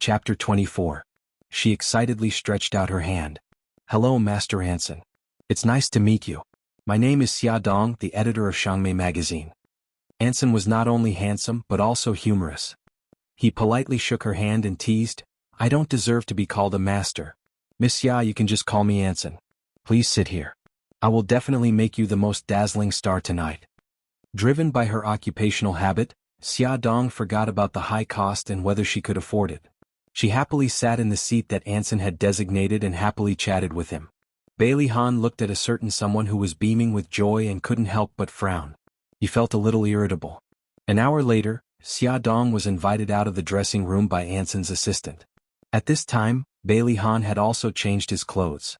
Chapter 24. She excitedly stretched out her hand. Hello, Master Anson. It's nice to meet you. My name is Xia Dong, the editor of Xiangmei magazine. Anson was not only handsome but also humorous. He politely shook her hand and teased, I don't deserve to be called a master. Miss Xia, you can just call me Anson. Please sit here. I will definitely make you the most dazzling star tonight. Driven by her occupational habit, Xia Dong forgot about the high cost and whether she could afford it. She happily sat in the seat that Anson had designated and happily chatted with him. Bailey Han looked at a certain someone who was beaming with joy and couldn't help but frown. He felt a little irritable. An hour later, Xia Dong was invited out of the dressing room by Anson's assistant. At this time, Bailey Han had also changed his clothes.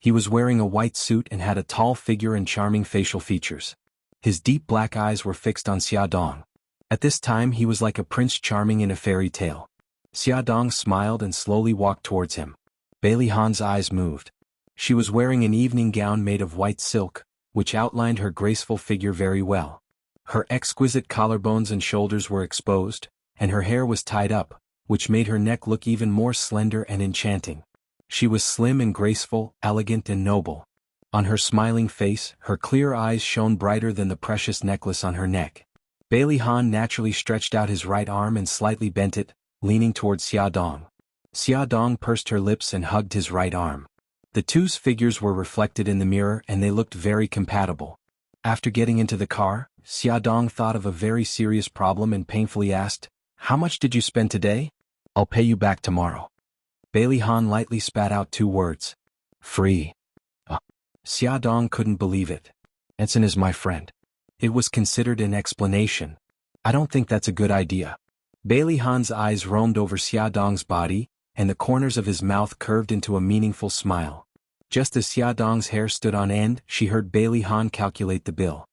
He was wearing a white suit and had a tall figure and charming facial features. His deep black eyes were fixed on Xia Dong. At this time he was like a prince charming in a fairy tale. Xia Dong smiled and slowly walked towards him. Bailey Han's eyes moved. She was wearing an evening gown made of white silk, which outlined her graceful figure very well. Her exquisite collarbones and shoulders were exposed, and her hair was tied up, which made her neck look even more slender and enchanting. She was slim and graceful, elegant and noble. On her smiling face, her clear eyes shone brighter than the precious necklace on her neck. Bailey Han naturally stretched out his right arm and slightly bent it, leaning towards Xia Dong. Xia Dong pursed her lips and hugged his right arm. The two's figures were reflected in the mirror and they looked very compatible. After getting into the car, Xia Dong thought of a very serious problem and painfully asked, How much did you spend today? I'll pay you back tomorrow. Bailey Han lightly spat out 2 words. Free. Xia Dong couldn't believe it. Anson is my friend. It was considered an explanation. I don't think that's a good idea. Bailey Han's eyes roamed over Xia Dong's body, and the corners of his mouth curved into a meaningful smile. Just as Xia Dong's hair stood on end, she heard Bailey Han calculate the bill.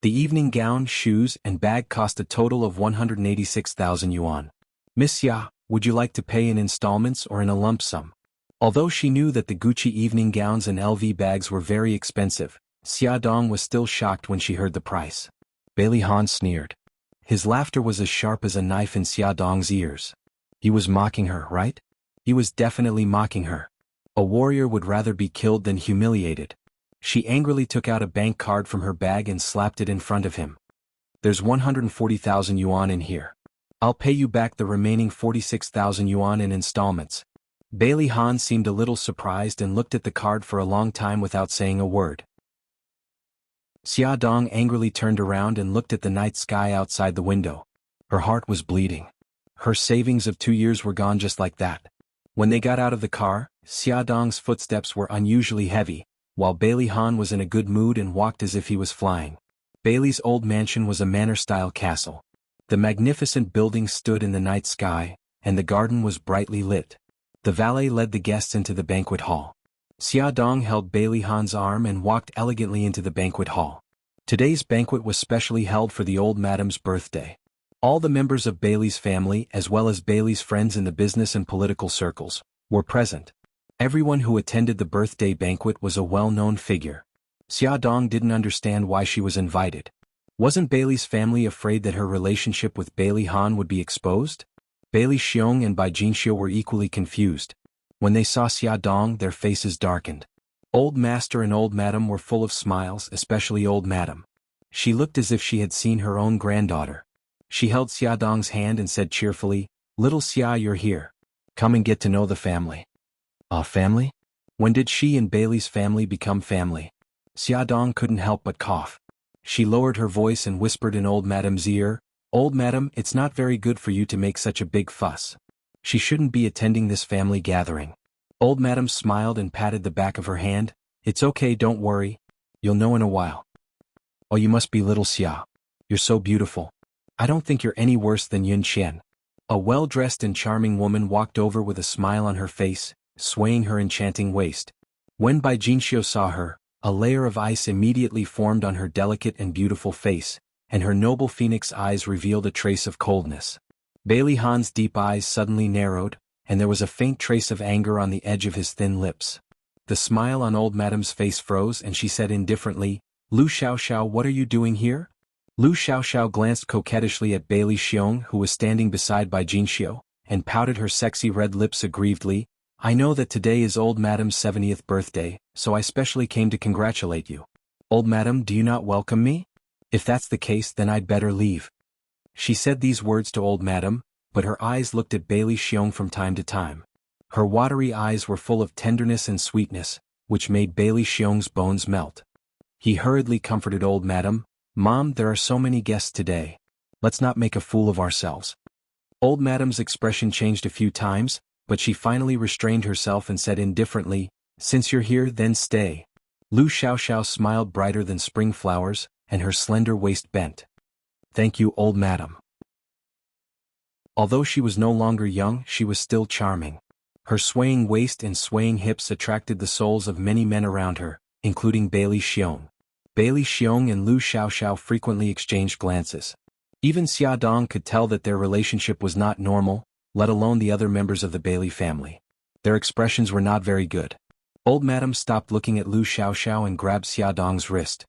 The evening gown, shoes, and bag cost a total of 186,000 yuan. Miss Xia, would you like to pay in installments or in a lump sum? Although she knew that the Gucci evening gowns and LV bags were very expensive, Xia Dong was still shocked when she heard the price. Bailey Han sneered. His laughter was as sharp as a knife in Xia Dong's ears. He was mocking her, right? He was definitely mocking her. A warrior would rather be killed than humiliated. She angrily took out a bank card from her bag and slapped it in front of him. There's 140,000 yuan in here. I'll pay you back the remaining 46,000 yuan in installments. Bailey Han seemed a little surprised and looked at the card for a long time without saying a word. Xia Dong angrily turned around and looked at the night sky outside the window. Her heart was bleeding. Her savings of 2 years were gone just like that. When they got out of the car, Xia Dong's footsteps were unusually heavy, while Bailey Han was in a good mood and walked as if he was flying. Bailey's old mansion was a manor-style castle. The magnificent building stood in the night sky, and the garden was brightly lit. The valet led the guests into the banquet hall. Xia Dong held Bailey Han's arm and walked elegantly into the banquet hall. Today's banquet was specially held for the old madam's birthday. All the members of Bailey's family, as well as Bailey's friends in the business and political circles, were present. Everyone who attended the birthday banquet was a well-known figure. Xia Dong didn't understand why she was invited. Wasn't Bailey's family afraid that her relationship with Bailey Han would be exposed? Bailey Xiong and Bai Jinxiu were equally confused. When they saw Xia Dong, their faces darkened. Old Master and Old Madam were full of smiles, especially Old Madam. She looked as if she had seen her own granddaughter. She held Xia Dong's hand and said cheerfully, Little Xia, you're here. Come and get to know the family. Family? When did she and Bailey's family become family? Xia Dong couldn't help but cough. She lowered her voice and whispered in Old Madam's ear, Old Madam, it's not very good for you to make such a big fuss. She shouldn't be attending this family gathering. Old Madam smiled and patted the back of her hand. It's okay, don't worry. You'll know in a while. Oh, you must be Little Xia. You're so beautiful. I don't think you're any worse than Yun Qian. A well-dressed and charming woman walked over with a smile on her face, swaying her enchanting waist. When Bai Jinxiu saw her, a layer of ice immediately formed on her delicate and beautiful face, and her noble phoenix eyes revealed a trace of coldness. Bailey Han's deep eyes suddenly narrowed, and there was a faint trace of anger on the edge of his thin lips. The smile on Old Madam's face froze and she said indifferently, Lu Xiaoxiao, what are you doing here? Lu Xiaoxiao glanced coquettishly at Bailey Xiong, who was standing beside Bai Jinxiu. and pouted her sexy red lips aggrievedly. "I know that today is old Madam's 70th birthday, so I specially came to congratulate you. Old Madam, do you not welcome me? If that's the case, then I'd better leave." She said these words to old Madam, but her eyes looked at Bailey Xiong from time to time. Her watery eyes were full of tenderness and sweetness, which made Bailey Xiong's bones melt. He hurriedly comforted old Madam. "Mom, there are so many guests today. Let's not make a fool of ourselves." Old Madam's expression changed a few times, but she finally restrained herself and said indifferently, "Since you're here, then stay." Lu Xiaoxiao smiled brighter than spring flowers, and her slender waist bent. "Thank you, old Madam." Although she was no longer young, she was still charming. Her swaying waist and swaying hips attracted the souls of many men around her, including Bailey Xiong. Bailey Xiong and Lu Xiaoxiao frequently exchanged glances. Even Xia Dong could tell that their relationship was not normal, let alone the other members of the Bailey family. Their expressions were not very good. Old Madam stopped looking at Lu Xiaoxiao and grabbed Xia Dong's wrist.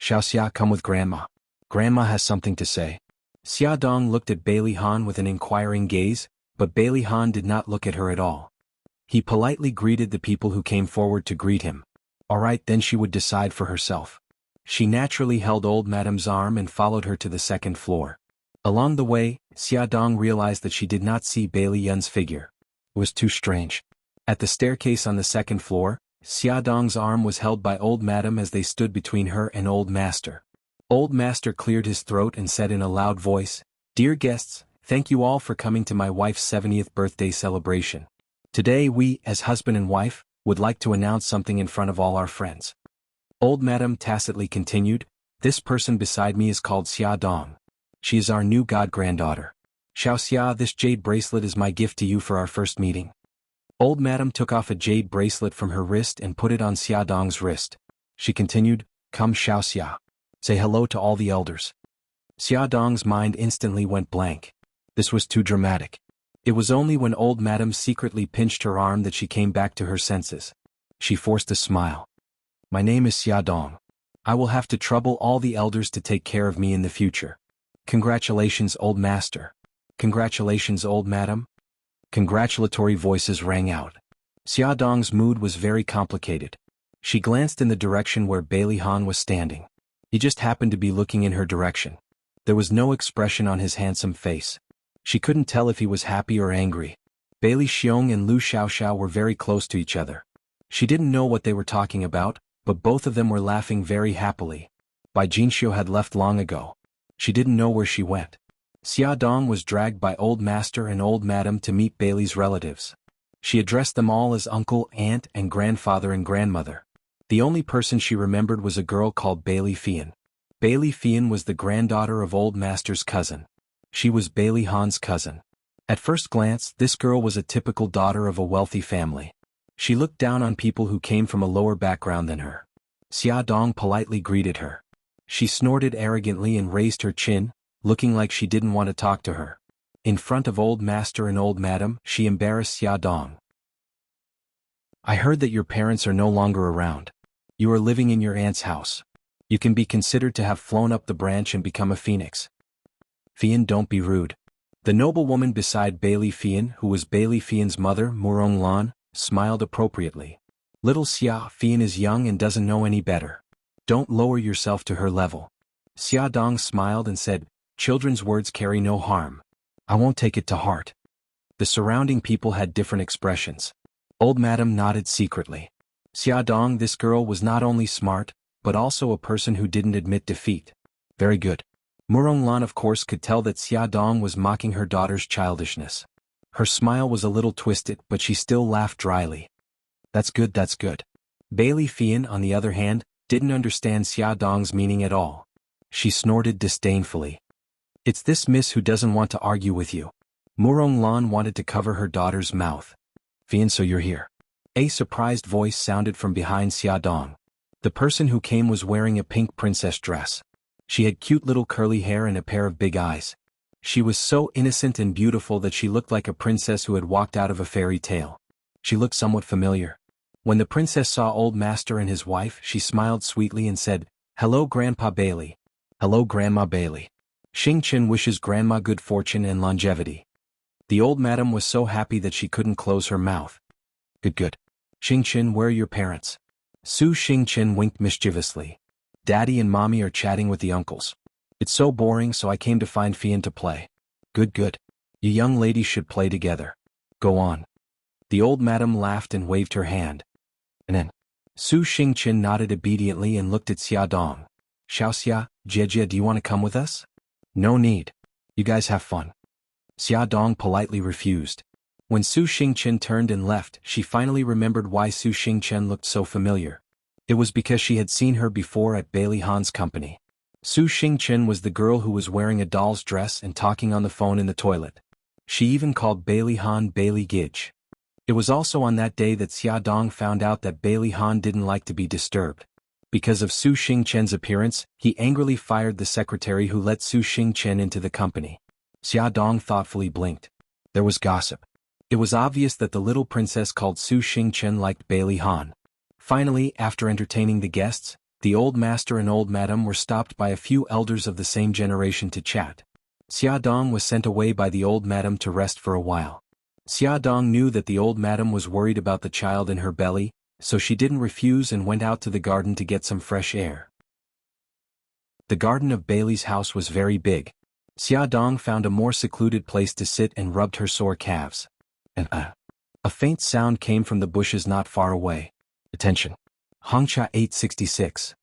"Xiaoxia, come with Grandma. Grandma has something to say." Xia Dong looked at Bailey Han with an inquiring gaze, but Bailey Han did not look at her at all. He politely greeted the people who came forward to greet him. All right, then she would decide for herself. She naturally held old Madam's arm and followed her to the second floor. Along the way, Xia Dong realized that she did not see Bailey Yun's figure. It was too strange. At the staircase on the second floor, Xia Dong's arm was held by old Madam as they stood between her and old Master. Old Master cleared his throat and said in a loud voice, "Dear guests, thank you all for coming to my wife's 70th birthday celebration. Today we, as husband and wife, would like to announce something in front of all our friends." Old Madam tacitly continued, "This person beside me is called Xia Dong. She is our new god-granddaughter. Xiaoxia, this jade bracelet is my gift to you for our first meeting." Old Madam took off a jade bracelet from her wrist and put it on Xia Dong's wrist. She continued, "Come Xiaoxia. Say hello to all the elders." Xia Dong's mind instantly went blank. This was too dramatic. It was only when old Madam secretly pinched her arm that she came back to her senses. She forced a smile. "My name is Xia Dong. I will have to trouble all the elders to take care of me in the future. Congratulations, old master. Congratulations, old Madam." Congratulatory voices rang out. Xia Dong's mood was very complicated. She glanced in the direction where Bailey Han was standing. He just happened to be looking in her direction. There was no expression on his handsome face. She couldn't tell if he was happy or angry. Bailey Xiong and Lu Xiaoxiao were very close to each other. She didn't know what they were talking about, but both of them were laughing very happily. Bai Jinxiu had left long ago. She didn't know where she went. Xia Dong was dragged by old master and old madam to meet Bailey's relatives. She addressed them all as uncle, aunt, and grandfather and grandmother. The only person she remembered was a girl called Bailey Fian. Bailey Fian was the granddaughter of old master's cousin. She was Bailey Han's cousin. At first glance, this girl was a typical daughter of a wealthy family. She looked down on people who came from a lower background than her. Xia Dong politely greeted her. She snorted arrogantly and raised her chin, looking like she didn't want to talk to her. In front of old master and old madam, she embarrassed Xia Dong. "I heard that your parents are no longer around. You are living in your aunt's house. You can be considered to have flown up the branch and become a phoenix." "Fian, don't be rude." The noblewoman beside Bailey Fian, who was Bailey Fian's mother, Murong Lan, smiled appropriately. "Little Xia Fian is young and doesn't know any better. Don't lower yourself to her level." Xia Dong smiled and said, "Children's words carry no harm. I won't take it to heart." The surrounding people had different expressions. Old madam nodded secretly. Xia Dong, this girl was not only smart, but also a person who didn't admit defeat. Very good. Murong Lan of course could tell that Xia Dong was mocking her daughter's childishness. Her smile was a little twisted, but she still laughed dryly. That's good, that's good. Bailey Fian, on the other hand, didn't understand Xia Dong's meaning at all. She snorted disdainfully. "It's this miss who doesn't want to argue with you." Murong Lan wanted to cover her daughter's mouth. "Fian, so you're here." A surprised voice sounded from behind Xia Dong. The person who came was wearing a pink princess dress. She had cute little curly hair and a pair of big eyes. She was so innocent and beautiful that she looked like a princess who had walked out of a fairy tale. She looked somewhat familiar. When the princess saw old master and his wife, she smiled sweetly and said, "Hello, Grandpa Bailey." "Hello, Grandma Bailey." "Xing Chen wishes Grandma good fortune and longevity." The old madam was so happy that she couldn't close her mouth. Good. Xingqian, where are your parents? Su Xingqian winked mischievously. Daddy and mommy are chatting with the uncles. It's so boring, so I came to find Fian to play. Good. You young ladies should play together. Go on. The old madam laughed and waved her hand. And then, Su Xingqian nodded obediently and looked at Xiaodong. Xiaoxia, Jiejie, do you want to come with us? No need. You guys have fun. Xiaodong politely refused. When Su Xingqian turned and left, she finally remembered why Su Xingqian looked so familiar. It was because she had seen her before at Bailey Han's company. Su Xingqian was the girl who was wearing a doll's dress and talking on the phone in the toilet. She even called Bailey Han Bailey Gidge. It was also on that day that Xiaodong found out that Bailey Han didn't like to be disturbed. Because of Su Xingqian's appearance, he angrily fired the secretary who let Su Xingqian into the company. Xiaodong thoughtfully blinked. There was gossip. It was obvious that the little princess called Su Xingqian liked Bailey Han. Finally, after entertaining the guests, the old master and old madam were stopped by a few elders of the same generation to chat. Xiaodong was sent away by the old madam to rest for a while. Xiaodong knew that the old madam was worried about the child in her belly, so she didn't refuse and went out to the garden to get some fresh air. The garden of Bailey's house was very big. Xiaodong found a more secluded place to sit and rubbed her sore calves. And a faint sound came from the bushes not far away. Attention. Hongxia 866.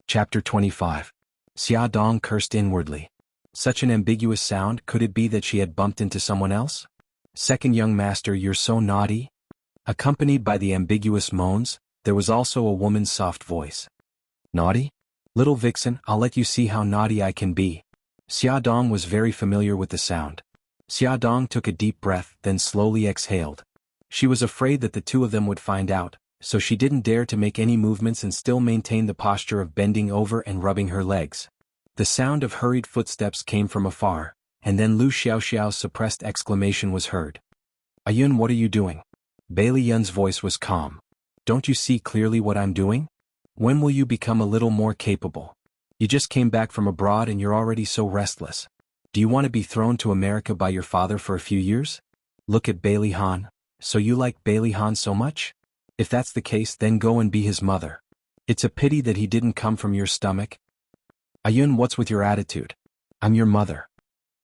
Chapter 25. Xiaodong cursed inwardly. Such an ambiguous sound, could it be that she had bumped into someone else? Second young master, you're so naughty. Accompanied by the ambiguous moans, there was also a woman's soft voice. Naughty? Little vixen, I'll let you see how naughty I can be. Xiaodong was very familiar with the sound. Xiaodong took a deep breath, then slowly exhaled. She was afraid that the two of them would find out, so she didn't dare to make any movements and still maintained the posture of bending over and rubbing her legs. The sound of hurried footsteps came from afar, and then Lu Xiaoxiao's suppressed exclamation was heard. Ayun, what are you doing? Bailey Yun's voice was calm. Don't you see clearly what I'm doing? When will you become a little more capable? You just came back from abroad and you're already so restless. Do you want to be thrown to America by your father for a few years? Look at Bailey Han. So you like Bailey Han so much? If that's the case, then go and be his mother. It's a pity that he didn't come from your stomach. Ayun, what's with your attitude? I'm your mother.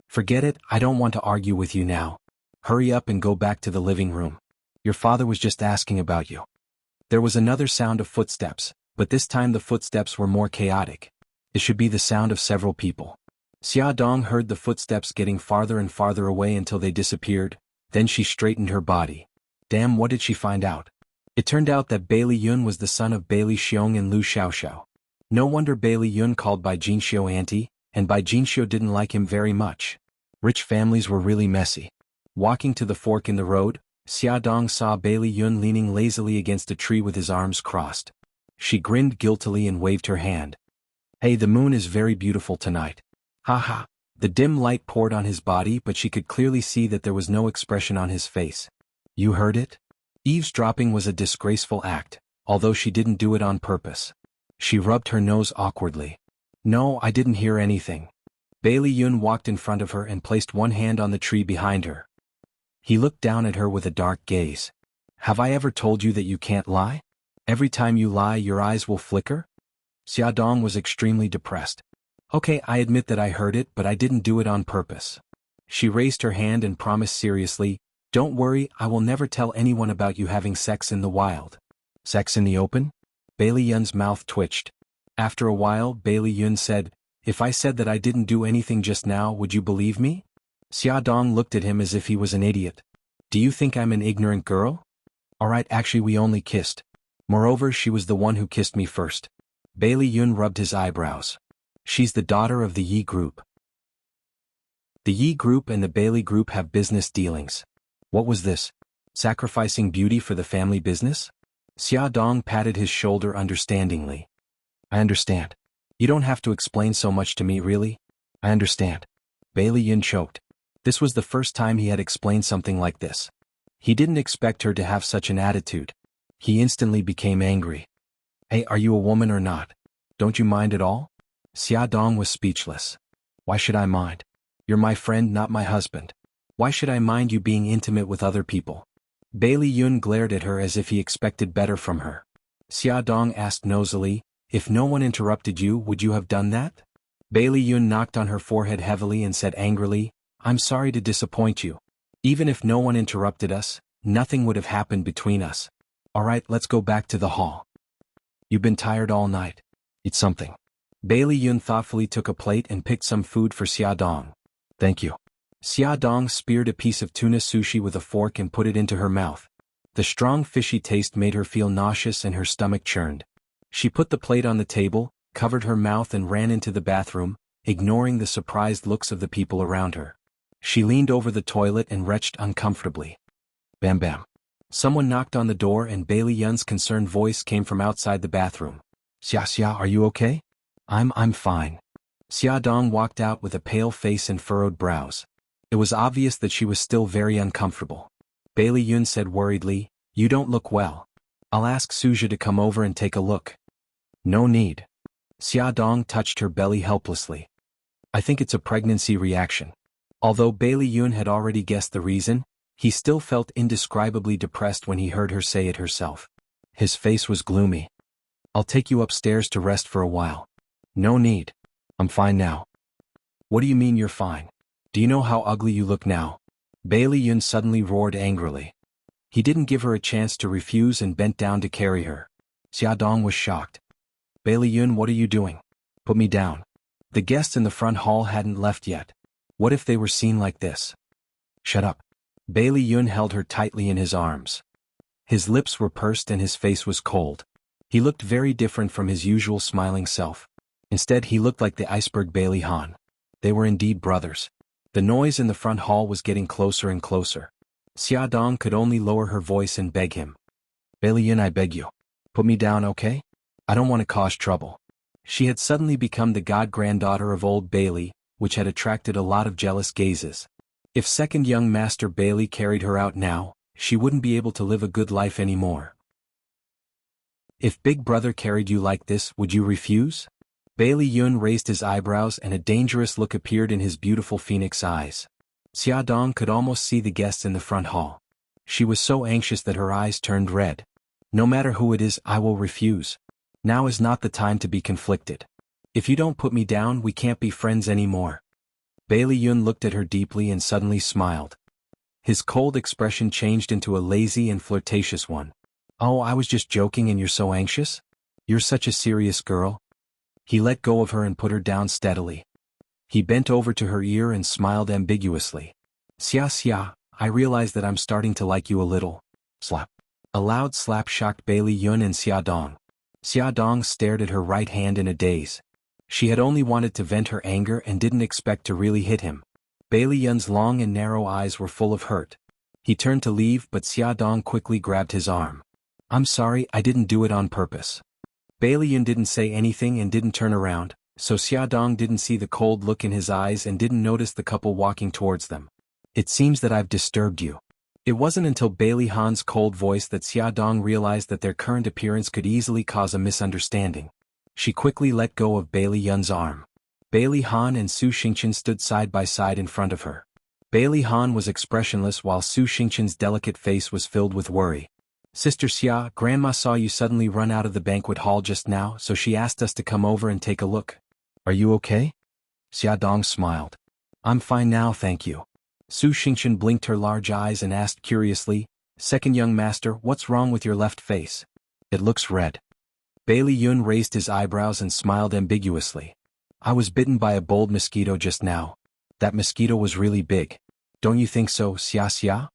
Forget it, I don't want to argue with you now. Hurry up and go back to the living room. Your father was just asking about you. There was another sound of footsteps, but this time the footsteps were more chaotic. It should be the sound of several people. Xiaodong heard the footsteps getting farther and farther away until they disappeared, then she straightened her body. Damn, what did she find out? It turned out that Bailey Yun was the son of Bailey Xiong and Lu Xiaoxiao. No wonder Bailey Yun called Bai Jinxiu auntie, and Bai Jinxiu didn't like him very much. Rich families were really messy. Walking to the fork in the road, Xiaodong saw Bailey Yun leaning lazily against a tree with his arms crossed. She grinned guiltily and waved her hand. Hey, the moon is very beautiful tonight. Haha. The dim light poured on his body, but she could clearly see that there was no expression on his face. You heard it? Eavesdropping was a disgraceful act, although she didn't do it on purpose. She rubbed her nose awkwardly. No, I didn't hear anything. Bailey Yun walked in front of her and placed one hand on the tree behind her. He looked down at her with a dark gaze. Have I ever told you that you can't lie? Every time you lie, your eyes will flicker? Xiaodong was extremely depressed. Okay, I admit that I heard it, but I didn't do it on purpose. She raised her hand and promised seriously, don't worry, I will never tell anyone about you having sex in the wild. Sex in the open? Bailey Yun's mouth twitched. After a while, Bailey Yun said, if I said that I didn't do anything just now, would you believe me? Xiaodong looked at him as if he was an idiot. Do you think I'm an ignorant girl? Alright, actually we only kissed. Moreover, she was the one who kissed me first. Bailey Yun rubbed his eyebrows. She's the daughter of the Yi group. The Yi group and the Bailey group have business dealings. What was this? Sacrificing beauty for the family business? Xiaodong patted his shoulder understandingly. I understand. You don't have to explain so much to me, really. I understand. Bailey Yun choked. This was the first time he had explained something like this. He didn't expect her to have such an attitude. He instantly became angry. Hey, are you a woman or not? Don't you mind at all? Xiaodong was speechless. Why should I mind? You're my friend, not my husband. Why should I mind you being intimate with other people? Bailey Yun glared at her as if he expected better from her. Xia Dong asked nosily, if no one interrupted you, would you have done that? Bailey Yun knocked on her forehead heavily and said angrily, I'm sorry to disappoint you. Even if no one interrupted us, nothing would have happened between us. Alright, let's go back to the hall. You've been tired all night. Eat something. Bailey Yun thoughtfully took a plate and picked some food for Xia Dong. Thank you. Xia Dong speared a piece of tuna sushi with a fork and put it into her mouth. The strong fishy taste made her feel nauseous and her stomach churned. She put the plate on the table, covered her mouth and ran into the bathroom, ignoring the surprised looks of the people around her. She leaned over the toilet and retched uncomfortably. Bam bam. Someone knocked on the door and Bailey Yun's concerned voice came from outside the bathroom. Xia, are you okay? I'm fine. Xia Dong walked out with a pale face and furrowed brows. It was obvious that she was still very uncomfortable. Bailey Yun said worriedly, you don't look well. I'll ask Suja to come over and take a look. No need. Xia Dong touched her belly helplessly. I think it's a pregnancy reaction. Although Bailey Yun had already guessed the reason, he still felt indescribably depressed when he heard her say it herself. His face was gloomy. I'll take you upstairs to rest for a while. No need. I'm fine now. What do you mean you're fine? Do you know how ugly you look now? Bailey Yun suddenly roared angrily. He didn't give her a chance to refuse and bent down to carry her. Xia Dong was shocked. Bailey Yun, what are you doing? Put me down. The guests in the front hall hadn't left yet. What if they were seen like this? Shut up. Bailey Yun held her tightly in his arms. His lips were pursed and his face was cold. He looked very different from his usual smiling self. Instead, he looked like the iceberg Bailey Han. They were indeed brothers. The noise in the front hall was getting closer and closer. Xia Dong could only lower her voice and beg him. Bailey Yun, I beg you. Put me down, okay? I don't want to cause trouble. She had suddenly become the god-granddaughter of old Bailey, which had attracted a lot of jealous gazes. If second young master Bailey carried her out now, she wouldn't be able to live a good life anymore. If Big Brother carried you like this, would you refuse? Bailey Yun raised his eyebrows and a dangerous look appeared in his beautiful phoenix eyes. Xia Dong could almost see the guests in the front hall. She was so anxious that her eyes turned red. No matter who it is, I will refuse. Now is not the time to be conflicted. If you don't put me down, we can't be friends anymore. Bailey Yun looked at her deeply and suddenly smiled. His cold expression changed into a lazy and flirtatious one. Oh, I was just joking and you're so anxious? You're such a serious girl. He let go of her and put her down steadily. He bent over to her ear and smiled ambiguously. Xia, I realize that I'm starting to like you a little. Slap. A loud slap shocked Bailey Yun and Xia Dong. Xia Dong stared at her right hand in a daze. She had only wanted to vent her anger and didn't expect to really hit him. Bailey Yun's long and narrow eyes were full of hurt. He turned to leave but Xia Dong quickly grabbed his arm. I'm sorry, I didn't do it on purpose. Bailey Yun didn't say anything and didn't turn around, so Xia Dong didn't see the cold look in his eyes and didn't notice the couple walking towards them. It seems that I've disturbed you. It wasn't until Bailey Han's cold voice that Xia Dong realized that their current appearance could easily cause a misunderstanding. She quickly let go of Bailey Yun's arm. Bailey Han and Su Xingqian stood side by side in front of her. Bailey Han was expressionless while Su Xingqian's delicate face was filled with worry. Sister Xia, Grandma saw you suddenly run out of the banquet hall just now, so she asked us to come over and take a look. Are you okay? Xia Dong smiled. I'm fine now, thank you. Su Xingqian blinked her large eyes and asked curiously, Second young master, what's wrong with your left face? It looks red. Bailey Yun raised his eyebrows and smiled ambiguously. I was bitten by a bold mosquito just now. That mosquito was really big. Don't you think so, Xia?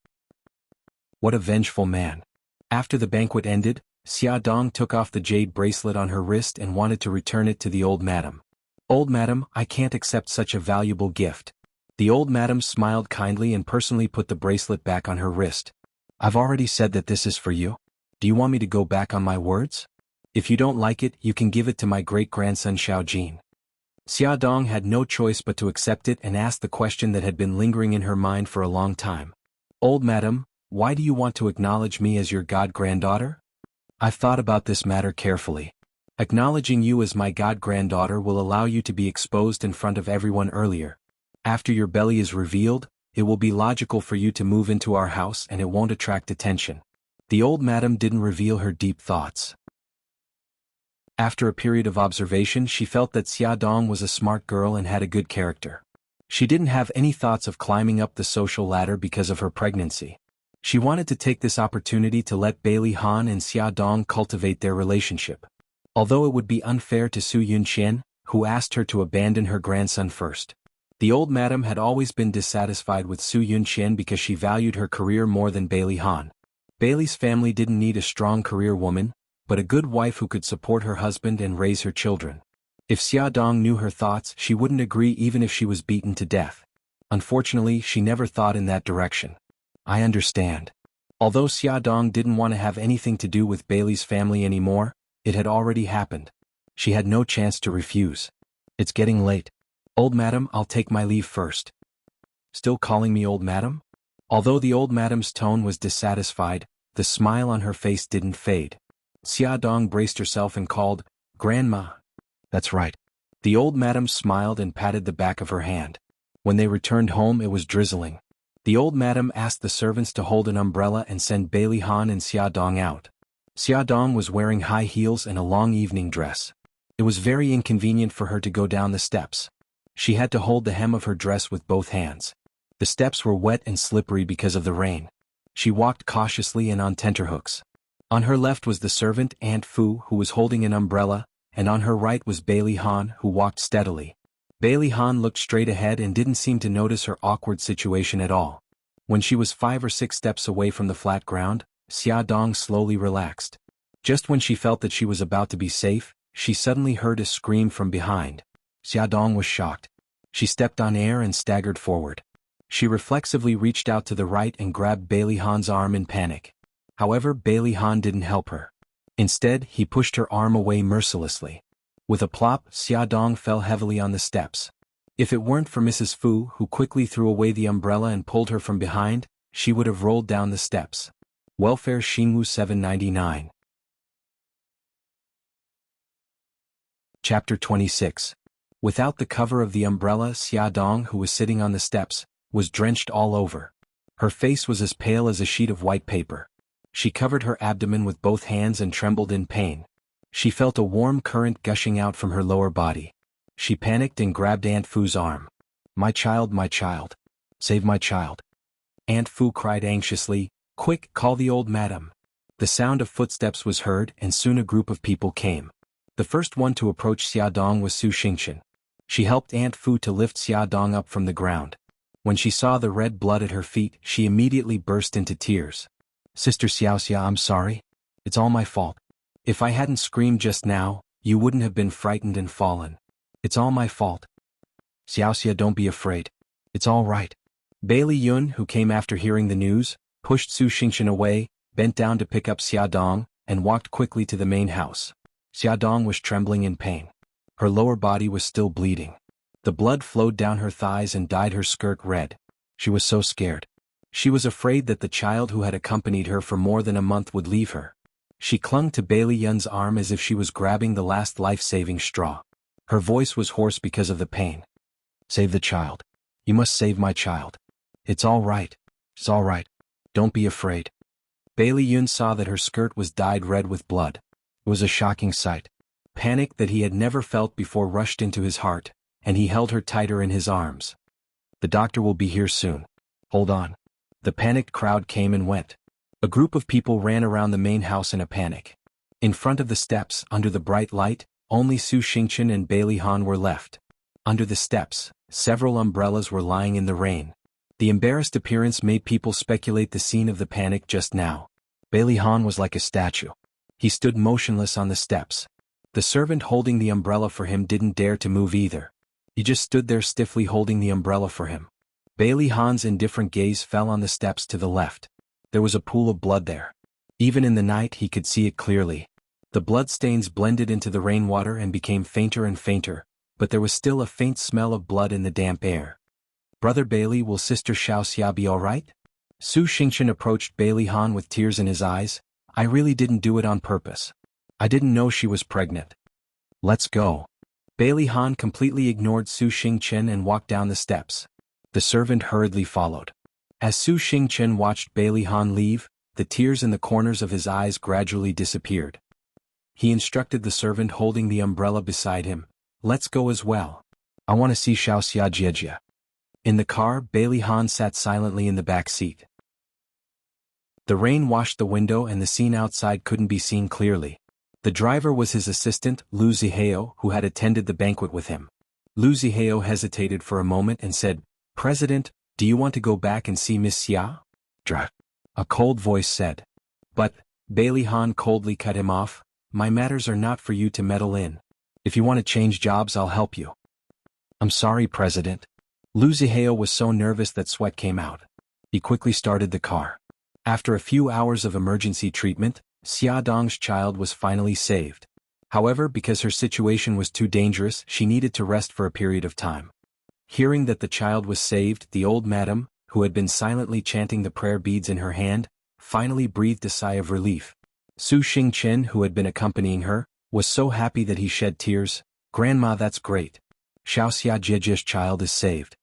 What a vengeful man. After the banquet ended, Xia Dong took off the jade bracelet on her wrist and wanted to return it to the old madam. Old madam, I can't accept such a valuable gift. The old madam smiled kindly and personally put the bracelet back on her wrist. I've already said that this is for you. Do you want me to go back on my words? If you don't like it, you can give it to my great-grandson Xiao Jin. Xia Dong had no choice but to accept it and ask the question that had been lingering in her mind for a long time. Old madam, why do you want to acknowledge me as your god-granddaughter? I've thought about this matter carefully. Acknowledging you as my god-granddaughter will allow you to be exposed in front of everyone earlier. After your belly is revealed, it will be logical for you to move into our house and it won't attract attention. The old madam didn't reveal her deep thoughts. After a period of observation, she felt that Xiaodong was a smart girl and had a good character. She didn't have any thoughts of climbing up the social ladder because of her pregnancy. She wanted to take this opportunity to let Bailey Han and Xiaodong cultivate their relationship. Although it would be unfair to Su Yunqian, who asked her to abandon her grandson first. The old madam had always been dissatisfied with Su Yunqian because she valued her career more than Bailey Han. Bailey's family didn't need a strong career woman, but a good wife who could support her husband and raise her children. If Xiaodong knew her thoughts, she wouldn't agree even if she was beaten to death. Unfortunately, she never thought in that direction. I understand. Although Xiaodong didn't want to have anything to do with Bailey's family anymore, it had already happened. She had no chance to refuse. It's getting late. Old madam, I'll take my leave first. Still calling me old madam? Although the old madam's tone was dissatisfied, the smile on her face didn't fade. Xiaodong braced herself and called, Grandma. That's right. The old madam smiled and patted the back of her hand. When they returned home, it was drizzling. The old madam asked the servants to hold an umbrella and send Bailey Han and Xiaodong out. Xiaodong was wearing high heels and a long evening dress. It was very inconvenient for her to go down the steps. She had to hold the hem of her dress with both hands. The steps were wet and slippery because of the rain. She walked cautiously and on tenterhooks. On her left was the servant Aunt Fu, who was holding an umbrella, and on her right was Bailey Han, who walked steadily. Bailey Han looked straight ahead and didn't seem to notice her awkward situation at all. When she was 5 or 6 steps away from the flat ground, Xiaodong slowly relaxed. Just when she felt that she was about to be safe, she suddenly heard a scream from behind. Xiaodong was shocked. She stepped on air and staggered forward. She reflexively reached out to the right and grabbed Bailey Han's arm in panic. However, Bailey Han didn't help her. Instead, he pushed her arm away mercilessly. With a plop, Xiaodong fell heavily on the steps. If it weren't for Mrs. Fu, who quickly threw away the umbrella and pulled her from behind, she would have rolled down the steps. Welfare Xinwu 799. Chapter 26. Without the cover of the umbrella, Xiaodong, who was sitting on the steps, was drenched all over. Her face was as pale as a sheet of white paper. She covered her abdomen with both hands and trembled in pain. She felt a warm current gushing out from her lower body. She panicked and grabbed Aunt Fu's arm. My child, save my child. Aunt Fu cried anxiously, quick, call the old madam. The sound of footsteps was heard and soon a group of people came. The first one to approach Xiaodong was Su Xingqian. She helped Aunt Fu to lift Xiaodong up from the ground. When she saw the red blood at her feet, she immediately burst into tears. Sister xiaoxia, I'm sorry. It's all my fault. If I hadn't screamed just now, you wouldn't have been frightened and fallen. It's all my fault. Xiaoxia, don't be afraid. It's all right. Bailey Yun, who came after hearing the news, pushed Su Xingqian away, bent down to pick up Xiaodong, and walked quickly to the main house. Xiaodong was trembling in pain. Her lower body was still bleeding. The blood flowed down her thighs and dyed her skirt red. She was so scared. She was afraid that the child who had accompanied her for more than a month would leave her. She clung to Bailey Yun's arm as if she was grabbing the last life-saving straw. Her voice was hoarse because of the pain. Save the child. You must save my child. It's all right. It's all right. Don't be afraid. Bailey Yun saw that her skirt was dyed red with blood. It was a shocking sight. Panic that he had never felt before rushed into his heart, and he held her tighter in his arms. The doctor will be here soon. Hold on. The panicked crowd came and went. A group of people ran around the main house in a panic. In front of the steps, under the bright light, only Su Xingqian and Bailey Han were left. Under the steps, several umbrellas were lying in the rain. The embarrassed appearance made people speculate the scene of the panic just now. Bailey Han was like a statue. He stood motionless on the steps. The servant holding the umbrella for him didn't dare to move either. He just stood there stiffly holding the umbrella for him. Bailey Han's indifferent gaze fell on the steps to the left. There was a pool of blood there. Even in the night he could see it clearly. The bloodstains blended into the rainwater and became fainter and fainter, but there was still a faint smell of blood in the damp air. Brother Bailey, will Sister Xiaoxia be all right? Su Xingqian approached Bailey Han with tears in his eyes. I really didn't do it on purpose. I didn't know she was pregnant. Let's go. Bailey Han completely ignored Su Xingqian and walked down the steps. The servant hurriedly followed. As Su Xingchen watched Bailey Han leave, the tears in the corners of his eyes gradually disappeared. He instructed the servant holding the umbrella beside him, "Let's go as well. I want to see xianxia." In the car, Bailey Han sat silently in the back seat. The rain washed the window and the scene outside couldn't be seen clearly. The driver was his assistant, Lu Zihao, who had attended the banquet with him. Lu Zihao hesitated for a moment and said, "President, do you want to go back and see Miss Xia?" A cold voice said. "But," Bailey Han coldly cut him off, "my matters are not for you to meddle in. If you want to change jobs, I'll help you." "I'm sorry, President." Lu Zihao was so nervous that sweat came out. He quickly started the car. After a few hours of emergency treatment, Xia Dong's child was finally saved. However, because her situation was too dangerous, she needed to rest for a period of time. Hearing that the child was saved, the old madam, who had been silently chanting the prayer beads in her hand, finally breathed a sigh of relief. Su Xingchen, who had been accompanying her, was so happy that he shed tears. "Grandma, that's great. Xiaoxiajiajia's child is saved."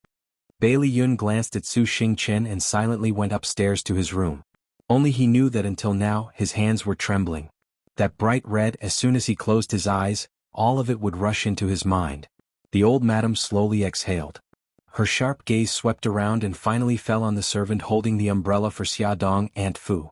Bailey Yun glanced at Su Xingchen and silently went upstairs to his room. Only he knew that until now his hands were trembling. That bright red, as soon as he closed his eyes, all of it would rush into his mind. The old madam slowly exhaled. Her sharp gaze swept around and finally fell on the servant holding the umbrella for Xia Dong, Aunt Fu.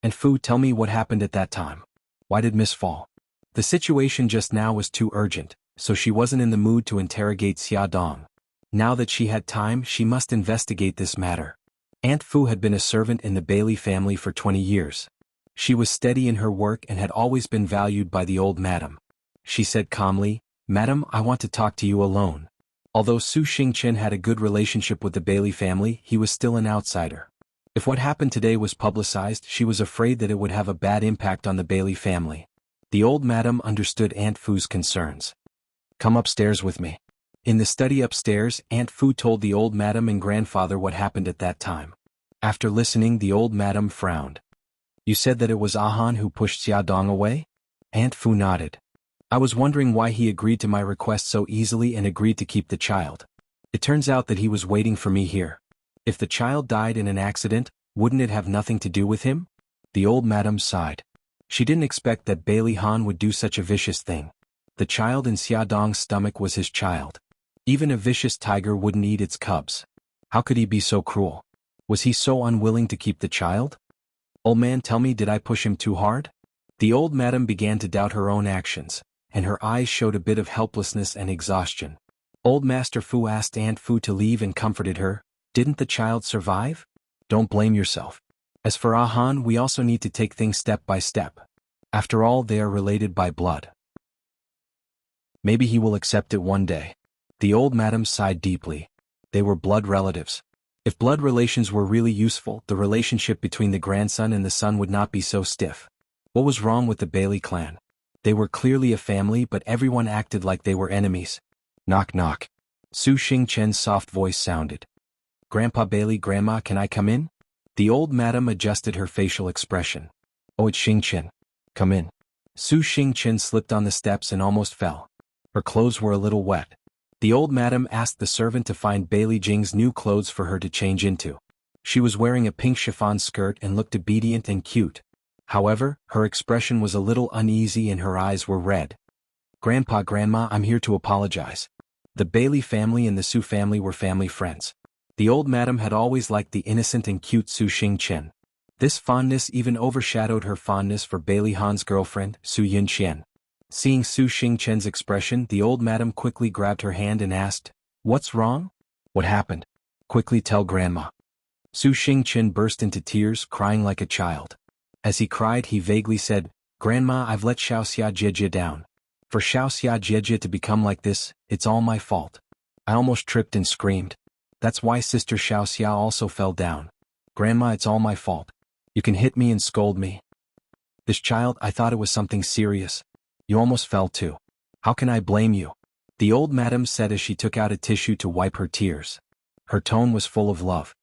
"Aunt Fu, tell me what happened at that time. Why did Miss fall?" The situation just now was too urgent, so she wasn't in the mood to interrogate Xia Dong. Now that she had time, she must investigate this matter. Aunt Fu had been a servant in the Bailey family for 20 years. She was steady in her work and had always been valued by the old madam. She said calmly, "Madam, I want to talk to you alone." Although Su Xingchen had a good relationship with the Bailey family, he was still an outsider. If what happened today was publicized, she was afraid that it would have a bad impact on the Bailey family. The old madam understood Aunt Fu's concerns. "Come upstairs with me." In the study upstairs, Aunt Fu told the old madam and grandfather what happened at that time. After listening, the old madam frowned. "You said that it was Ahan who pushed Xia Dong away?" Aunt Fu nodded. "I was wondering why he agreed to my request so easily and agreed to keep the child. It turns out that he was waiting for me here. If the child died in an accident, wouldn't it have nothing to do with him?" The old madam sighed. She didn't expect that Bailey Han would do such a vicious thing. The child in Xia Dong's stomach was his child. Even a vicious tiger wouldn't eat its cubs. How could he be so cruel? Was he so unwilling to keep the child? "Old man, tell me, did I push him too hard?" The old madam began to doubt her own actions, and her eyes showed a bit of helplessness and exhaustion. Old Master Fu asked Aunt Fu to leave and comforted her. "Didn't the child survive? Don't blame yourself. As for Ahan, we also need to take things step by step. After all, they are related by blood. Maybe he will accept it one day." The old madam sighed deeply. They were blood relatives. If blood relations were really useful, the relationship between the grandson and the son would not be so stiff. What was wrong with the Bailey clan? They were clearly a family, but everyone acted like they were enemies. Knock knock. Su Xingchen's soft voice sounded. "Grandpa Bailey, Grandma, can I come in?" The old madam adjusted her facial expression. "Oh, it's Xingchen. Come in." Su Xingchen slipped on the steps and almost fell. Her clothes were a little wet. The old madam asked the servant to find Bailey Jing's new clothes for her to change into. She was wearing a pink chiffon skirt and looked obedient and cute. However, her expression was a little uneasy and her eyes were red. "Grandpa, Grandma, I'm here to apologize." The Bailey family and the Su family were family friends. The old madam had always liked the innocent and cute Su Xingchen. This fondness even overshadowed her fondness for Bailey Han's girlfriend, Su Yunqian. Seeing Su Xingchen's expression, the old madam quickly grabbed her hand and asked, "What's wrong? What happened? Quickly tell Grandma." Su Xingchen burst into tears, crying like a child. As he cried, he vaguely said, "Grandma, I've let Xiaoxiajiajia down. For Xiaoxiajiajia to become like this, it's all my fault. I almost tripped and screamed. That's why Sister Xiaoxia also fell down. Grandma, it's all my fault. You can hit me and scold me. This child, I thought it was something serious. You almost fell too. How can I blame you?" The old madam said as she took out a tissue to wipe her tears. Her tone was full of love.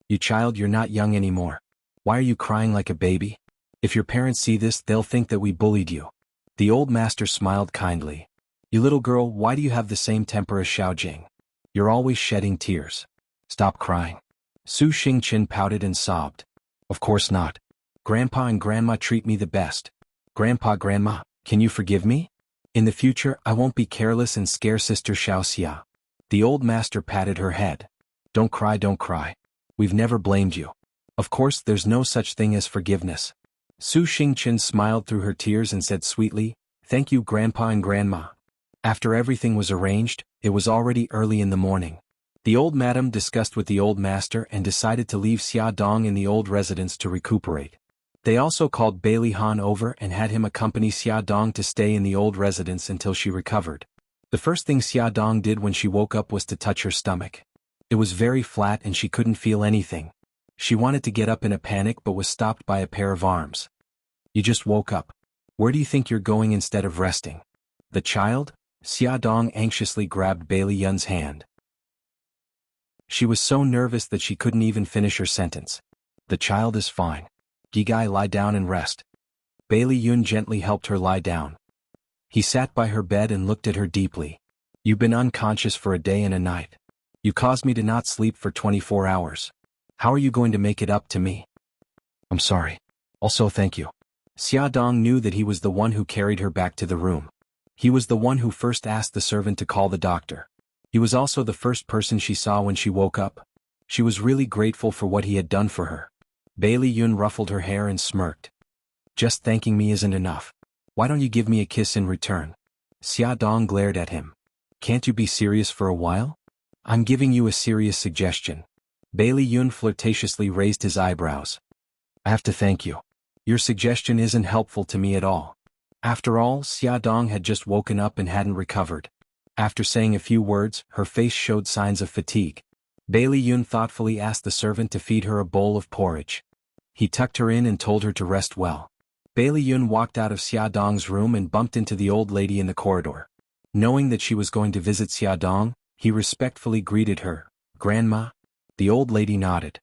"You child, you're not young anymore. Why are you crying like a baby? If your parents see this, they'll think that we bullied you." The old master smiled kindly. "You little girl, why do you have the same temper as Xiaojing? You're always shedding tears. Stop crying. Su Xingqian pouted and sobbed. Of course not. Grandpa and Grandma treat me the best. Grandpa, Grandma, can you forgive me? In the future, I won't be careless and scare Sister Xiaoxia. The old master patted her head. Don't cry, don't cry. We've never blamed you. Of course, there's no such thing as forgiveness. Su Xingqian smiled through her tears and said sweetly, Thank you, Grandpa and Grandma. After everything was arranged, it was already early in the morning. The old madam discussed with the old master and decided to leave Xia Dong in the old residence to recuperate. They also called Bailey Han over and had him accompany Xia Dong to stay in the old residence until she recovered. The first thing Xia Dong did when she woke up was to touch her stomach. It was very flat and she couldn't feel anything. She wanted to get up in a panic but was stopped by a pair of arms. You just woke up. Where do you think you're going instead of resting? The child? Xia Dong anxiously grabbed Bailey Yun's hand. She was so nervous that she couldn't even finish her sentence. The child is fine. Gigai, lie down and rest. Bailey Yun gently helped her lie down. He sat by her bed and looked at her deeply. You've been unconscious for a day and a night. You caused me to not sleep for 24 hours. How are you going to make it up to me? I'm sorry. Also thank you. Xia Dong knew that he was the one who carried her back to the room. He was the one who first asked the servant to call the doctor. He was also the first person she saw when she woke up. She was really grateful for what he had done for her. Bailey Yun ruffled her hair and smirked. Just thanking me isn't enough. Why don't you give me a kiss in return? Xia Dong glared at him. Can't you be serious for a while? I'm giving you a serious suggestion. Bailey Yun flirtatiously raised his eyebrows. I have to thank you. Your suggestion isn't helpful to me at all. After all, Xia Dong had just woken up and hadn't recovered. After saying a few words, her face showed signs of fatigue. Bailey Yun thoughtfully asked the servant to feed her a bowl of porridge. He tucked her in and told her to rest well. Bailey Yun walked out of Xia Dong's room and bumped into the old lady in the corridor. Knowing that she was going to visit Xia Dong, he respectfully greeted her. Grandma? The old lady nodded.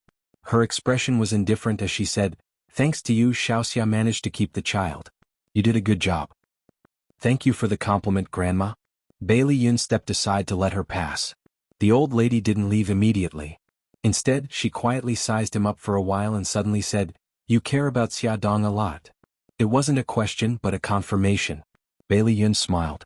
Her expression was indifferent as she said, Thanks to you, Xiaoxia managed to keep the child. You did a good job. Thank you for the compliment, Grandma. Bailey Yun stepped aside to let her pass. The old lady didn't leave immediately. Instead, she quietly sized him up for a while and suddenly said, You care about Xia Dong a lot. It wasn't a question but a confirmation. Bailey Yun smiled.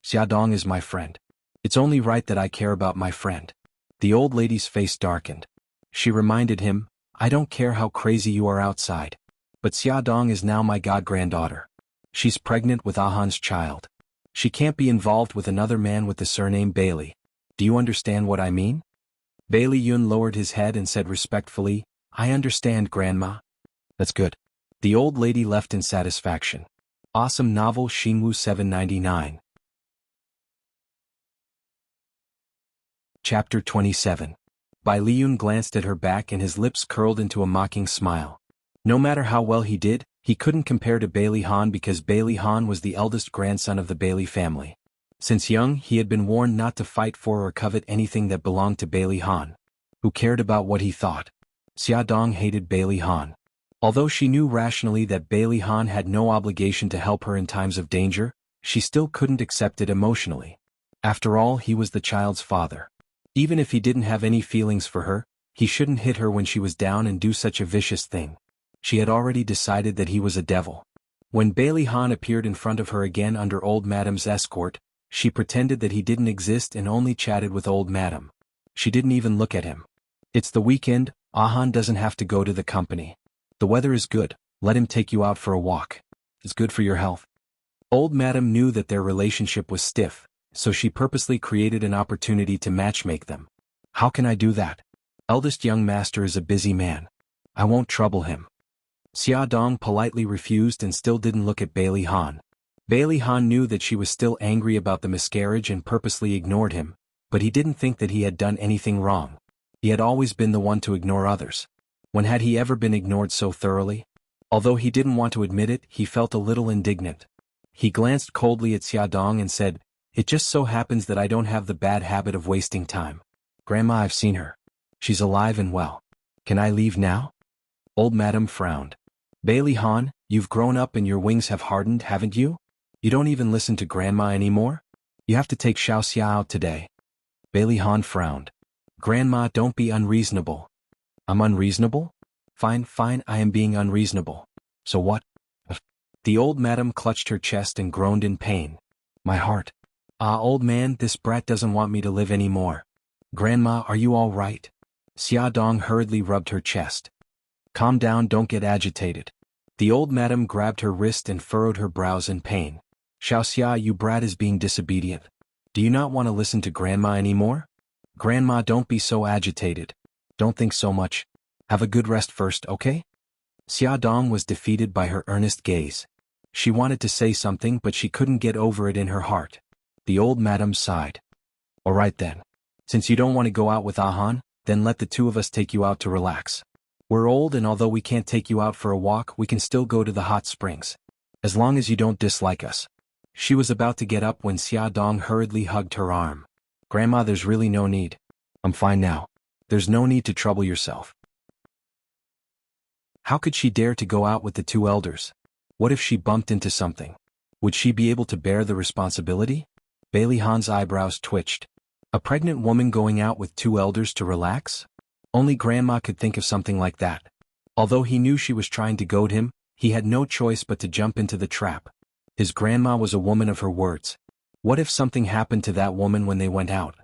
Xia Dong is my friend. It's only right that I care about my friend. The old lady's face darkened. She reminded him, I don't care how crazy you are outside. But Xia Dong is now my god-granddaughter. She's pregnant with Ahan's child. She can't be involved with another man with the surname Bailey. Do you understand what I mean? Bailey Yun lowered his head and said respectfully, I understand, Grandma. That's good. The old lady left in satisfaction. Awesome novel Xinwu 799. Chapter 27. Bai Liyun glanced at her back and his lips curled into a mocking smile. No matter how well he did, he couldn't compare to Bailey Han because Bailey Han was the eldest grandson of the Bailey family. Since young, he had been warned not to fight for or covet anything that belonged to Bailey Han. Who cared about what he thought? Xia Dong hated Bailey Han. Although she knew rationally that Bailey Han had no obligation to help her in times of danger, she still couldn't accept it emotionally. After all, he was the child's father. Even if he didn't have any feelings for her, he shouldn't hit her when she was down and do such a vicious thing. She had already decided that he was a devil. When Bailey Han appeared in front of her again under Old Madam's escort, she pretended that he didn't exist and only chatted with Old Madam. She didn't even look at him. It's the weekend, Ahan doesn't have to go to the company. The weather is good, let him take you out for a walk. It's good for your health. Old Madam knew that their relationship was stiff, so she purposely created an opportunity to matchmake them. How can I do that? Eldest young master is a busy man. I won't trouble him. Xia Dong politely refused and still didn't look at Bailey Han. Bailey Han knew that she was still angry about the miscarriage and purposely ignored him, but he didn't think that he had done anything wrong. He had always been the one to ignore others. When had he ever been ignored so thoroughly? Although he didn't want to admit it, he felt a little indignant. He glanced coldly at Xia Dong and said, It just so happens that I don't have the bad habit of wasting time. Grandma, I've seen her. She's alive and well. Can I leave now? Old Madam frowned. Bailey Han, you've grown up and your wings have hardened, haven't you? You don't even listen to Grandma anymore? You have to take Xiaoxia out today. Bailey Han frowned. Grandma, don't be unreasonable. I'm unreasonable? Fine, fine, I am being unreasonable. So what? The old madam clutched her chest and groaned in pain. My heart. Ah, old man, this brat doesn't want me to live anymore. Grandma, are you all right? Xiaodong hurriedly rubbed her chest. Calm down, don't get agitated. The old madam grabbed her wrist and furrowed her brows in pain. Xiaoxia, you brat is being disobedient. Do you not want to listen to Grandma anymore? Grandma, don't be so agitated. Don't think so much. Have a good rest first, okay? Xiaodong was defeated by her earnest gaze. She wanted to say something but she couldn't get over it in her heart. The old madam sighed. All right then. Since you don't want to go out with Ahan, then let the two of us take you out to relax. We're old and although we can't take you out for a walk, we can still go to the hot springs. As long as you don't dislike us. She was about to get up when Xiaodong hurriedly hugged her arm. Grandma, there's really no need. I'm fine now. There's no need to trouble yourself. How could she dare to go out with the two elders? What if she bumped into something? Would she be able to bear the responsibility? Bailey Han's eyebrows twitched. A pregnant woman going out with two elders to relax? Only Grandma could think of something like that. Although he knew she was trying to goad him, he had no choice but to jump into the trap. His grandma was a woman of her words. What if something happened to that woman when they went out?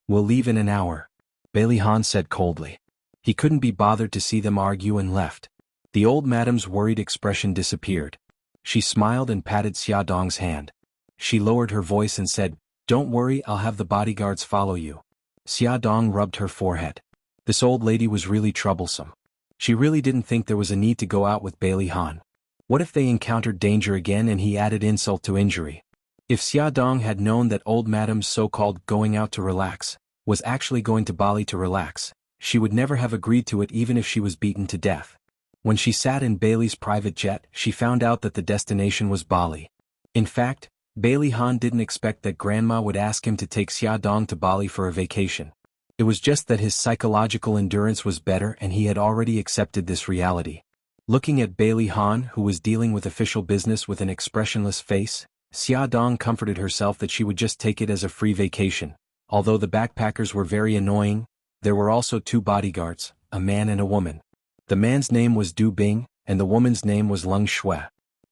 We'll leave in an hour, Bailey Han said coldly. He couldn't be bothered to see them argue and left. The old madam's worried expression disappeared. She smiled and patted Xiaodong's hand. She lowered her voice and said, Don't worry, I'll have the bodyguards follow you. Xiaodong rubbed her forehead. This old lady was really troublesome. She really didn't think there was a need to go out with Bailey Han. What if they encountered danger again and he added insult to injury? If Xiaodong had known that old madam's so-called going out to relax was actually going to Bali to relax, she would never have agreed to it even if she was beaten to death. When she sat in Bailey's private jet, she found out that the destination was Bali. In fact, Bailey Han didn't expect that Grandma would ask him to take Xiaodong to Bali for a vacation. It was just that his psychological endurance was better and he had already accepted this reality. Looking at Bailey Han, who was dealing with official business with an expressionless face, Xiaodong comforted herself that she would just take it as a free vacation. Although the backpackers were very annoying, there were also two bodyguards, a man and a woman. The man's name was Du Bing, and the woman's name was Leng Shui.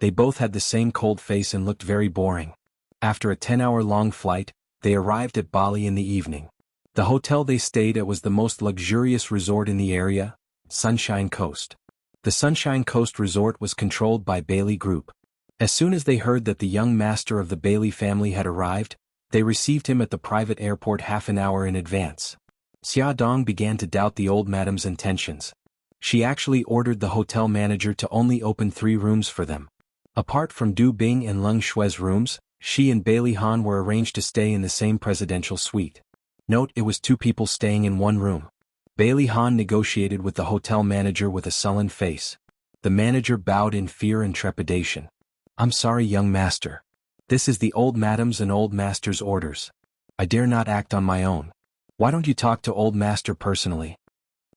They both had the same cold face and looked very boring. After a 10-hour-long flight, they arrived at Bali in the evening. The hotel they stayed at was the most luxurious resort in the area, Sunshine Coast. The Sunshine Coast Resort was controlled by Bailey Group. As soon as they heard that the young master of the Bailey family had arrived, they received him at the private airport half an hour in advance. Xiaodong began to doubt the old madam's intentions. She actually ordered the hotel manager to only open 3 rooms for them. Apart from Du Bing and Leng Shui's rooms, she and Bailey Han were arranged to stay in the same presidential suite. Note, it was 2 people staying in 1 room. Bailey Han negotiated with the hotel manager with a sullen face. The manager bowed in fear and trepidation. I'm sorry, young master. This is the old madam's and old master's orders. I dare not act on my own. Why don't you talk to old master personally?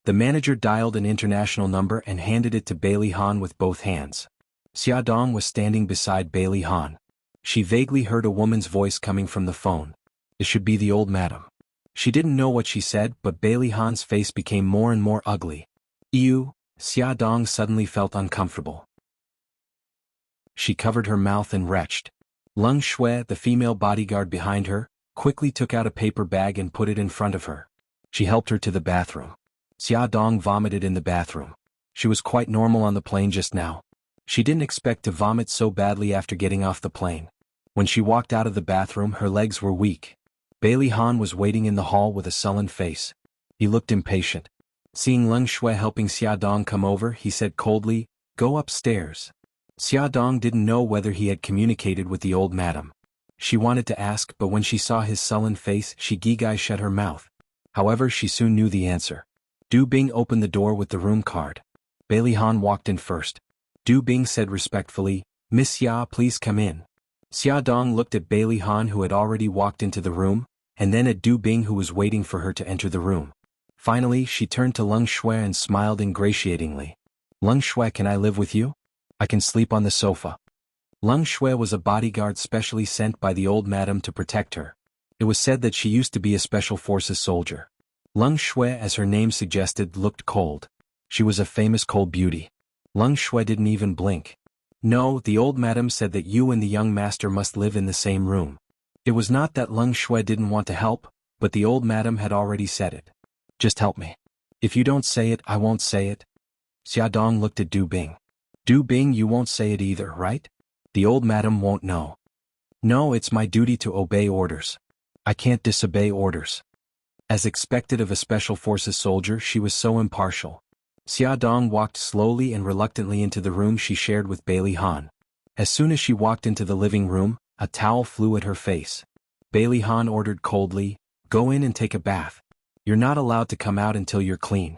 The manager dialed an international number and handed it to Bailey Han with both hands. Xiaodong was standing beside Bailey Han. She vaguely heard a woman's voice coming from the phone. It should be the old madam. She didn't know what she said, but Bailey Han's face became more and more ugly. Ew, Xiaodong suddenly felt uncomfortable. She covered her mouth and retched. Leng Shui, the female bodyguard behind her, quickly took out a paper bag and put it in front of her. She helped her to the bathroom. Xiaodong vomited in the bathroom. She was quite normal on the plane just now. She didn't expect to vomit so badly after getting off the plane. When she walked out of the bathroom, her legs were weak. Bailey Han was waiting in the hall with a sullen face. He looked impatient. Seeing Leng Shui helping Xiaodong come over, he said coldly, "Go upstairs." Xiaodong didn't know whether he had communicated with the old madam. She wanted to ask, but when she saw his sullen face, she gigai shut her mouth. However, she soon knew the answer. Du Bing opened the door with the room card. Bailey Han walked in first. Du Bing said respectfully, "Miss Xia, please come in." Xiaodong looked at Bailey Han, who had already walked into the room, and then at Du Bing, who was waiting for her to enter the room. Finally, she turned to Leng Shui and smiled ingratiatingly. "Leng Shui, can I live with you? I can sleep on the sofa." Leng Shui was a bodyguard specially sent by the old madam to protect her. It was said that she used to be a special forces soldier. Leng Shui, as her name suggested, looked cold. She was a famous cold beauty. Leng Shui didn't even blink. No, the old madam said that you and the young master must live in the same room. It was not that Leng Shui didn't want to help, but the old madam had already said it. Just help me. If you don't say it, I won't say it. Xia Dong looked at Du Bing. Du Bing, you won't say it either, right? The old madam won't know. No, it's my duty to obey orders. I can't disobey orders. As expected of a special forces soldier, she was so impartial. Xia Dong walked slowly and reluctantly into the room she shared with Bailey Han. As soon as she walked into the living room, a towel flew at her face. Bailey Han ordered coldly, "Go in and take a bath. You're not allowed to come out until you're clean."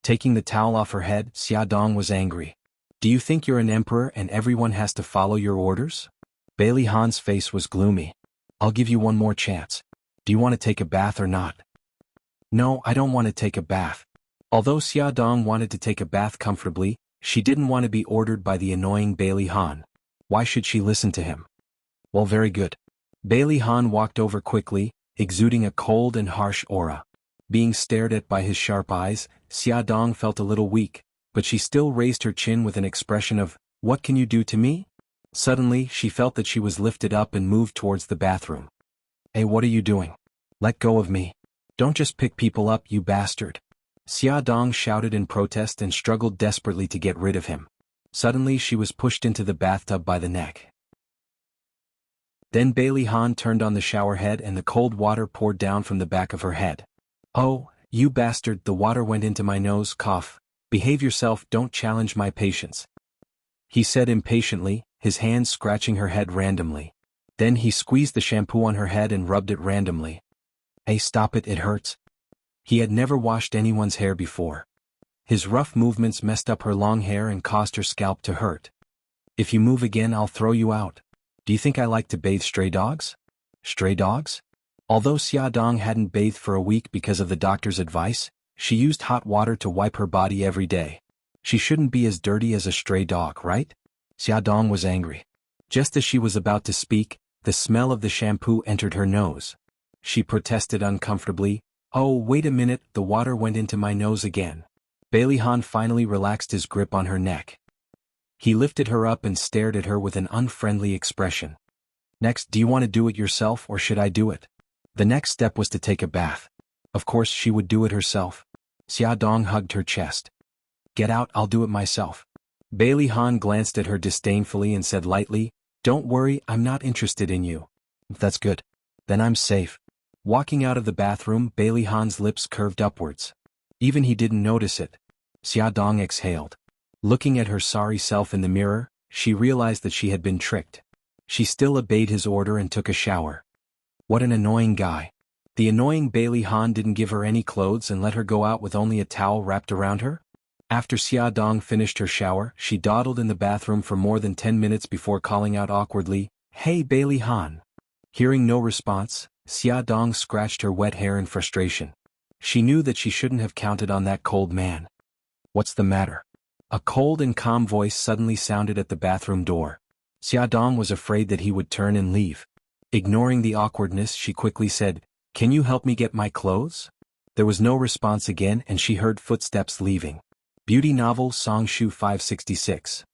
Taking the towel off her head, Xia Dong was angry. Do you think you're an emperor and everyone has to follow your orders? Bailey Han's face was gloomy. I'll give you one more chance. Do you want to take a bath or not? No, I don't want to take a bath. Although Xia Dong wanted to take a bath comfortably, she didn't want to be ordered by the annoying Bailey Han. Why should she listen to him? Well, very good. Bailey Han walked over quickly, exuding a cold and harsh aura. Being stared at by his sharp eyes, Xia Dong felt a little weak, but she still raised her chin with an expression of, "What can you do to me?" Suddenly, she felt that she was lifted up and moved towards the bathroom. Hey, what are you doing? Let go of me. Don't just pick people up, you bastard. Xia Dong shouted in protest and struggled desperately to get rid of him. Suddenly she was pushed into the bathtub by the neck. Then Bailey Han turned on the shower head and the cold water poured down from the back of her head. Oh, you bastard, the water went into my nose, cough. Behave yourself, don't challenge my patience. He said impatiently, his hands scratching her head randomly. Then he squeezed the shampoo on her head and rubbed it randomly. Hey, stop it, it hurts. He had never washed anyone's hair before. His rough movements messed up her long hair and caused her scalp to hurt. If you move again, I'll throw you out. Do you think I like to bathe stray dogs? Stray dogs? Although Xia Dong hadn't bathed for a week because of the doctor's advice, she used hot water to wipe her body every day. She shouldn't be as dirty as a stray dog, right? Xia Dong was angry. Just as she was about to speak, the smell of the shampoo entered her nose. She protested uncomfortably, "Oh, wait a minute, the water went into my nose again." Bailey Han finally relaxed his grip on her neck. He lifted her up and stared at her with an unfriendly expression. Next, do you want to do it yourself or should I do it? The next step was to take a bath. Of course she would do it herself. Xia Dong hugged her chest. Get out, I'll do it myself. Bailey Han glanced at her disdainfully and said lightly, "Don't worry, I'm not interested in you." That's good. Then I'm safe. Walking out of the bathroom, Bailey Han's lips curved upwards. Even he didn't notice it. Xia Dong exhaled. Looking at her sorry self in the mirror, she realized that she had been tricked. She still obeyed his order and took a shower. What an annoying guy. The annoying Bailey Han didn't give her any clothes and let her go out with only a towel wrapped around her. After Xia Dong finished her shower, she dawdled in the bathroom for more than 10 minutes before calling out awkwardly, "Hey, Bailey Han." Hearing no response, Xia Dong scratched her wet hair in frustration. She knew that she shouldn't have counted on that cold man. What's the matter? A cold and calm voice suddenly sounded at the bathroom door. Xia Dong was afraid that he would turn and leave. Ignoring the awkwardness, she quickly said, "Can you help me get my clothes?" There was no response again and she heard footsteps leaving. Beauty novel Songshu 566.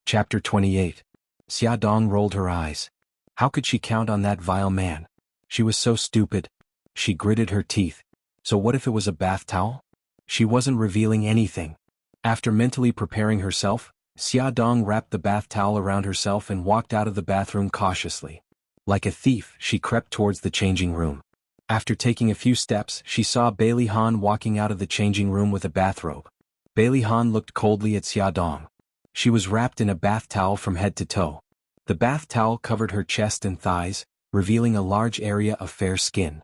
Chapter 28. Xia Dong rolled her eyes. How could she count on that vile man? She was so stupid. She gritted her teeth. So what if it was a bath towel? She wasn't revealing anything. After mentally preparing herself, Xia Dong wrapped the bath towel around herself and walked out of the bathroom cautiously. Like a thief, she crept towards the changing room. After taking a few steps, she saw Bailey Han walking out of the changing room with a bathrobe. Bailey Han looked coldly at Xia Dong. She was wrapped in a bath towel from head to toe. The bath towel covered her chest and thighs, revealing a large area of fair skin.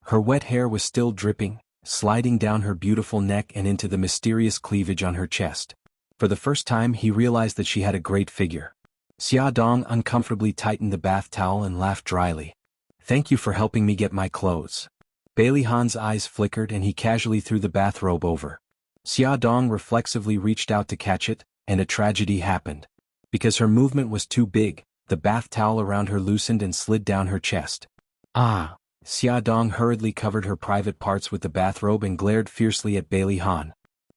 Her wet hair was still dripping, sliding down her beautiful neck and into the mysterious cleavage on her chest. For the first time he realized that she had a great figure. Xia Dong uncomfortably tightened the bath towel and laughed dryly. "Thank you for helping me get my clothes." Bailey Han's eyes flickered and he casually threw the bathrobe over. Xia Dong reflexively reached out to catch it, and a tragedy happened. Because her movement was too big, the bath towel around her loosened and slid down her chest. Ah! Xiaodong hurriedly covered her private parts with the bathrobe and glared fiercely at Bailey Han.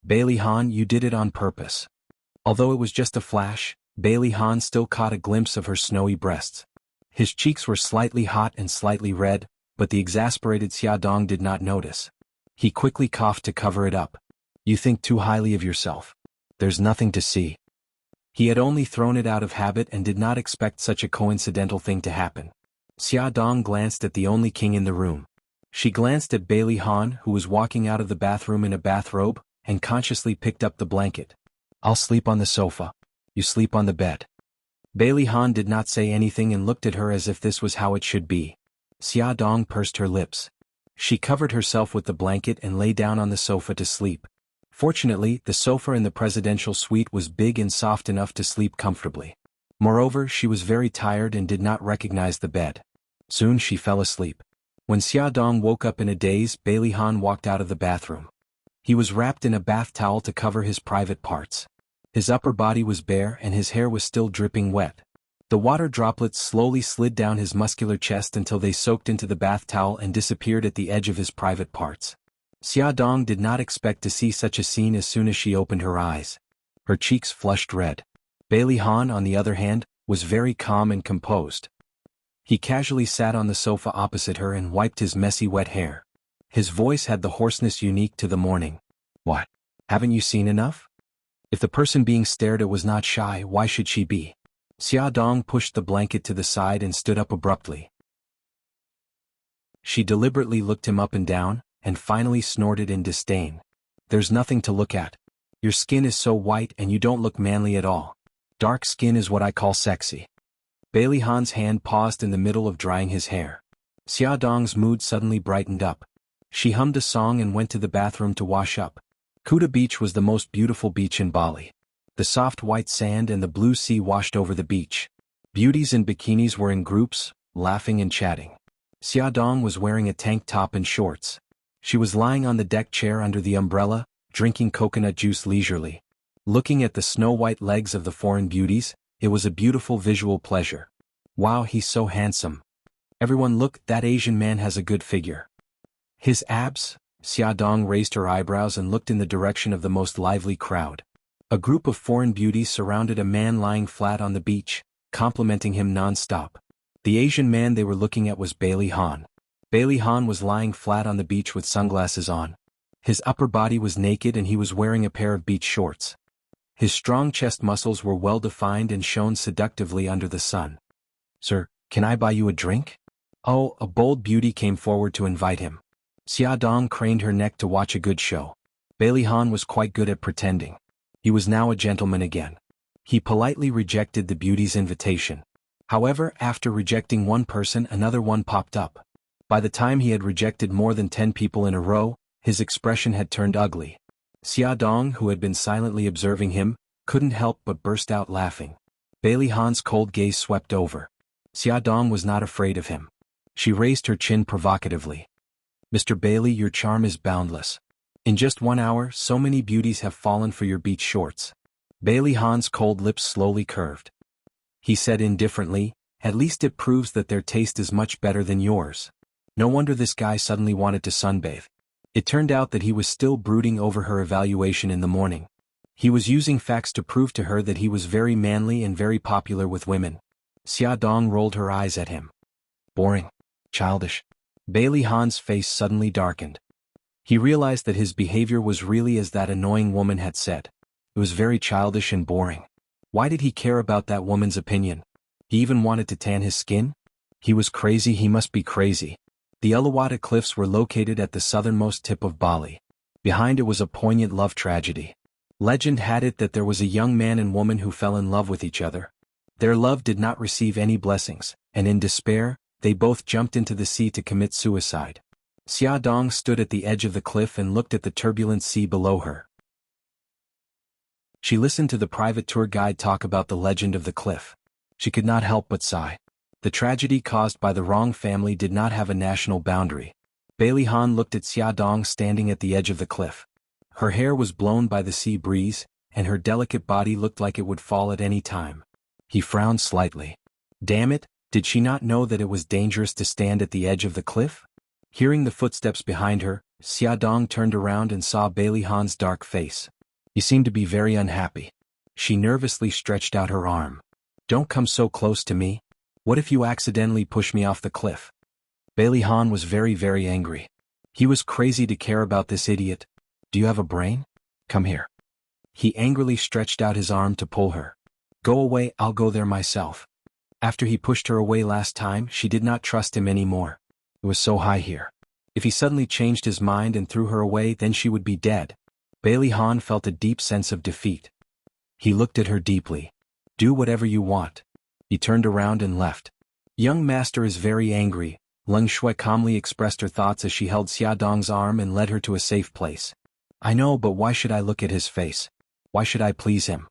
Bailey Han, you did it on purpose. Although it was just a flash, Bailey Han still caught a glimpse of her snowy breasts. His cheeks were slightly hot and slightly red, but the exasperated Xiaodong did not notice. He quickly coughed to cover it up. You think too highly of yourself. There's nothing to see. He had only thrown it out of habit and did not expect such a coincidental thing to happen. Xiaodong glanced at the only king in the room. She glanced at Bailey Han, who was walking out of the bathroom in a bathrobe, and consciously picked up the blanket. I'll sleep on the sofa. You sleep on the bed. Bailey Han did not say anything and looked at her as if this was how it should be. Xiaodong pursed her lips. She covered herself with the blanket and lay down on the sofa to sleep. Fortunately, the sofa in the presidential suite was big and soft enough to sleep comfortably. Moreover, she was very tired and did not recognize the bed. Soon she fell asleep. When Xiaodong woke up in a daze, Bailey Han walked out of the bathroom. He was wrapped in a bath towel to cover his private parts. His upper body was bare and his hair was still dripping wet. The water droplets slowly slid down his muscular chest until they soaked into the bath towel and disappeared at the edge of his private parts. Xiaodong did not expect to see such a scene as soon as she opened her eyes. Her cheeks flushed red. Bailey Han, on the other hand, was very calm and composed. He casually sat on the sofa opposite her and wiped his messy wet hair. His voice had the hoarseness unique to the morning. What? Haven't you seen enough? If the person being stared at was not shy, why should she be? Xiaodong pushed the blanket to the side and stood up abruptly. She deliberately looked him up and down, and finally snorted in disdain. There's nothing to look at. Your skin is so white and you don't look manly at all. Dark skin is what I call sexy. Bailey Han's hand paused in the middle of drying his hair. Xiaodong's mood suddenly brightened up. She hummed a song and went to the bathroom to wash up. Kuta Beach was the most beautiful beach in Bali. The soft white sand and the blue sea washed over the beach. Beauties in bikinis were in groups, laughing and chatting. Xiaodong was wearing a tank top and shorts. She was lying on the deck chair under the umbrella, drinking coconut juice leisurely. Looking at the snow-white legs of the foreign beauties, it was a beautiful visual pleasure. Wow, he's so handsome. Everyone look, that Asian man has a good figure. His abs? Xiaodong raised her eyebrows and looked in the direction of the most lively crowd. A group of foreign beauties surrounded a man lying flat on the beach, complimenting him non-stop. The Asian man they were looking at was Bailey Han. Bailey Han was lying flat on the beach with sunglasses on. His upper body was naked and he was wearing a pair of beach shorts. His strong chest muscles were well-defined and shone seductively under the sun. Sir, can I buy you a drink? Oh, a bold beauty came forward to invite him. Xiaodong craned her neck to watch a good show. Bailey Han was quite good at pretending. He was now a gentleman again. He politely rejected the beauty's invitation. However, after rejecting one person, another one popped up. By the time he had rejected more than 10 people in a row, his expression had turned ugly. Xiaodong, who had been silently observing him, couldn't help but burst out laughing. Bailey Han's cold gaze swept over. Xiaodong was not afraid of him. She raised her chin provocatively. Mr. Bailey, your charm is boundless. In just 1 hour, so many beauties have fallen for your beach shorts. Bailey Han's cold lips slowly curved. He said indifferently, at least it proves that their taste is much better than yours. No wonder this guy suddenly wanted to sunbathe. It turned out that he was still brooding over her evaluation in the morning. He was using facts to prove to her that he was very manly and very popular with women. Xiaodong rolled her eyes at him. Boring. Childish. Bailey Han's face suddenly darkened. He realized that his behavior was really as that annoying woman had said. It was very childish and boring. Why did he care about that woman's opinion? He even wanted to tan his skin? He was crazy, he must be crazy. The Uluwatu Cliffs were located at the southernmost tip of Bali. Behind it was a poignant love tragedy. Legend had it that there was a young man and woman who fell in love with each other. Their love did not receive any blessings, and in despair, they both jumped into the sea to commit suicide. Xiaodong stood at the edge of the cliff and looked at the turbulent sea below her. She listened to the private tour guide talk about the legend of the cliff. She could not help but sigh. The tragedy caused by the wrong family did not have a national boundary. Bailey Han looked at Xiaodong standing at the edge of the cliff. Her hair was blown by the sea breeze, and her delicate body looked like it would fall at any time. He frowned slightly. Damn it, did she not know that it was dangerous to stand at the edge of the cliff? Hearing the footsteps behind her, Xiaodong turned around and saw Bailey Han's dark face. He seemed to be very unhappy. She nervously stretched out her arm. "Don't come so close to me. What if you accidentally push me off the cliff?" Bailey Han was very angry. He was crazy to care about this idiot. "Do you have a brain? Come here." He angrily stretched out his arm to pull her. "Go away, I'll go there myself." After he pushed her away last time, she did not trust him anymore. It was so high here. If he suddenly changed his mind and threw her away, then she would be dead. Bailey Han felt a deep sense of defeat. He looked at her deeply. "Do whatever you want." He turned around and left. "Young master is very angry," Leng Shui calmly expressed her thoughts as she held Xiaodong's arm and led her to a safe place. "I know, but why should I look at his face? Why should I please him?"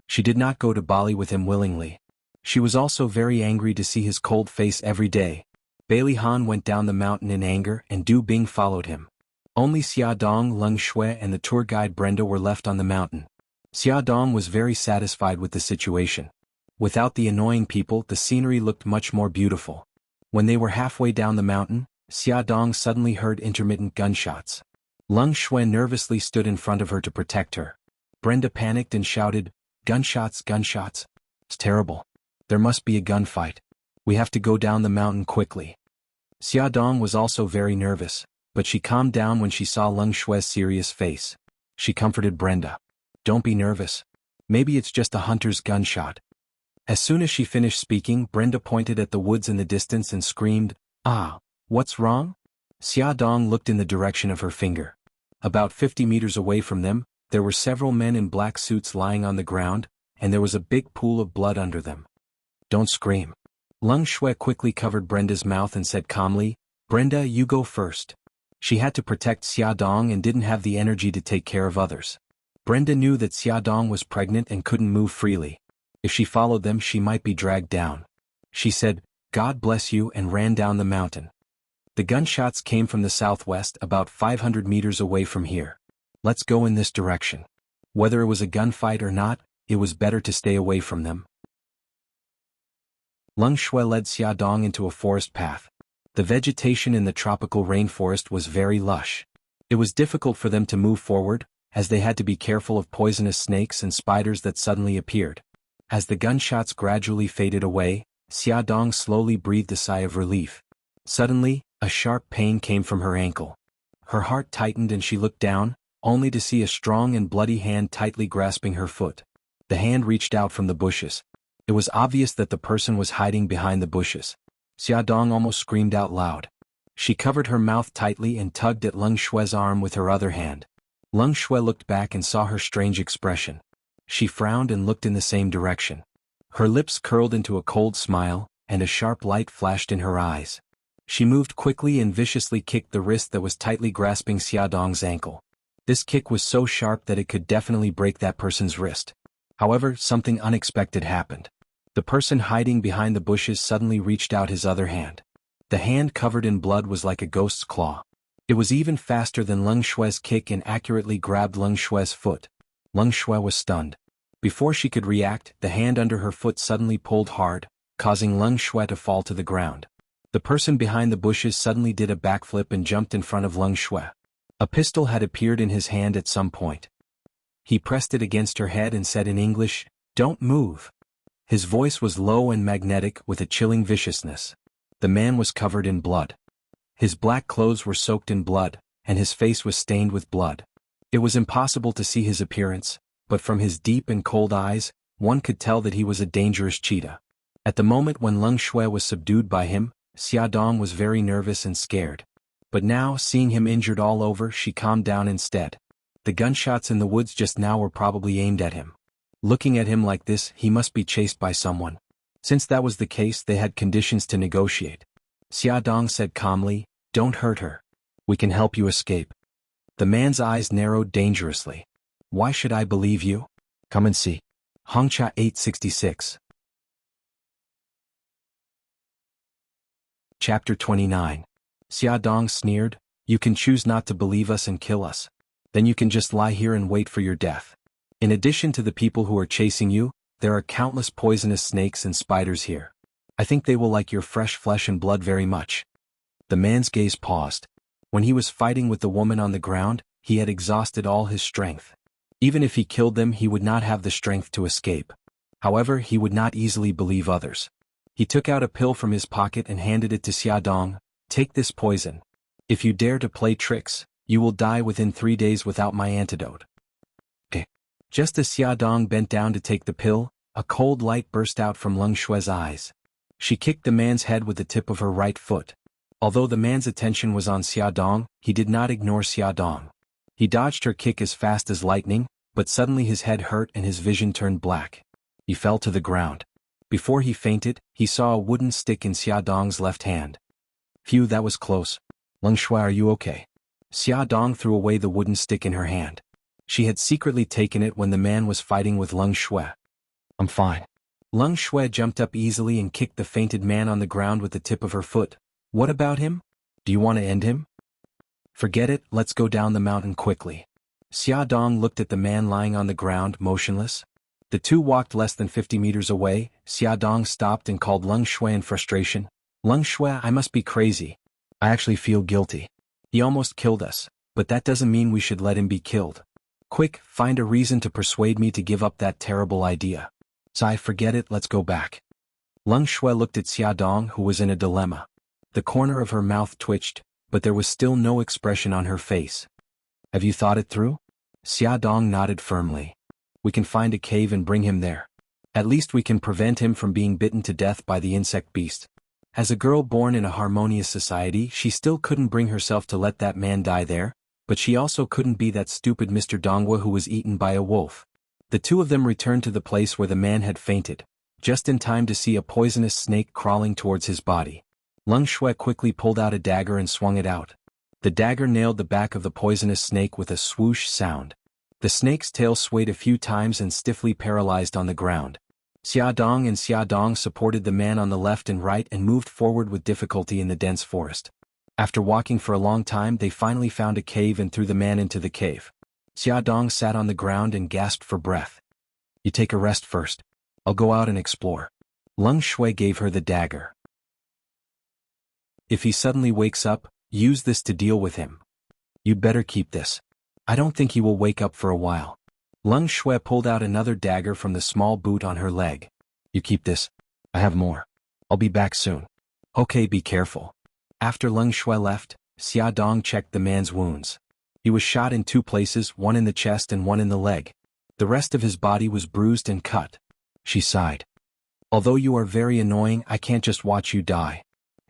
She did not go to Bali with him willingly. She was also very angry to see his cold face every day. Bailey Han went down the mountain in anger and Du Bing followed him. Only Xiaodong, Leng Shui and the tour guide Brenda were left on the mountain. Xiaodong was very satisfied with the situation. Without the annoying people, the scenery looked much more beautiful. When they were halfway down the mountain, Xiaodong suddenly heard intermittent gunshots. Leng Shui nervously stood in front of her to protect her. Brenda panicked and shouted, "Gunshots, gunshots. It's terrible. There must be a gunfight. We have to go down the mountain quickly." Xiaodong was also very nervous, but she calmed down when she saw Leng Shui's serious face. She comforted Brenda. "Don't be nervous. Maybe it's just a hunter's gunshot." As soon as she finished speaking, Brenda pointed at the woods in the distance and screamed, "Ah, what's wrong?" Xiaodong looked in the direction of her finger. About 50 meters away from them, there were several men in black suits lying on the ground, and there was a big pool of blood under them. "Don't scream." Leng Shui quickly covered Brenda's mouth and said calmly, "Brenda, you go first." She had to protect Xiaodong and didn't have the energy to take care of others. Brenda knew that Xiaodong was pregnant and couldn't move freely. If she followed them, she might be dragged down. She said, "God bless you," and ran down the mountain. The gunshots came from the southwest, about 500 meters away from here. "Let's go in this direction." Whether it was a gunfight or not, it was better to stay away from them. Leng Shui led Xiaodong into a forest path. The vegetation in the tropical rainforest was very lush. It was difficult for them to move forward, as they had to be careful of poisonous snakes and spiders that suddenly appeared. As the gunshots gradually faded away, Xiaodong slowly breathed a sigh of relief. Suddenly, a sharp pain came from her ankle. Her heart tightened and she looked down, only to see a strong and bloody hand tightly grasping her foot. The hand reached out from the bushes. It was obvious that the person was hiding behind the bushes. Xiaodong almost screamed out loud. She covered her mouth tightly and tugged at Leng Shui's arm with her other hand. Leng Shui looked back and saw her strange expression. She frowned and looked in the same direction. Her lips curled into a cold smile, and a sharp light flashed in her eyes. She moved quickly and viciously kicked the wrist that was tightly grasping Xiaodong's ankle. This kick was so sharp that it could definitely break that person's wrist. However, something unexpected happened. The person hiding behind the bushes suddenly reached out his other hand. The hand covered in blood was like a ghost's claw. It was even faster than Leng Shui's kick and accurately grabbed Leng Shui's foot. Leng Shui was stunned. Before she could react, the hand under her foot suddenly pulled hard, causing Leng Shui to fall to the ground. The person behind the bushes suddenly did a backflip and jumped in front of Leng Shui. A pistol had appeared in his hand at some point. He pressed it against her head and said in English, "Don't move." His voice was low and magnetic with a chilling viciousness. The man was covered in blood. His black clothes were soaked in blood, and his face was stained with blood. It was impossible to see his appearance, but from his deep and cold eyes, one could tell that he was a dangerous cheetah. At the moment when Leng Shui was subdued by him, Xiaodong was very nervous and scared. But now, seeing him injured all over, she calmed down instead. The gunshots in the woods just now were probably aimed at him. Looking at him like this, he must be chased by someone. Since that was the case, they had conditions to negotiate. Xiaodong said calmly, "Don't hurt her. We can help you escape." The man's eyes narrowed dangerously. "Why should I believe you? Come and see." Hongcha 866. Chapter 29. Xiaodong sneered, "You can choose not to believe us and kill us. Then you can just lie here and wait for your death. In addition to the people who are chasing you, there are countless poisonous snakes and spiders here. I think they will like your fresh flesh and blood very much." The man's gaze paused. When he was fighting with the woman on the ground, he had exhausted all his strength. Even if he killed them, he would not have the strength to escape. However, he would not easily believe others. He took out a pill from his pocket and handed it to Xiaodong. Take this poison. If you dare to play tricks, you will die within 3 days without my antidote. Just as Xiaodong bent down to take the pill, a cold light burst out from Leng Shue's eyes. She kicked the man's head with the tip of her right foot. Although the man's attention was on Xiaodong, he did not ignore Xiaodong. He dodged her kick as fast as lightning, but suddenly his head hurt and his vision turned black. He fell to the ground. Before he fainted, he saw a wooden stick in Xiaodong's left hand. Phew, that was close. Leng Shui, are you okay? Xiaodong threw away the wooden stick in her hand. She had secretly taken it when the man was fighting with Leng Shui. I'm fine. Leng Shui jumped up easily and kicked the fainted man on the ground with the tip of her foot. What about him? Do you want to end him? Forget it, let's go down the mountain quickly. Xiaodong looked at the man lying on the ground, motionless. The two walked less than 50 meters away. Xiaodong stopped and called Leng Shui in frustration. Leng Shui, I must be crazy. I actually feel guilty. He almost killed us, but that doesn't mean we should let him be killed. Quick, find a reason to persuade me to give up that terrible idea. Sai, forget it, let's go back. Leng Shui looked at Xiaodong, who was in a dilemma. The corner of her mouth twitched, but there was still no expression on her face. Have you thought it through? Xiaodong nodded firmly. We can find a cave and bring him there. At least we can prevent him from being bitten to death by the insect beast. As a girl born in a harmonious society, she still couldn't bring herself to let that man die there, but she also couldn't be that stupid Mr. Donghua who was eaten by a wolf. The two of them returned to the place where the man had fainted, just in time to see a poisonous snake crawling towards his body. Leng Shui quickly pulled out a dagger and swung it out. The dagger nailed the back of the poisonous snake with a swoosh sound. The snake's tail swayed a few times and stiffly paralyzed on the ground. Xiaodong and Xiaodong supported the man on the left and right and moved forward with difficulty in the dense forest. After walking for a long time, they finally found a cave and threw the man into the cave. Xiaodong sat on the ground and gasped for breath. You take a rest first. I'll go out and explore. Leng Shui gave her the dagger. If he suddenly wakes up, use this to deal with him. You'd better keep this. I don't think he will wake up for a while. Leng Shui pulled out another dagger from the small boot on her leg. You keep this. I have more. I'll be back soon. Okay, be careful. After Leng Shui left, Xiaodong checked the man's wounds. He was shot in 2 places, one in the chest and one in the leg. The rest of his body was bruised and cut. She sighed. Although you are very annoying, I can't just watch you die.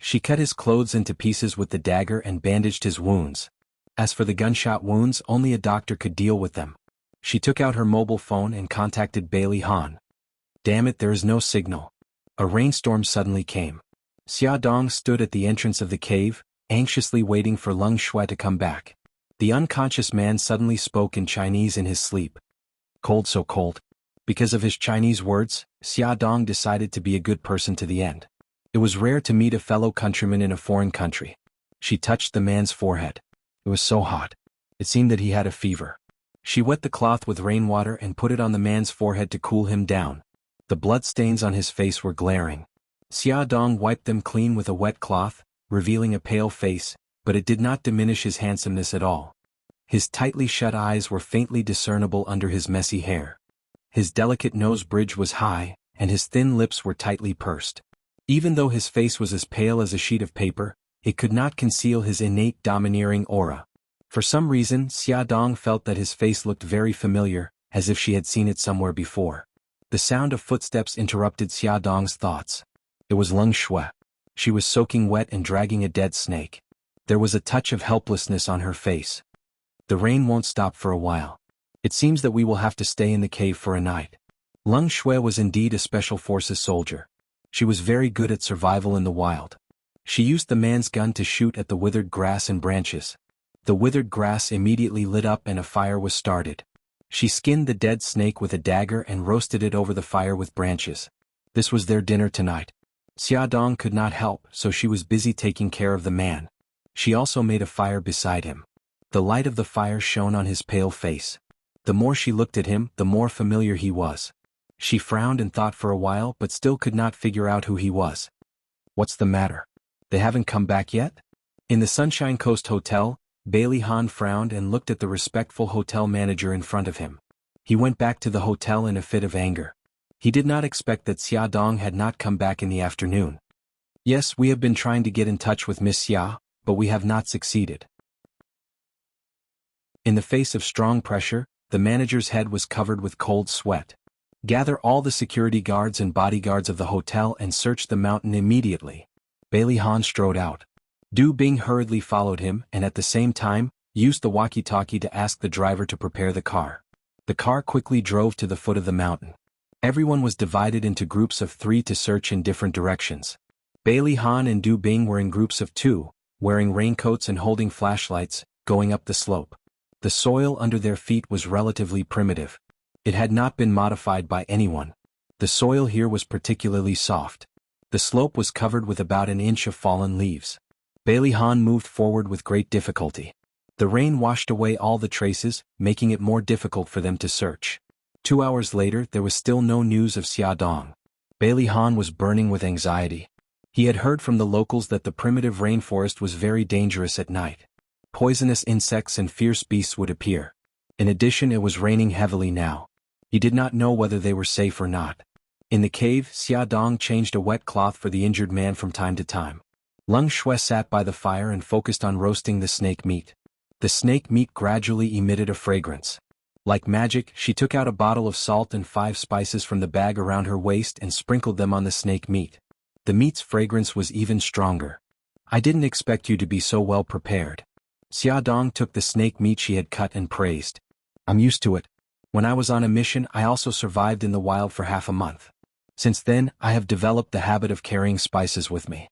She cut his clothes into pieces with the dagger and bandaged his wounds. As for the gunshot wounds, only a doctor could deal with them. She took out her mobile phone and contacted Bailey Han. Damn it, there is no signal. A rainstorm suddenly came. Xiaodong stood at the entrance of the cave, anxiously waiting for Leng Shui to come back. The unconscious man suddenly spoke in Chinese in his sleep. Cold, so cold. Because of his Chinese words, Xiaodong decided to be a good person to the end. It was rare to meet a fellow countryman in a foreign country. She touched the man's forehead. It was so hot. It seemed that he had a fever. She wet the cloth with rainwater and put it on the man's forehead to cool him down. The bloodstains on his face were glaring. Xiaodong wiped them clean with a wet cloth, revealing a pale face, but it did not diminish his handsomeness at all. His tightly shut eyes were faintly discernible under his messy hair. His delicate nose bridge was high, and his thin lips were tightly pursed. Even though his face was as pale as a sheet of paper, it could not conceal his innate domineering aura. For some reason, Xiaodong felt that his face looked very familiar, as if she had seen it somewhere before. The sound of footsteps interrupted Xiaodong's thoughts. It was Leng Shui. She was soaking wet and dragging a dead snake. There was a touch of helplessness on her face. The rain won't stop for a while. It seems that we will have to stay in the cave for a night. Leng Shui was indeed a special forces soldier. She was very good at survival in the wild. She used the man's gun to shoot at the withered grass and branches. The withered grass immediately lit up and a fire was started. She skinned the dead snake with a dagger and roasted it over the fire with branches. This was their dinner tonight. Xiaodong could not help, so she was busy taking care of the man. She also made a fire beside him. The light of the fire shone on his pale face. The more she looked at him, the more familiar he was. She frowned and thought for a while but still could not figure out who he was. What's the matter? They haven't come back yet? In the Sunshine Coast Hotel, Bailey Han frowned and looked at the respectful hotel manager in front of him. He went back to the hotel in a fit of anger. He did not expect that Xia Dong had not come back in the afternoon. Yes, we have been trying to get in touch with Miss Xia, but we have not succeeded. In the face of strong pressure, the manager's head was covered with cold sweat. Gather all the security guards and bodyguards of the hotel and search the mountain immediately. Bailey Han strode out. Du Bing hurriedly followed him and at the same time, used the walkie-talkie to ask the driver to prepare the car. The car quickly drove to the foot of the mountain. Everyone was divided into groups of 3 to search in different directions. Bailey Han and Du Bing were in groups of 2, wearing raincoats and holding flashlights, going up the slope. The soil under their feet was relatively primitive. It had not been modified by anyone. The soil here was particularly soft. The slope was covered with about an inch of fallen leaves. Bailey Han moved forward with great difficulty. The rain washed away all the traces, making it more difficult for them to search. 2 hours later there was still no news of Xia Dong. Bailey Han was burning with anxiety. He had heard from the locals that the primitive rainforest was very dangerous at night. Poisonous insects and fierce beasts would appear. In addition, it was raining heavily now. He did not know whether they were safe or not. In the cave, Xia Dong changed a wet cloth for the injured man from time to time. Leng Shui sat by the fire and focused on roasting the snake meat. The snake meat gradually emitted a fragrance. Like magic, she took out a bottle of salt and 5 spices from the bag around her waist and sprinkled them on the snake meat. The meat's fragrance was even stronger. I didn't expect you to be so well prepared. Xia Dong took the snake meat she had cut and praised. I'm used to it. When I was on a mission, I also survived in the wild for half a month. Since then, I have developed the habit of carrying spices with me.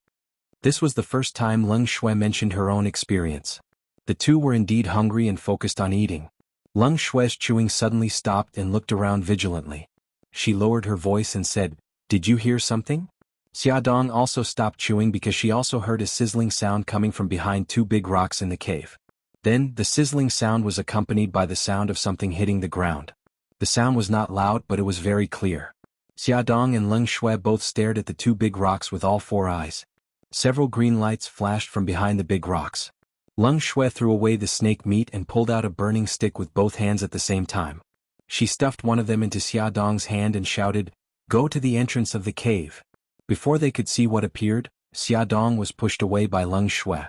This was the first time Leng Shui mentioned her own experience. The two were indeed hungry and focused on eating. Leng Shui's chewing suddenly stopped and looked around vigilantly. She lowered her voice and said, "Did you hear something?" Xia Dong also stopped chewing because she also heard a sizzling sound coming from behind 2 big rocks in the cave. Then, the sizzling sound was accompanied by the sound of something hitting the ground. The sound was not loud, but it was very clear. Xia Dong and Leng Shui both stared at the 2 big rocks with all 4 eyes. Several green lights flashed from behind the big rocks. Leng Shui threw away the snake meat and pulled out a burning stick with both hands at the same time. She stuffed one of them into Xia Dong's hand and shouted, "Go to the entrance of the cave." Before they could see what appeared, Xia Dong was pushed away by Leng Shui.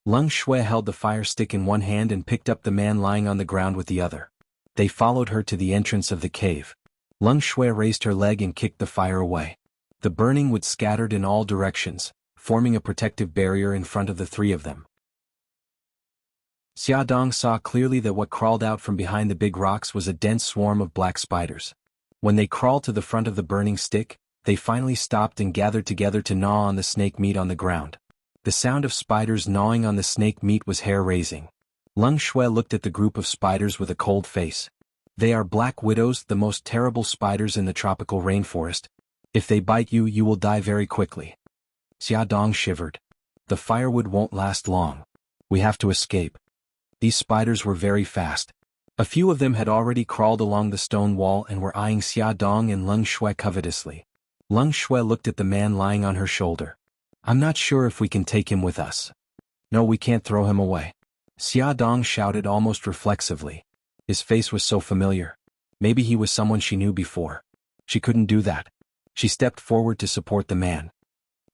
Leng Shui held the fire stick in one hand and picked up the man lying on the ground with the other. They followed her to the entrance of the cave. Leng Shui raised her leg and kicked the fire away. The burning wood scattered in all directions, forming a protective barrier in front of the 3 of them. Xia Dong saw clearly that what crawled out from behind the big rocks was a dense swarm of black spiders. When they crawled to the front of the burning stick, they finally stopped and gathered together to gnaw on the snake meat on the ground. The sound of spiders gnawing on the snake meat was hair-raising. Leng Shui looked at the group of spiders with a cold face. They are black widows, the most terrible spiders in the tropical rainforest. If they bite you, you will die very quickly. Xia Dong shivered. The firewood won't last long. We have to escape. These spiders were very fast. A few of them had already crawled along the stone wall and were eyeing Xia Dong and Leng Shui covetously. Leng Shui looked at the man lying on her shoulder. "I'm not sure if we can take him with us." "No, we can't throw him away." Xia Dong shouted almost reflexively. His face was so familiar. Maybe he was someone she knew before. She couldn't do that. She stepped forward to support the man.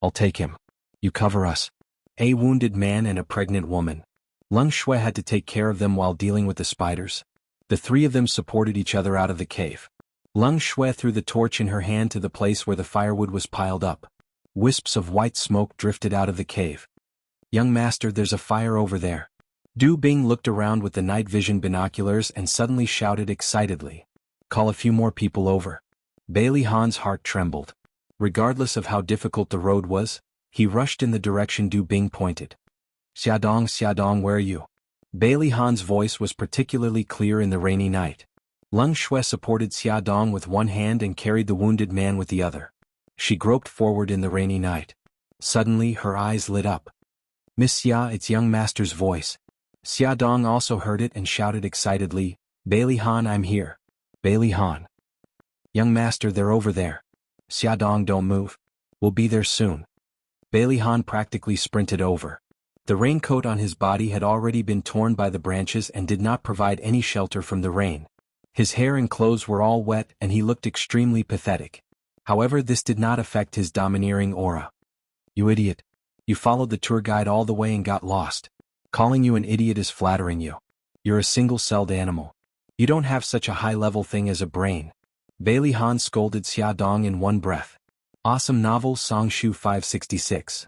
"I'll take him. You cover us." A wounded man and a pregnant woman. Leng Shui had to take care of them while dealing with the spiders. The 3 of them supported each other out of the cave. Leng Shui threw the torch in her hand to the place where the firewood was piled up. Wisps of white smoke drifted out of the cave. "Young master, there's a fire over there." Du Bing looked around with the night vision binoculars and suddenly shouted excitedly, "Call a few more people over." Bailey Han's heart trembled. Regardless of how difficult the road was, he rushed in the direction Du Bing pointed. Xia Dong, where are you?" Bailey Han's voice was particularly clear in the rainy night. Leng Shui supported Xia Dong with one hand and carried the wounded man with the other. She groped forward in the rainy night. Suddenly her eyes lit up. "Miss Xia," it's young master's voice. Xia Dong also heard it and shouted excitedly, "Bailey Han, I'm here." "Bailey Han." "Young master, they're over there." "Xia Dong, don't move. We'll be there soon." Bailey Han practically sprinted over. The raincoat on his body had already been torn by the branches and did not provide any shelter from the rain. His hair and clothes were all wet and he looked extremely pathetic. However, this did not affect his domineering aura. "You idiot. You followed the tour guide all the way and got lost. Calling you an idiot is flattering you. You're a single-celled animal. You don't have such a high-level thing as a brain." Bailey Han scolded Xiaodong in one breath. Awesome novel Songshu 566.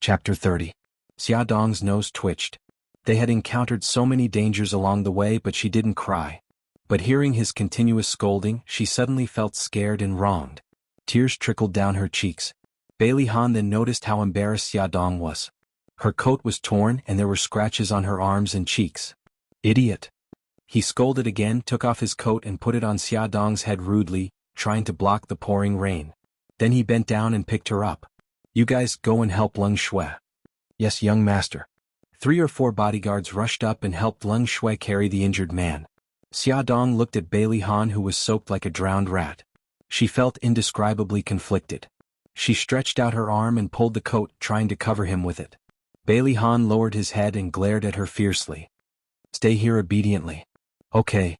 Chapter 30. Xiaodong's nose twitched. They had encountered so many dangers along the way, but she didn't cry. But hearing his continuous scolding, she suddenly felt scared and wronged. Tears trickled down her cheeks. Bailey Han then noticed how embarrassed Xiaodong was. Her coat was torn and there were scratches on her arms and cheeks. "Idiot." He scolded again, took off his coat and put it on Xiaodong's head rudely, trying to block the pouring rain. Then he bent down and picked her up. "You guys go and help Leng Shui." "Yes, young master." 3 or 4 bodyguards rushed up and helped Leng Shui carry the injured man. Xiaodong looked at Bailey Han, who was soaked like a drowned rat. She felt indescribably conflicted. She stretched out her arm and pulled the coat, trying to cover him with it. Bailey Han lowered his head and glared at her fiercely. "Stay here obediently." "Okay."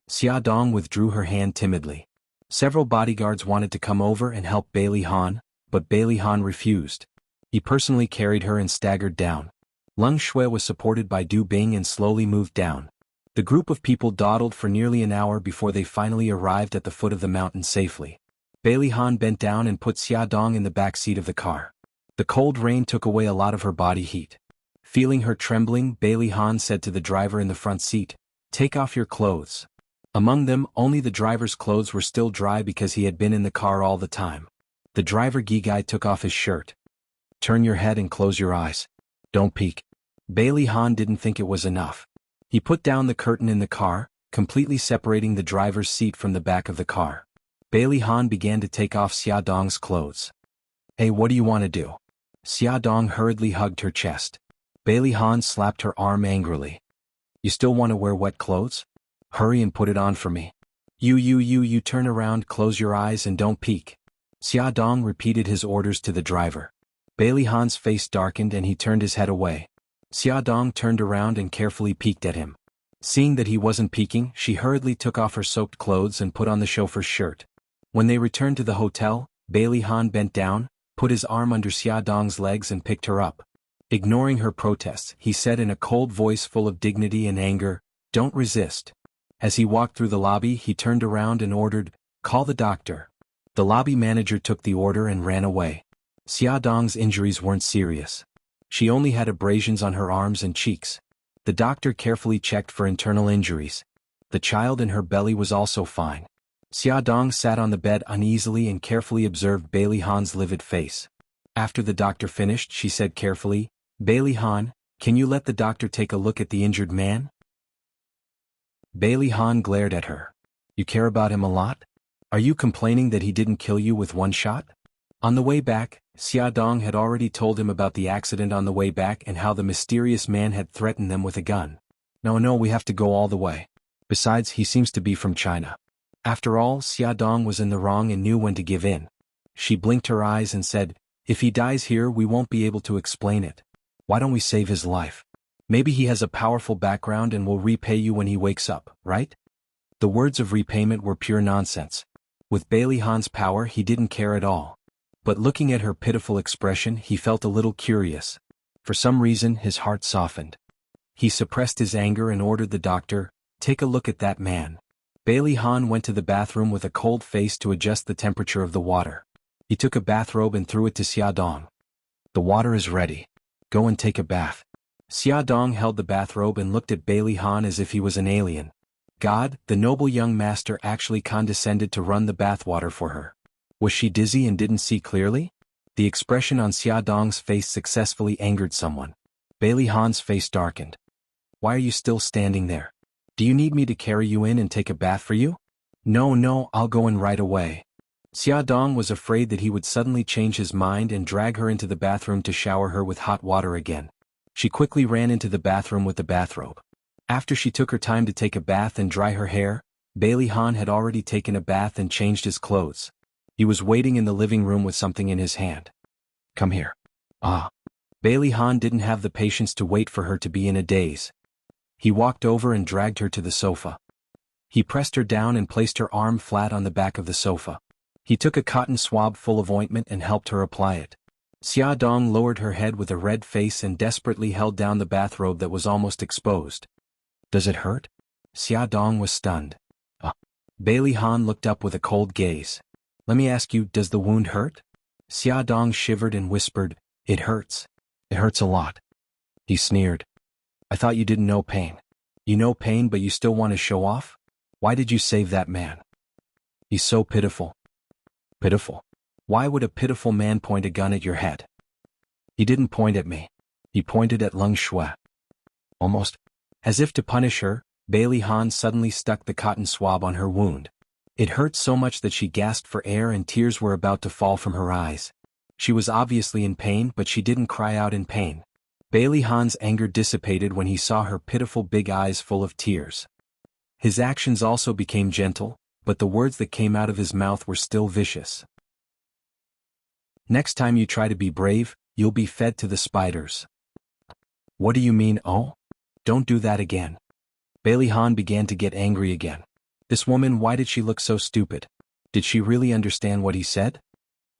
Xiaodong withdrew her hand timidly. Several bodyguards wanted to come over and help Bailey Han, but Bailey Han refused. He personally carried her and staggered down. Leng Shui was supported by Du Bing and slowly moved down. The group of people dawdled for nearly an hour before they finally arrived at the foot of the mountain safely. Bailey Han bent down and put Xiaodong in the back seat of the car. The cold rain took away a lot of her body heat. Feeling her trembling, Bailey Han said to the driver in the front seat, "Take off your clothes." Among them, only the driver's clothes were still dry because he had been in the car all the time. The driver Gigai took off his shirt. "Turn your head and close your eyes. Don't peek." Bailey Han didn't think it was enough. He put down the curtain in the car, completely separating the driver's seat from the back of the car. Bailey Han began to take off Xiaodong's clothes. "Hey, what do you want to do?" Xiaodong hurriedly hugged her chest. Bailey Han slapped her arm angrily. "You still want to wear wet clothes? Hurry and put it on for me." You turn around, close your eyes and don't peek." Xiaodong repeated his orders to the driver. Bailey Han's face darkened and he turned his head away. Xiaodong turned around and carefully peeked at him. Seeing that he wasn't peeking, she hurriedly took off her soaked clothes and put on the chauffeur's shirt. When they returned to the hotel, Bailey Han bent down, put his arm under Xiaodong's legs and picked her up. Ignoring her protests, he said in a cold voice full of dignity and anger, "Don't resist." As he walked through the lobby, he turned around and ordered, "Call the doctor." The lobby manager took the order and ran away. Xiaodong's injuries weren't serious. She only had abrasions on her arms and cheeks. The doctor carefully checked for internal injuries. The child in her belly was also fine. Xiaodong sat on the bed uneasily and carefully observed Bailey Han's livid face. After the doctor finished, she said carefully, "Bailey Han, can you let the doctor take a look at the injured man?" Bailey Han glared at her. "You care about him a lot? Are you complaining that he didn't kill you with one shot?" On the way back, Xiaodong had already told him about the accident on the way back and how the mysterious man had threatened them with a gun. No, we have to go all the way. Besides, he seems to be from China." After all, Xiaodong was in the wrong and knew when to give in. She blinked her eyes and said, "If he dies here, we won't be able to explain it. Why don't we save his life? Maybe he has a powerful background and will repay you when he wakes up, right?" The words of repayment were pure nonsense. With Bailey Han's power, he didn't care at all. But looking at her pitiful expression, he felt a little curious. For some reason, his heart softened. He suppressed his anger and ordered the doctor, "Take a look at that man." Bailey Han went to the bathroom with a cold face to adjust the temperature of the water. He took a bathrobe and threw it to Xiaodong. "The water is ready. Go and take a bath." Xiaodong held the bathrobe and looked at Bailey Han as if he was an alien. God, the noble young master actually condescended to run the bathwater for her. Was she dizzy and didn't see clearly? The expression on Xiaodong's face successfully angered someone. Bailey Han's face darkened. "Why are you still standing there? Do you need me to carry you in and take a bath for you?" No, I'll go in right away." Xiaodong was afraid that he would suddenly change his mind and drag her into the bathroom to shower her with hot water again. She quickly ran into the bathroom with the bathrobe. After she took her time to take a bath and dry her hair, Bailey Han had already taken a bath and changed his clothes. He was waiting in the living room with something in his hand. Come here. Ah. Bailey Han didn't have the patience to wait for her to be in a daze. He walked over and dragged her to the sofa. He pressed her down and placed her arm flat on the back of the sofa. He took a cotton swab full of ointment and helped her apply it. Xia Dong lowered her head with a red face and desperately held down the bathrobe that was almost exposed. Does it hurt? Xia Dong was stunned. Bailey Han looked up with a cold gaze. Let me ask you, does the wound hurt? Xia Dong shivered and whispered, It hurts. It hurts a lot. He sneered. I thought you didn't know pain. You know pain but you still want to show off? Why did you save that man? He's so pitiful. Pitiful? Why would a pitiful man point a gun at your head? He didn't point at me. He pointed at Lung Shui. Almost as if to punish her, Bailey Han suddenly stuck the cotton swab on her wound. It hurt so much that she gasped for air and tears were about to fall from her eyes. She was obviously in pain but she didn't cry out in pain. Bailey Han's anger dissipated when he saw her pitiful big eyes full of tears. His actions also became gentle, but the words that came out of his mouth were still vicious. Next time you try to be brave, you'll be fed to the spiders. What do you mean, oh? Don't do that again. Bailey Han began to get angry again. This woman, why did she look so stupid? Did she really understand what he said?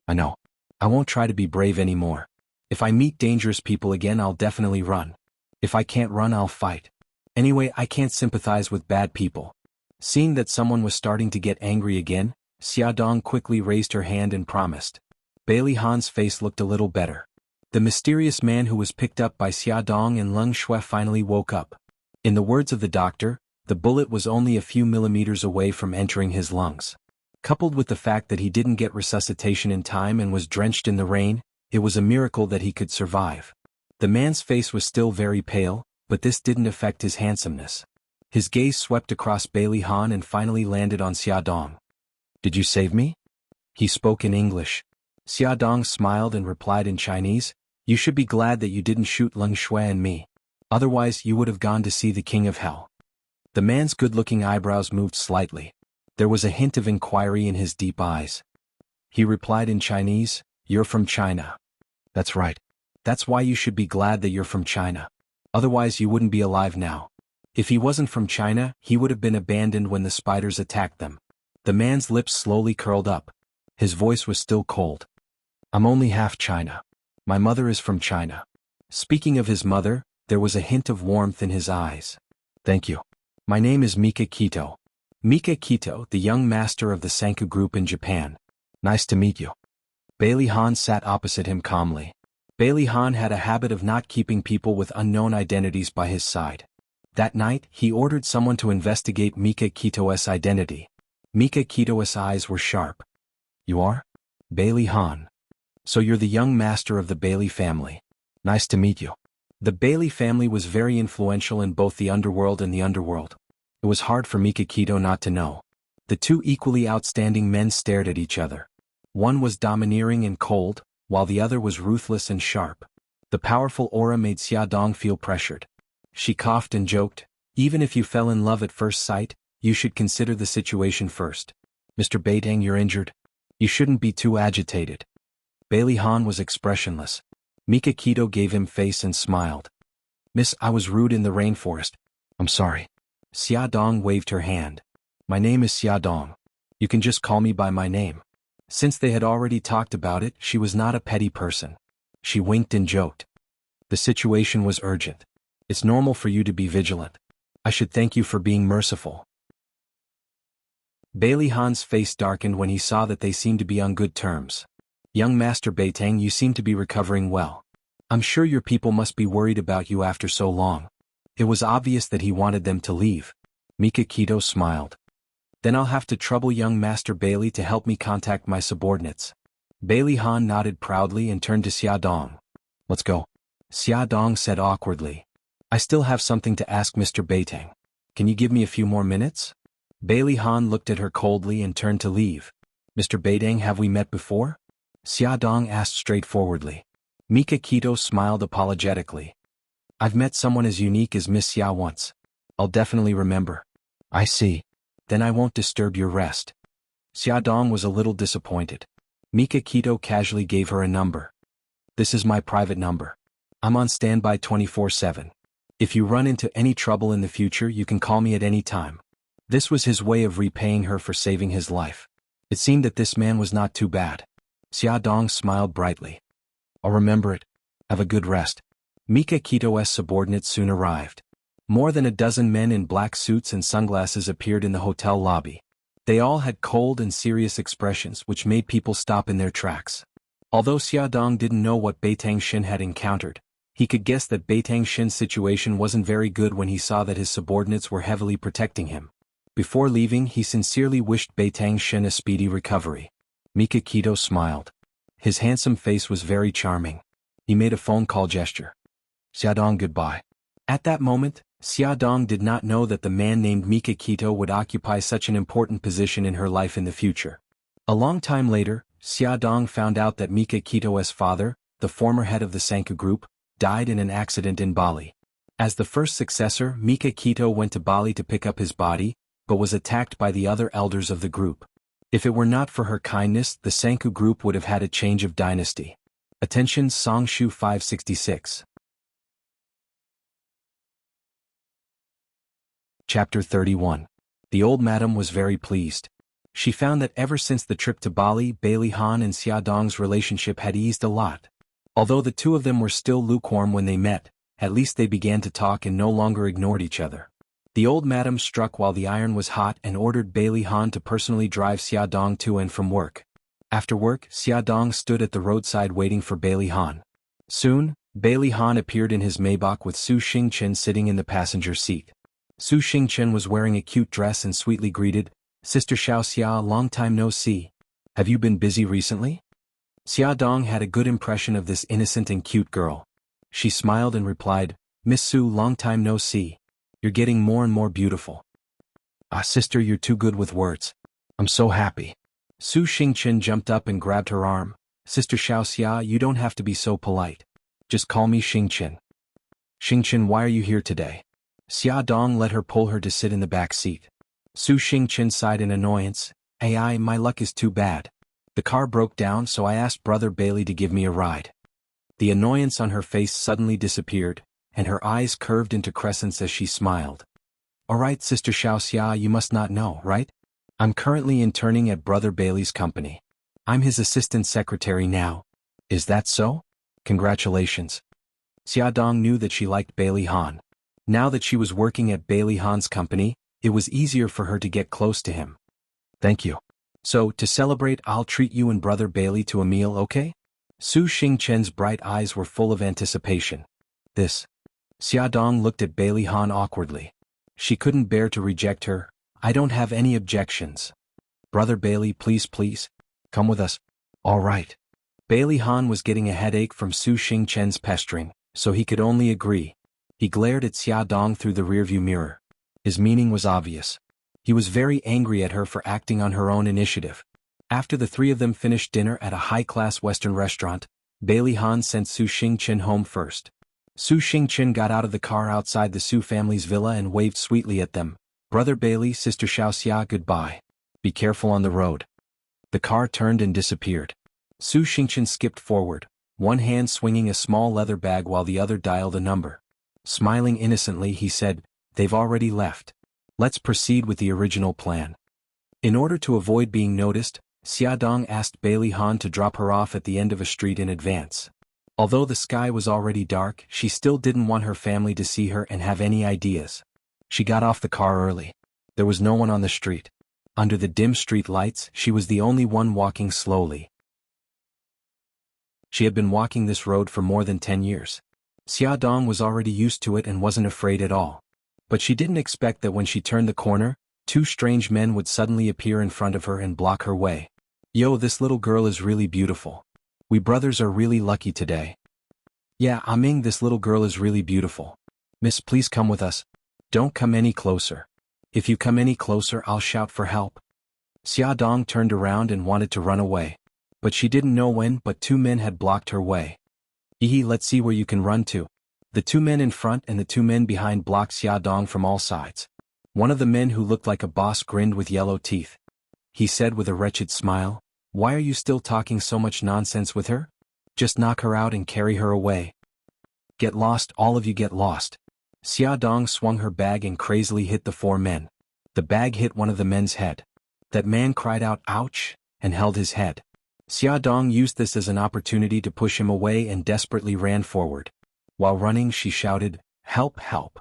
I know. I won't try to be brave anymore. If I meet dangerous people again, I'll definitely run. If I can't run, I'll fight. Anyway, I can't sympathize with bad people. Seeing that someone was starting to get angry again, Xia Dong quickly raised her hand and promised. Bailey Han's face looked a little better. The mysterious man who was picked up by Xia Dong and Lung Shui finally woke up. In the words of the doctor, the bullet was only a few millimeters away from entering his lungs. Coupled with the fact that he didn't get resuscitation in time and was drenched in the rain, it was a miracle that he could survive. The man's face was still very pale, but this didn't affect his handsomeness. His gaze swept across Bailey Han and finally landed on Xia Dong. Did you save me? He spoke in English. Xia Dong smiled and replied in Chinese, You should be glad that you didn't shoot Lung Shui and me. Otherwise you would have gone to see the King of Hell. The man's good-looking eyebrows moved slightly. There was a hint of inquiry in his deep eyes. He replied in Chinese, You're from China. That's right. That's why you should be glad that you're from China. Otherwise you wouldn't be alive now. If he wasn't from China, he would have been abandoned when the spiders attacked them. The man's lips slowly curled up. His voice was still cold. I'm only half China. My mother is from China. Speaking of his mother, there was a hint of warmth in his eyes. Thank you. My name is Mika Kito. Mika Kito, the young master of the Sanku group in Japan. Nice to meet you. Bailey Han sat opposite him calmly. Bailey Han had a habit of not keeping people with unknown identities by his side. That night, he ordered someone to investigate Mika Kito's identity. Mika Kito's eyes were sharp. You are? Bailey Han. So you're the young master of the Bailey family. Nice to meet you. The Bailey family was very influential in both the underworld and the underworld. It was hard for Mika Kito not to know. The two equally outstanding men stared at each other. One was domineering and cold, while the other was ruthless and sharp. The powerful aura made Xia Dong feel pressured. She coughed and joked, Even if you fell in love at first sight, you should consider the situation first. Mr. Beitang, you're injured. You shouldn't be too agitated. Bailey Han was expressionless. Mika Kito gave him face and smiled. Miss, I was rude in the rainforest. I'm sorry. Xia Dong waved her hand. My name is Xia Dong. You can just call me by my name. Since they had already talked about it, she was not a petty person. She winked and joked. The situation was urgent. It's normal for you to be vigilant. I should thank you for being merciful. Bailey Han's face darkened when he saw that they seemed to be on good terms. Young Master Beitang, you seem to be recovering well. I'm sure your people must be worried about you after so long. It was obvious that he wanted them to leave. Mika Kito smiled. Then I'll have to trouble young Master Bailey to help me contact my subordinates. Bailey Han nodded proudly and turned to Xia Dong. Let's go. Xia Dong said awkwardly. I still have something to ask Mr. Beitang. Can you give me a few more minutes? Bailey Han looked at her coldly and turned to leave. Mr. Beitang, have we met before? Xia Dong asked straightforwardly. Mika Kito smiled apologetically. I've met someone as unique as Miss Xia once. I'll definitely remember. I see. Then I won't disturb your rest. Xia Dong was a little disappointed. Mika Kito casually gave her a number. This is my private number. I'm on standby 24/7. If you run into any trouble in the future, you can call me at any time. This was his way of repaying her for saving his life. It seemed that this man was not too bad. Xia Dong smiled brightly. I'll remember it. Have a good rest. Mika Kito's subordinates soon arrived. More than a dozen men in black suits and sunglasses appeared in the hotel lobby. They all had cold and serious expressions which made people stop in their tracks. Although Xia Dong didn't know what Beitang Xin had encountered, he could guess that Beitang Xin's situation wasn't very good when he saw that his subordinates were heavily protecting him. Before leaving, he sincerely wished Beitang Xin a speedy recovery. Mika Kito smiled. His handsome face was very charming. He made a phone call gesture. Xia Dong, goodbye. At that moment, Xia Dong did not know that the man named Mika Kito would occupy such an important position in her life in the future. A long time later, Xia Dong found out that Mika Kito's father, the former head of the Sanku group, died in an accident in Bali. As the first successor, Mika Kito went to Bali to pick up his body, but was attacked by the other elders of the group. If it were not for her kindness, the Sanku group would have had a change of dynasty. Attention, Songshu 566. Chapter 31. The old madam was very pleased. She found that ever since the trip to Bali, Bailey Han and Xia Dong's relationship had eased a lot. Although the two of them were still lukewarm when they met, at least they began to talk and no longer ignored each other. The old madam struck while the iron was hot and ordered Bailey Han to personally drive Xia Dong to and from work. After work, Xia Dong stood at the roadside waiting for Bailey Han. Soon, Bailey Han appeared in his Maybach with Su Xingchen sitting in the passenger seat. Su Xingchen was wearing a cute dress and sweetly greeted, Sister xiaoxia, long time no see. Have you been busy recently? Xia Dong had a good impression of this innocent and cute girl. She smiled and replied, Miss Su, long time no see. You're getting more and more beautiful. Ah, sister, you're too good with words. I'm so happy. Su Xingchen jumped up and grabbed her arm. Sister xiaoxia, you don't have to be so polite. Just call me Xingchen. Xingchen, why are you here today? Xia Dong let her pull her to sit in the back seat. Su Xingchen sighed in annoyance. Ai, my luck is too bad. The car broke down, so I asked Brother Bailey to give me a ride. The annoyance on her face suddenly disappeared, and her eyes curved into crescents as she smiled. Alright, Sister xiaoxia, you must not know, right? I'm currently interning at Brother Bailey's company. I'm his assistant secretary now. Is that so? Congratulations. Xia Dong knew that she liked Bailey Han. Now that she was working at Bailey Han's company, it was easier for her to get close to him. Thank you. So, to celebrate, I'll treat you and Brother Bailey to a meal, okay? Su Xingchen's bright eyes were full of anticipation. This. Xia Dong looked at Bailey Han awkwardly. She couldn't bear to reject her. I don't have any objections. Brother Bailey, please, come with us. All right. Bailey Han was getting a headache from Su Xingchen's pestering, so he could only agree. He glared at Xia Dong through the rearview mirror. His meaning was obvious. He was very angry at her for acting on her own initiative. After the three of them finished dinner at a high-class Western restaurant, Bailey Han sent Su Xingchen home first. Su Xingchen got out of the car outside the Su family's villa and waved sweetly at them. Brother Bailey, Sister xiaoxia, goodbye. Be careful on the road. The car turned and disappeared. Su Xingchen skipped forward, one hand swinging a small leather bag while the other dialed a number. Smiling innocently, he said, They've already left. Let's proceed with the original plan. In order to avoid being noticed, Xia Dong asked Bailey Han to drop her off at the end of a street in advance. Although the sky was already dark, she still didn't want her family to see her and have any ideas. She got off the car early. There was no one on the street. Under the dim street lights, she was the only one walking slowly. She had been walking this road for more than 10 years. Xia Dong was already used to it and wasn't afraid at all. But she didn't expect that when she turned the corner, two strange men would suddenly appear in front of her and block her way. Yo, this little girl is really beautiful. We brothers are really lucky today. Yeah, Ming, this little girl is really beautiful. Miss, please come with us. Don't come any closer. If you come any closer, I'll shout for help. Xia Dong turned around and wanted to run away. But she didn't know when, but two men had blocked her way. Let's see where you can run to. The two men in front and the two men behind blocked Xia Dong from all sides. One of the men who looked like a boss grinned with yellow teeth. He said with a wretched smile, Why are you still talking so much nonsense with her? Just knock her out and carry her away. Get lost, all of you get lost. Xia Dong swung her bag and crazily hit the 4 men. The bag hit one of the men's head. That man cried out, "Ouch!" and held his head. Xia Dong used this as an opportunity to push him away and desperately ran forward. While running, she shouted, "Help, help!"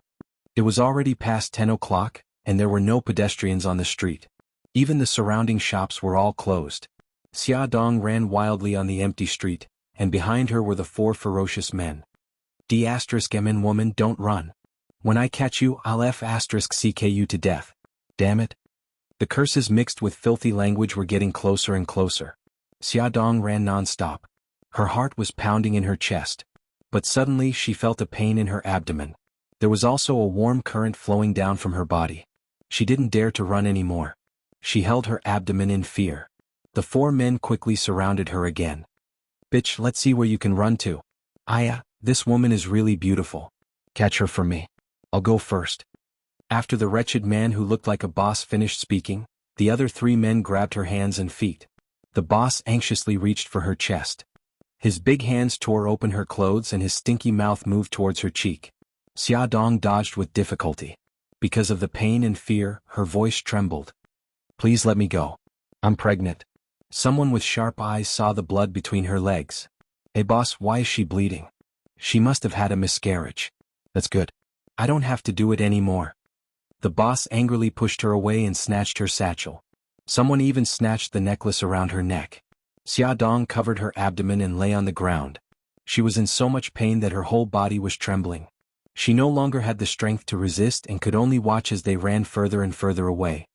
It was already past 10 o'clock, and there were no pedestrians on the street. Even the surrounding shops were all closed. Xia Dong ran wildly on the empty street, and behind her were the 4 ferocious men. D***M woman, don't run. When I catch you, I'll F***ck you to death. Damn it. The curses mixed with filthy language were getting closer and closer. Xia Dong ran non-stop. Her heart was pounding in her chest. But suddenly she felt a pain in her abdomen. There was also a warm current flowing down from her body. She didn't dare to run anymore. She held her abdomen in fear. The 4 men quickly surrounded her again. Bitch, let's see where you can run to. Aya, this woman is really beautiful. Catch her for me. I'll go first. After the wretched man who looked like a boss finished speaking, the other 3 men grabbed her hands and feet. The boss anxiously reached for her chest. His big hands tore open her clothes and his stinky mouth moved towards her cheek. Xia Dong dodged with difficulty. Because of the pain and fear, her voice trembled. Please let me go. I'm pregnant. Someone with sharp eyes saw the blood between her legs. Hey boss, why is she bleeding? She must have had a miscarriage. That's good. I don't have to do it anymore. The boss angrily pushed her away and snatched her satchel. Someone even snatched the necklace around her neck. Xia Dong covered her abdomen and lay on the ground. She was in so much pain that her whole body was trembling. She no longer had the strength to resist and could only watch as they ran further and further away.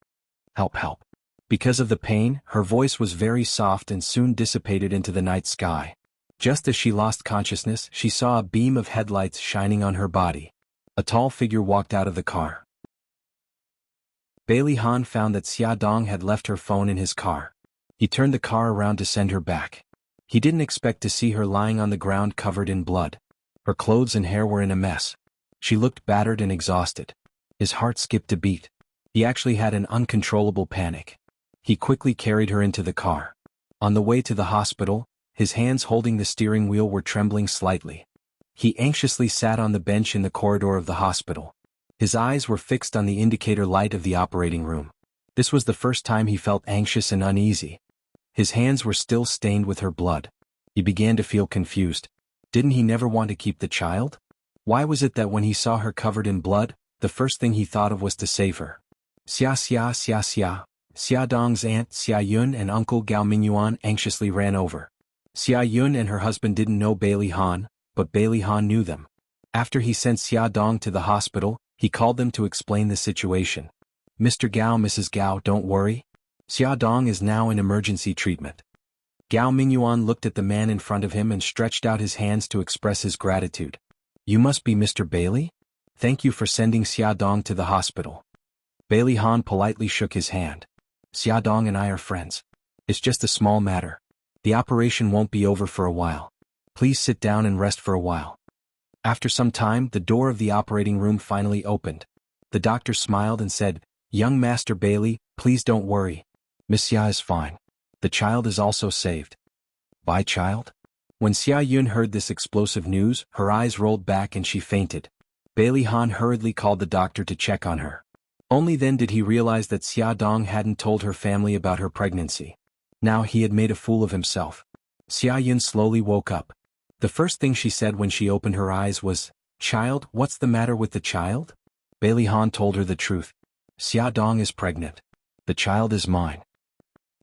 Help, help. Because of the pain, her voice was very soft and soon dissipated into the night sky. Just as she lost consciousness, she saw a beam of headlights shining on her body. A tall figure walked out of the car. Bailey Han found that Xia Dong had left her phone in his car. He turned the car around to send her back. He didn't expect to see her lying on the ground covered in blood. Her clothes and hair were in a mess. She looked battered and exhausted. His heart skipped a beat. He actually had an uncontrollable panic. He quickly carried her into the car. On the way to the hospital, his hands holding the steering wheel were trembling slightly. He anxiously sat on the bench in the corridor of the hospital. His eyes were fixed on the indicator light of the operating room. This was the first time he felt anxious and uneasy. His hands were still stained with her blood. He began to feel confused. Didn't he never want to keep the child? Why was it that when he saw her covered in blood, the first thing he thought of was to save her? Xia. Xia Dong's aunt Xia Yun and uncle Gao Mingyuan anxiously ran over. Xia Yun and her husband didn't know Bailey Han, but Bailey Han knew them. After he sent Xia Dong to the hospital, he called them to explain the situation. Mr. Gao, Mrs. Gao, don't worry. Xia Dong is now in emergency treatment. Gao Mingyuan looked at the man in front of him and stretched out his hands to express his gratitude. You must be Mr. Bailey? Thank you for sending Xia Dong to the hospital. Bailey Han politely shook his hand. Xia Dong and I are friends. It's just a small matter. The operation won't be over for a while. Please sit down and rest for a while. After some time, the door of the operating room finally opened. The doctor smiled and said, Young Master Bailey, please don't worry. Miss Xia is fine. The child is also saved. Bye, child? When Xia Yun heard this explosive news, her eyes rolled back and she fainted. Bailey Han hurriedly called the doctor to check on her. Only then did he realize that Xia Dong hadn't told her family about her pregnancy. Now he had made a fool of himself. Xia Yun slowly woke up. The first thing she said when she opened her eyes was, Child, what's the matter with the child? Bailey Han told her the truth. Xia Dong is pregnant. The child is mine.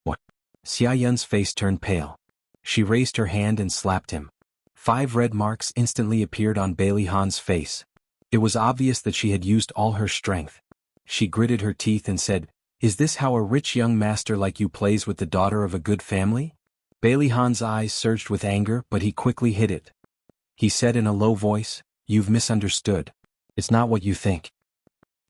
What? Xia Yun's face turned pale. She raised her hand and slapped him. 5 red marks instantly appeared on Bailey Han's face. It was obvious that she had used all her strength. She gritted her teeth and said, Is this how a rich young master like you plays with the daughter of a good family? Bailey Han's eyes surged with anger, but he quickly hid it. He said in a low voice, You've misunderstood. It's not what you think.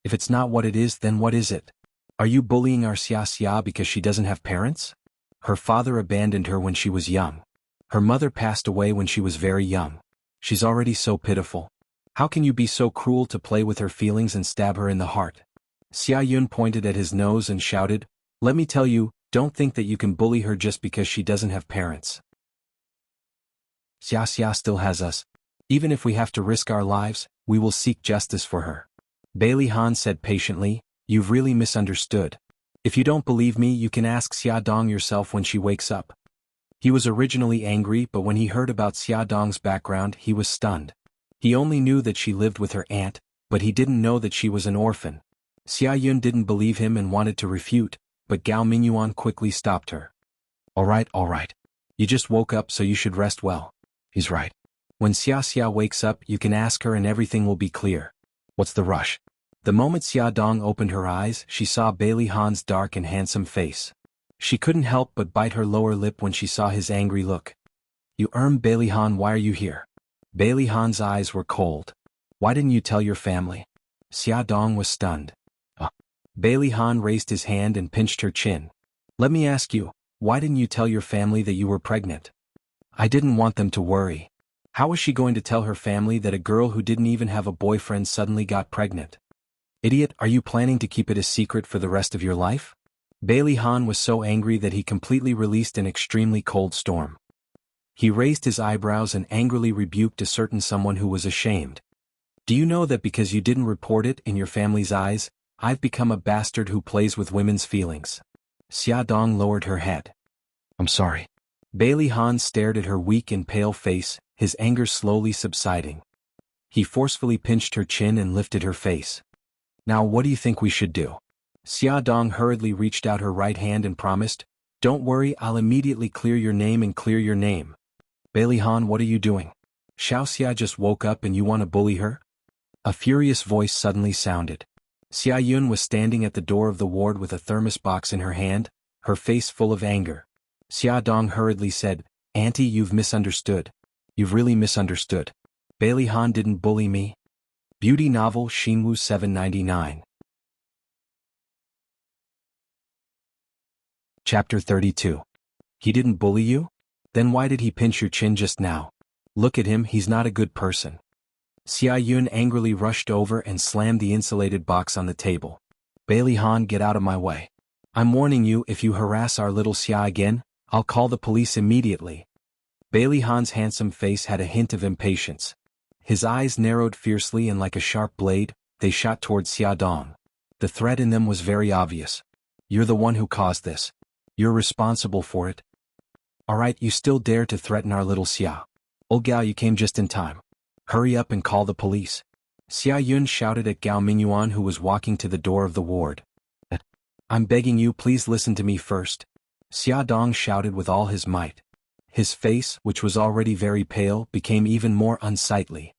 If it's not what it is, then what is it? Are you bullying our xianxia because she doesn't have parents? Her father abandoned her when she was young. Her mother passed away when she was very young. She's already so pitiful. How can you be so cruel to play with her feelings and stab her in the heart? Xia Yun pointed at his nose and shouted, Let me tell you, don't think that you can bully her just because she doesn't have parents. Xiaxia still has us. Even if we have to risk our lives, we will seek justice for her. Bailey Han said patiently, you've really misunderstood. If you don't believe me, you can ask Xia Dong yourself when she wakes up. He was originally angry, but when he heard about Xia Dong's background, he was stunned. He only knew that she lived with her aunt, but he didn't know that she was an orphan. Xia Yun didn't believe him and wanted to refute, but Gao Mingyuan quickly stopped her. All right. You just woke up, so you should rest well. He's right. When Xiaxia wakes up, you can ask her and everything will be clear. What's the rush? The moment Xia Dong opened her eyes, she saw Bailey Han's dark and handsome face. She couldn't help but bite her lower lip when she saw his angry look. You Bailey Han, why are you here? Bailey Han's eyes were cold. Why didn't you tell your family? Xia Dong was stunned. Bailey Han raised his hand and pinched her chin. Let me ask you, why didn't you tell your family that you were pregnant? I didn't want them to worry. How was she going to tell her family that a girl who didn't even have a boyfriend suddenly got pregnant? Idiot, are you planning to keep it a secret for the rest of your life? Bailey Han was so angry that he completely released an extremely cold storm. He raised his eyebrows and angrily rebuked a certain someone who was ashamed. Do you know that because you didn't report it in your family's eyes, I've become a bastard who plays with women's feelings? Xia Dong lowered her head. I'm sorry. Bailey Han stared at her weak and pale face, his anger slowly subsiding. He forcefully pinched her chin and lifted her face. Now what do you think we should do? Xia Dong hurriedly reached out her right hand and promised, don't worry, I'll immediately clear your name and clear your name. Bailey Han, what are you doing? Xiaxia just woke up and you want to bully her? A furious voice suddenly sounded. Xia Yun was standing at the door of the ward with a thermos box in her hand, her face full of anger. Xia Dong hurriedly said, Auntie, you've misunderstood. You've really misunderstood. Bailey Han didn't bully me. Beauty novel Xinwu 799. Chapter 32. He didn't bully you? Then why did he pinch your chin just now? Look at him, he's not a good person. Xia Yun angrily rushed over and slammed the insulated box on the table. Bailey Han, get out of my way. I'm warning you, if you harass our little Xia again, I'll call the police immediately. Bailey Han's handsome face had a hint of impatience. His eyes narrowed fiercely and like a sharp blade, they shot towards Xia Dong. The threat in them was very obvious. You're the one who caused this. You're responsible for it. Alright, you still dare to threaten our little Xia. Old Gao, you came just in time. Hurry up and call the police. Xia Yun shouted at Gao Mingyuan, who was walking to the door of the ward. I'm begging you, please listen to me first. Xia Dong shouted with all his might. His face, which was already very pale, became even more unsightly.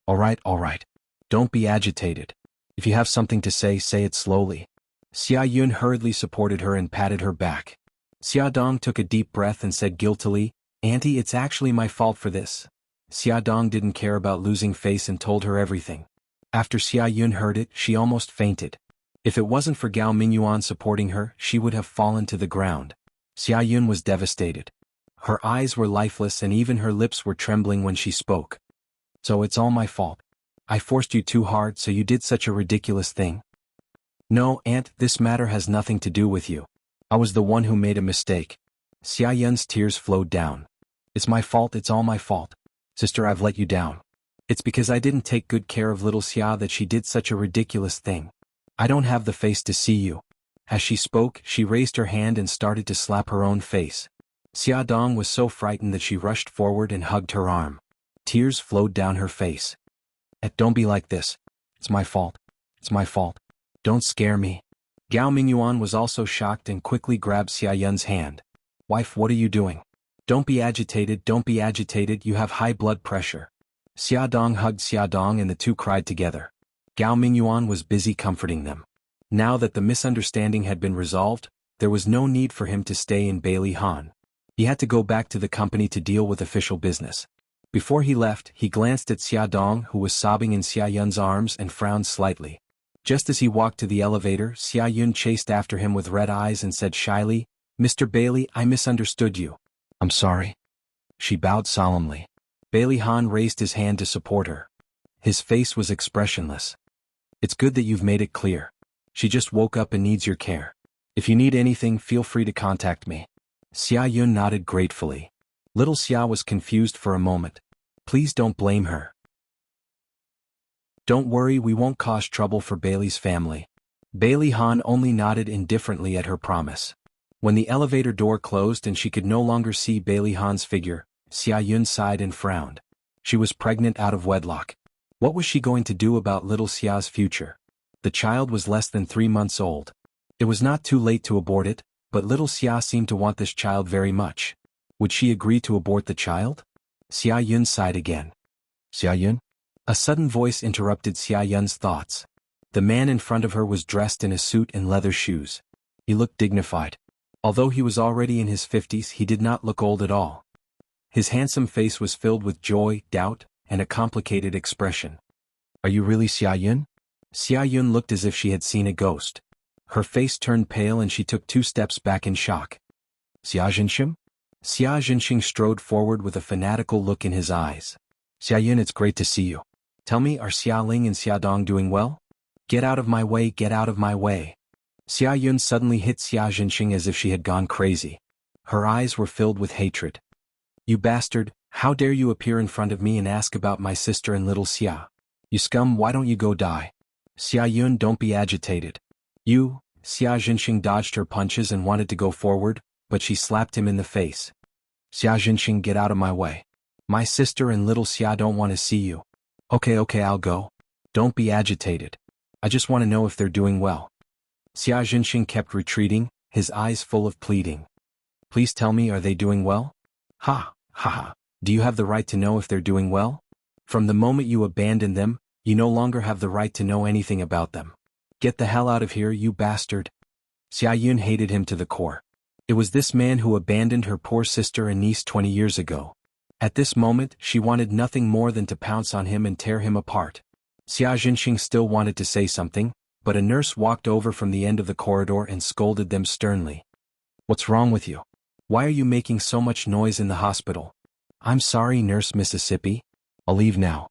Alright. Don't be agitated. If you have something to say, say it slowly. Xia Yun hurriedly supported her and patted her back. Xia Dong took a deep breath and said guiltily, Auntie, it's actually my fault for this. Xia Dong didn't care about losing face and told her everything. After Xia Yun heard it, she almost fainted. If it wasn't for Gao Mingyuan supporting her, she would have fallen to the ground. Xia Yun was devastated. Her eyes were lifeless and even her lips were trembling when she spoke. So it's all my fault. I forced you too hard, so you did such a ridiculous thing. No, Aunt, this matter has nothing to do with you. I was the one who made a mistake. Xia Yun's tears flowed down. It's my fault, it's all my fault. Sister, I've let you down. It's because I didn't take good care of little Xia that she did such a ridiculous thing. I don't have the face to see you. As she spoke, she raised her hand and started to slap her own face. Xia Dong was so frightened that she rushed forward and hugged her arm. Tears flowed down her face. Don't be like this. It's my fault. It's my fault. Don't scare me. Gao Mingyuan was also shocked and quickly grabbed Xia Yun's hand. Wife, what are you doing? Don't be agitated, you have high blood pressure. Xia Dong hugged Xia Dong and the two cried together. Gao Mingyuan was busy comforting them. Now that the misunderstanding had been resolved, there was no need for him to stay in Bailey Han. He had to go back to the company to deal with official business. Before he left, he glanced at Xia Dong, who was sobbing in Xia Yun's arms, and frowned slightly. Just as he walked to the elevator, Xia Yun chased after him with red eyes and said shyly, Mr. Bailey, I misunderstood you. I'm sorry. She bowed solemnly. Bailey Han raised his hand to support her. His face was expressionless. It's good that you've made it clear. She just woke up and needs your care. If you need anything, feel free to contact me. Xia Yun nodded gratefully. Little Xia was confused for a moment. Please don't blame her. Don't worry, we won't cause trouble for Bailey's family. Bailey Han only nodded indifferently at her promise. When the elevator door closed and she could no longer see Bailey Han's figure, Xia Yun sighed and frowned. She was pregnant out of wedlock. What was she going to do about little Xia's future? The child was less than 3 months old. It was not too late to abort it, but little Xia seemed to want this child very much. Would she agree to abort the child? Xia Yun sighed again. Xia Yun? A sudden voice interrupted Xia Yun's thoughts. The man in front of her was dressed in a suit and leather shoes. He looked dignified. Although he was already in his 50s, he did not look old at all. His handsome face was filled with joy, doubt, and a complicated expression. Are you really Xia Yun? Xia Yun looked as if she had seen a ghost. Her face turned pale and she took 2 steps back in shock. Xia Zhenxing? Xia Zhenxing strode forward with a fanatical look in his eyes. Xia Yun, it's great to see you. Tell me, are Xia Ling and Xia Dong doing well? Get out of my way, get out of my way. Xia Yun suddenly hit Xia Zhenxing as if she had gone crazy. Her eyes were filled with hatred. You bastard, how dare you appear in front of me and ask about my sister and little Xia? You scum, why don't you go die? Xia Yun, don't be agitated. You, Xia Zhenxing dodged her punches and wanted to go forward, but she slapped him in the face. Xia Zhenxing, get out of my way. My sister and little Xia don't want to see you. Okay, I'll go. Don't be agitated. I just want to know if they're doing well. Xia Zhenxing kept retreating, his eyes full of pleading. Please tell me, are they doing well? Ha. Do you have the right to know if they're doing well? From the moment you abandoned them, you no longer have the right to know anything about them. Get the hell out of here, you bastard. Xia Yun hated him to the core. It was this man who abandoned her poor sister and niece 20 years ago. At this moment, she wanted nothing more than to pounce on him and tear him apart. Xia Zhenxing still wanted to say something, but a nurse walked over from the end of the corridor and scolded them sternly. What's wrong with you? Why are you making so much noise in the hospital? I'm sorry, Nurse Mississippi. I'll leave now.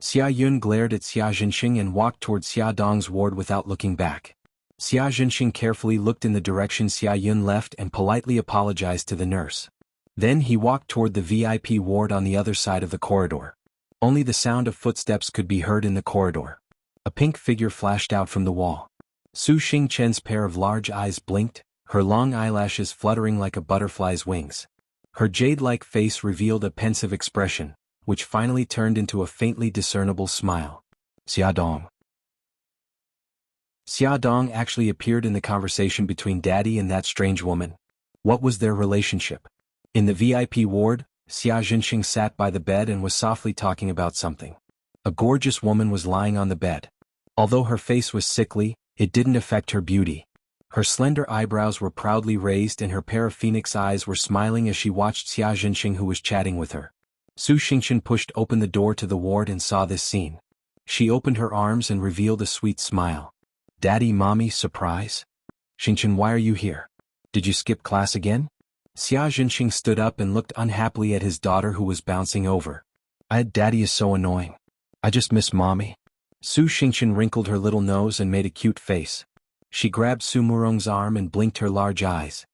Xia Yun glared at Xia Zhenxing and walked toward Xia Dong's ward without looking back. Xia Zhenxing carefully looked in the direction Xia Yun left and politely apologized to the nurse. Then he walked toward the VIP ward on the other side of the corridor. Only the sound of footsteps could be heard in the corridor. A pink figure flashed out from the wall. Su Xingchen's pair of large eyes blinked, her long eyelashes fluttering like a butterfly's wings. Her jade-like face revealed a pensive expression, which finally turned into a faintly discernible smile. Xia Dong. Xia Dong actually appeared in the conversation between Daddy and that strange woman. What was their relationship? In the VIP ward, Xia Zhenxing sat by the bed and was softly talking about something. A gorgeous woman was lying on the bed. Although her face was sickly, it didn't affect her beauty. Her slender eyebrows were proudly raised and her pair of phoenix eyes were smiling as she watched Xia Zhenxing, who was chatting with her. Su Xingchen pushed open the door to the ward and saw this scene. She opened her arms and revealed a sweet smile. Daddy, Mommy, surprise? Xingchen, why are you here? Did you skip class again? Xia Zhenxing stood up and looked unhappily at his daughter, who was bouncing over. Daddy is so annoying. I just miss Mommy. Su Xingchen wrinkled her little nose and made a cute face. She grabbed Su Murong's arm and blinked her large eyes.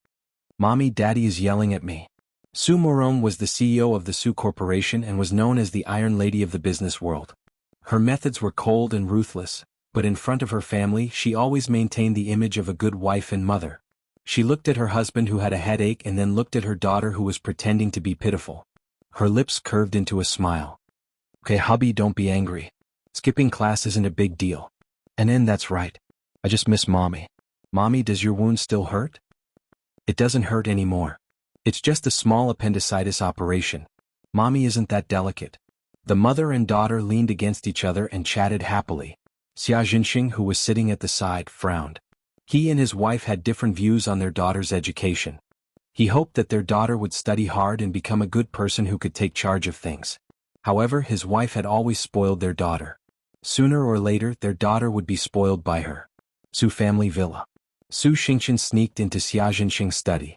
Mommy, Daddy is yelling at me. Su Murong was the CEO of the Su Corporation and was known as the Iron Lady of the business world. Her methods were cold and ruthless, but in front of her family she always maintained the image of a good wife and mother. She looked at her husband, who had a headache, and then looked at her daughter, who was pretending to be pitiful. Her lips curved into a smile. Okay, hubby, don't be angry. Skipping class isn't a big deal. And then that's right. I just miss Mommy. Mommy, does your wound still hurt? It doesn't hurt anymore. It's just a small appendicitis operation. Mommy isn't that delicate. The mother and daughter leaned against each other and chatted happily. Xia Zhenxing, who was sitting at the side, frowned. He and his wife had different views on their daughter's education. He hoped that their daughter would study hard and become a good person who could take charge of things. However, his wife had always spoiled their daughter. Sooner or later, their daughter would be spoiled by her. Su family villa. Su Xingchen sneaked into Xia Zhenxing's study.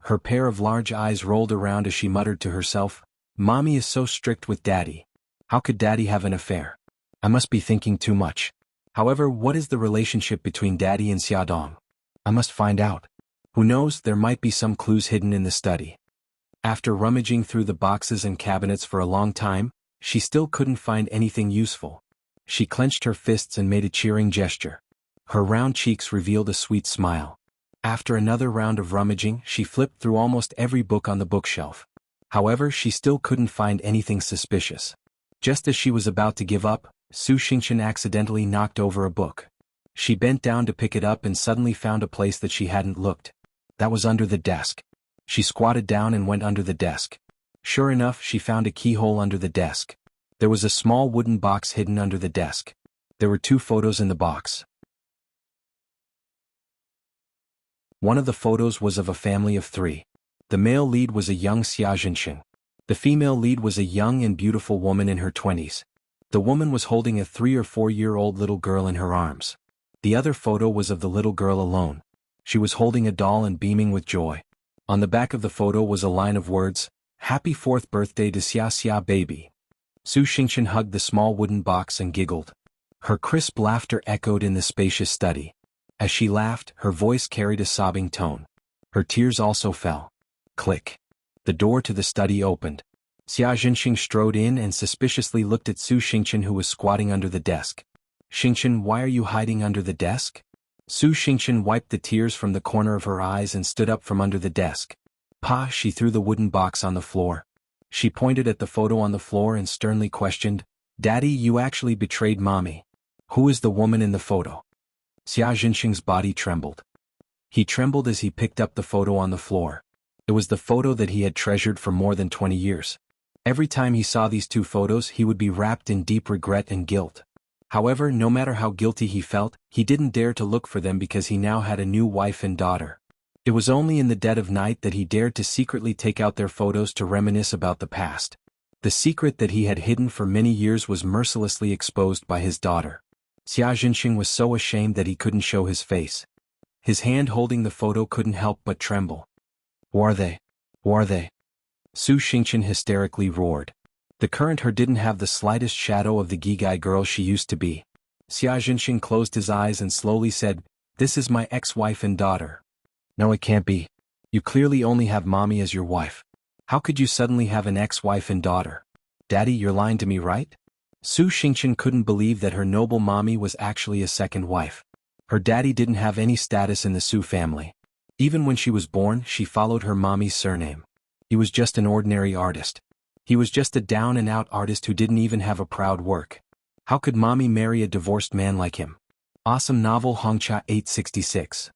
Her pair of large eyes rolled around as she muttered to herself, Mommy is so strict with Daddy. How could Daddy have an affair? I must be thinking too much. However, what is the relationship between Daddy and Xia Dong? I must find out. Who knows, there might be some clues hidden in the study. After rummaging through the boxes and cabinets for a long time, she still couldn't find anything useful. She clenched her fists and made a cheering gesture. Her round cheeks revealed a sweet smile. After another round of rummaging, she flipped through almost every book on the bookshelf. However, she still couldn't find anything suspicious. Just as she was about to give up, Xianxia accidentally knocked over a book. She bent down to pick it up and suddenly found a place that she hadn't looked. That was under the desk. She squatted down and went under the desk. Sure enough, she found a keyhole under the desk. There was a small wooden box hidden under the desk. There were 2 photos in the box. One of the photos was of a family of 3. The male lead was a young xianxia. The female lead was a young and beautiful woman in her 20s. The woman was holding a 3 or 4-year-old little girl in her arms. The other photo was of the little girl alone. She was holding a doll and beaming with joy. On the back of the photo was a line of words, "Happy 4th birthday to Xiaxia baby." Xianxia hugged the small wooden box and giggled. Her crisp laughter echoed in the spacious study. As she laughed, her voice carried a sobbing tone. Her tears also fell. Click. The door to the study opened. Xianxia strode in and suspiciously looked at Xianxia, who was squatting under the desk. "Xianxia, why are you hiding under the desk?" Xianxia wiped the tears from the corner of her eyes and stood up from under the desk. "Pa," she threw the wooden box on the floor. She pointed at the photo on the floor and sternly questioned, "Daddy, you actually betrayed Mommy. Who is the woman in the photo?" Xianxia's body trembled. He trembled as he picked up the photo on the floor. It was the photo that he had treasured for more than 20 years. Every time he saw these 2 photos, he would be wrapped in deep regret and guilt. However, no matter how guilty he felt, he didn't dare to look for them because he now had a new wife and daughter. It was only in the dead of night that he dared to secretly take out their photos to reminisce about the past. The secret that he had hidden for many years was mercilessly exposed by his daughter. Xianxia was so ashamed that he couldn't show his face. His hand holding the photo couldn't help but tremble. "Who are they? Who are they?" Xianxia hysterically roared. The current her didn't have the slightest shadow of the Gigai girl she used to be. Xianxia closed his eyes and slowly said, "This is my ex-wife and daughter." "No, it can't be. You clearly only have Mommy as your wife. How could you suddenly have an ex-wife and daughter? Daddy, you're lying to me, right?" Xianxia couldn't believe that her noble Mommy was actually a second wife. Her daddy didn't have any status in the Su family. Even when she was born, she followed her mommy's surname. He was just an ordinary artist. He was just a down-and-out artist who didn't even have a proud work. How could Mommy marry a divorced man like him? Awesome novel Hongcha 866.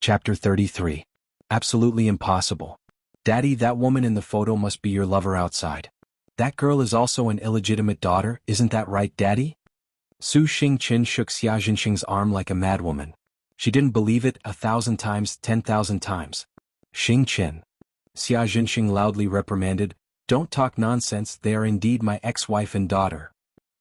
Chapter 33. Absolutely impossible. Daddy, that woman in the photo must be your lover outside. That girl is also an illegitimate daughter, isn't that right, Daddy? Xianxia shook Xianxia's arm like a madwoman. She didn't believe it 1,000 times, 10,000 times. "Xinqian," Xianxia loudly reprimanded, "don't talk nonsense, they are indeed my ex-wife and daughter."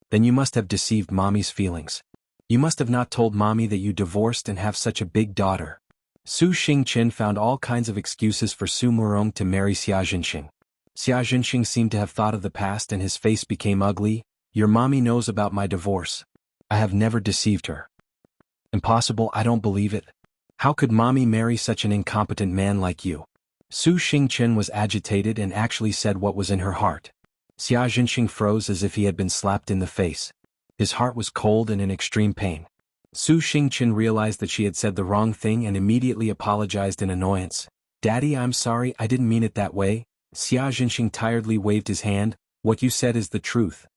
"Then you must have deceived Mommy's feelings. You must have not told Mommy that you divorced and have such a big daughter." Xianxia found all kinds of excuses for Su Murong to marry Xianxia. Xianxia seemed to have thought of the past and his face became ugly. "Your Mommy knows about my divorce. I have never deceived her." "Impossible, I don't believe it. How could Mommy marry such an incompetent man like you?" Xianxia was agitated and actually said what was in her heart. Xianxia froze as if he had been slapped in the face. His heart was cold and in extreme pain. Xianxia realized that she had said the wrong thing and immediately apologized in annoyance. "Daddy, I'm sorry, I didn't mean it that way." Xianxia tiredly waved his hand. "What you said is the truth."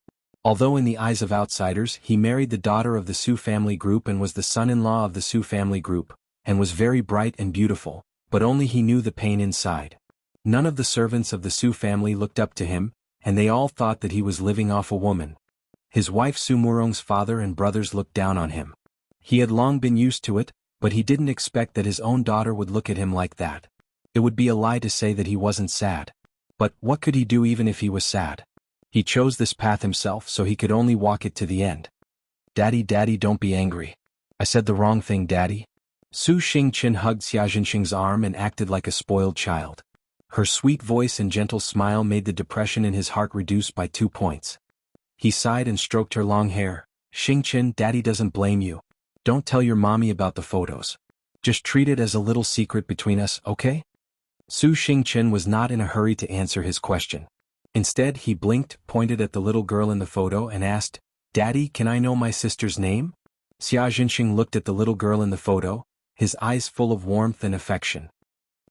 Although in the eyes of outsiders, he married the daughter of the Su family group and was the son-in-law of the Su family group, and was very bright and beautiful, but only he knew the pain inside. None of the servants of the Su family looked up to him, and they all thought that he was living off a woman. His wife Su Murong's father and brothers looked down on him. He had long been used to it, but he didn't expect that his own daughter would look at him like that. It would be a lie to say that he wasn't sad. But what could he do even if he was sad? He chose this path himself, so he could only walk it to the end. "Daddy, Daddy, don't be angry. I said the wrong thing, Daddy." Xianxia hugged Xianxia's arm and acted like a spoiled child. Her sweet voice and gentle smile made the depression in his heart reduce by 2 points. He sighed and stroked her long hair. "Xinxia, Daddy doesn't blame you. Don't tell your Mommy about the photos. Just treat it as a little secret between us, okay? Su Xingchen was not in a hurry to answer his question. Instead, he blinked, pointed at the little girl in the photo and asked, "Daddy, can I know my sister's name?" Xia Jinxing looked at the little girl in the photo, his eyes full of warmth and affection.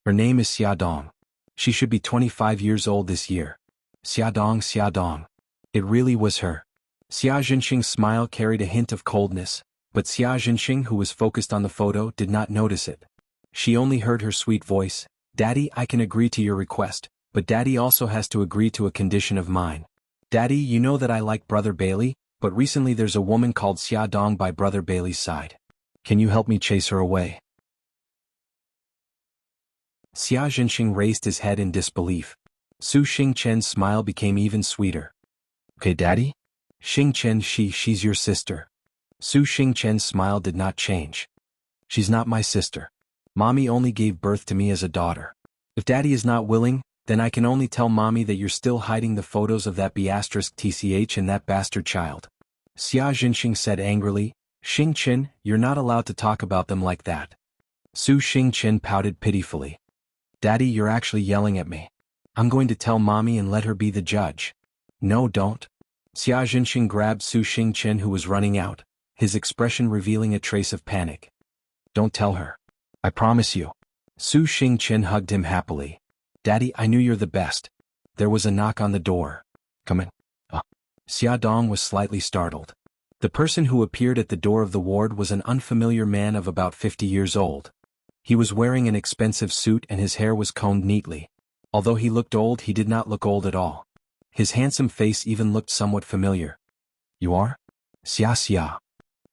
Her name is Xia Dong. She should be 25 years old this year. Xia Dong, Xia Dong. It really was her. Xia Jinxing's smile carried a hint of coldness, but Xia Jinxing, who was focused on the photo, did not notice it. She only heard her sweet voice, "Daddy, I can agree to your request, but Daddy also has to agree to a condition of mine. Daddy, you know that I like Brother Bailey, but recently there's a woman called Xia Dong by Brother Bailey's side. Can you help me chase her away?" Xia Jinxing raised his head in disbelief. Su Xingchen's smile became even sweeter. "Okay, Daddy? Xingchen, she's your sister." Su Xingchen's smile did not change. "She's not my sister. Mommy only gave birth to me as a daughter. If Daddy is not willing, then I can only tell Mommy that you're still hiding the photos of that B*TCH and that bastard child." Xia Jinxing said angrily, "Xingchen, you're not allowed to talk about them like that." Su Xingchen pouted pitifully. "Daddy, you're actually yelling at me. I'm going to tell Mommy and let her be the judge." "No, don't." Xia Jinxing grabbed Su Xingchen, who was running out, his expression revealing a trace of panic. "Don't tell her. I promise you." Su Xingchen hugged him happily. "Daddy, I knew you're the best." There was a knock on the door. "Come in." Xia Dong was slightly startled. The person who appeared at the door of the ward was an unfamiliar man of about 50 years old. He was wearing an expensive suit and his hair was combed neatly. Although he looked old, he did not look old at all. His handsome face even looked somewhat familiar. "You are? Xia."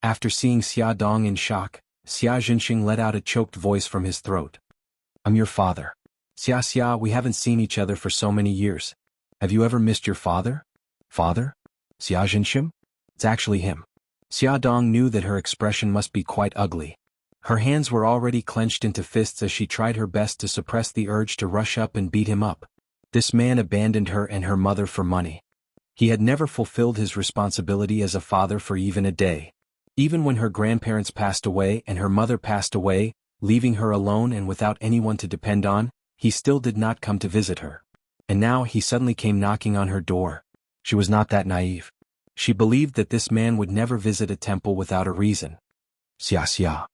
After seeing Xia Dong in shock, Xia Jinxing let out a choked voice from his throat. "I'm your father. Xia, we haven't seen each other for so many years. Have you ever missed your father?" "Father? Xia Jinxing? It's actually him." Xia Dong knew that her expression must be quite ugly. Her hands were already clenched into fists as she tried her best to suppress the urge to rush up and beat him up. This man abandoned her and her mother for money. He had never fulfilled his responsibility as a father for even a day. Even when her grandparents passed away and her mother passed away, leaving her alone and without anyone to depend on, he still did not come to visit her. And now he suddenly came knocking on her door. She was not that naive. She believed that this man would never visit a temple without a reason. Xia.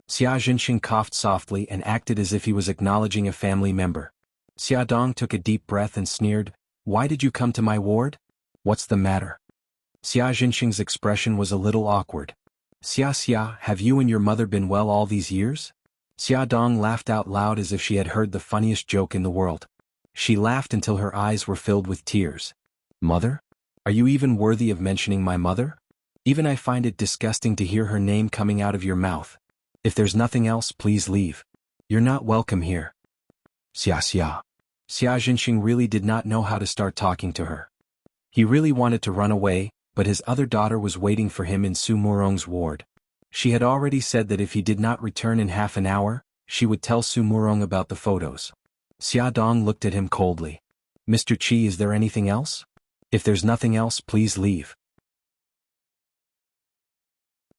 Xia Jinxing coughed softly and acted as if he was acknowledging a family member. Xia Dong took a deep breath and sneered, "Why did you come to my ward? What's the matter?" Xia Jinxing's expression was a little awkward. Xia, have you and your mother been well all these years?" Xia Dong laughed out loud as if she had heard the funniest joke in the world. She laughed until her eyes were filled with tears. "Mother? Are you even worthy of mentioning my mother? Even I find it disgusting to hear her name coming out of your mouth. If there's nothing else, please leave. You're not welcome here." Xia. Xia Jinxing really did not know how to start talking to her. He really wanted to run away, but his other daughter was waiting for him in Su Murong's ward. She had already said that if he did not return in half an hour, she would tell Su Murong about the photos. Xia Dong looked at him coldly. "Mr. Qi, is there anything else? If there's nothing else, please leave."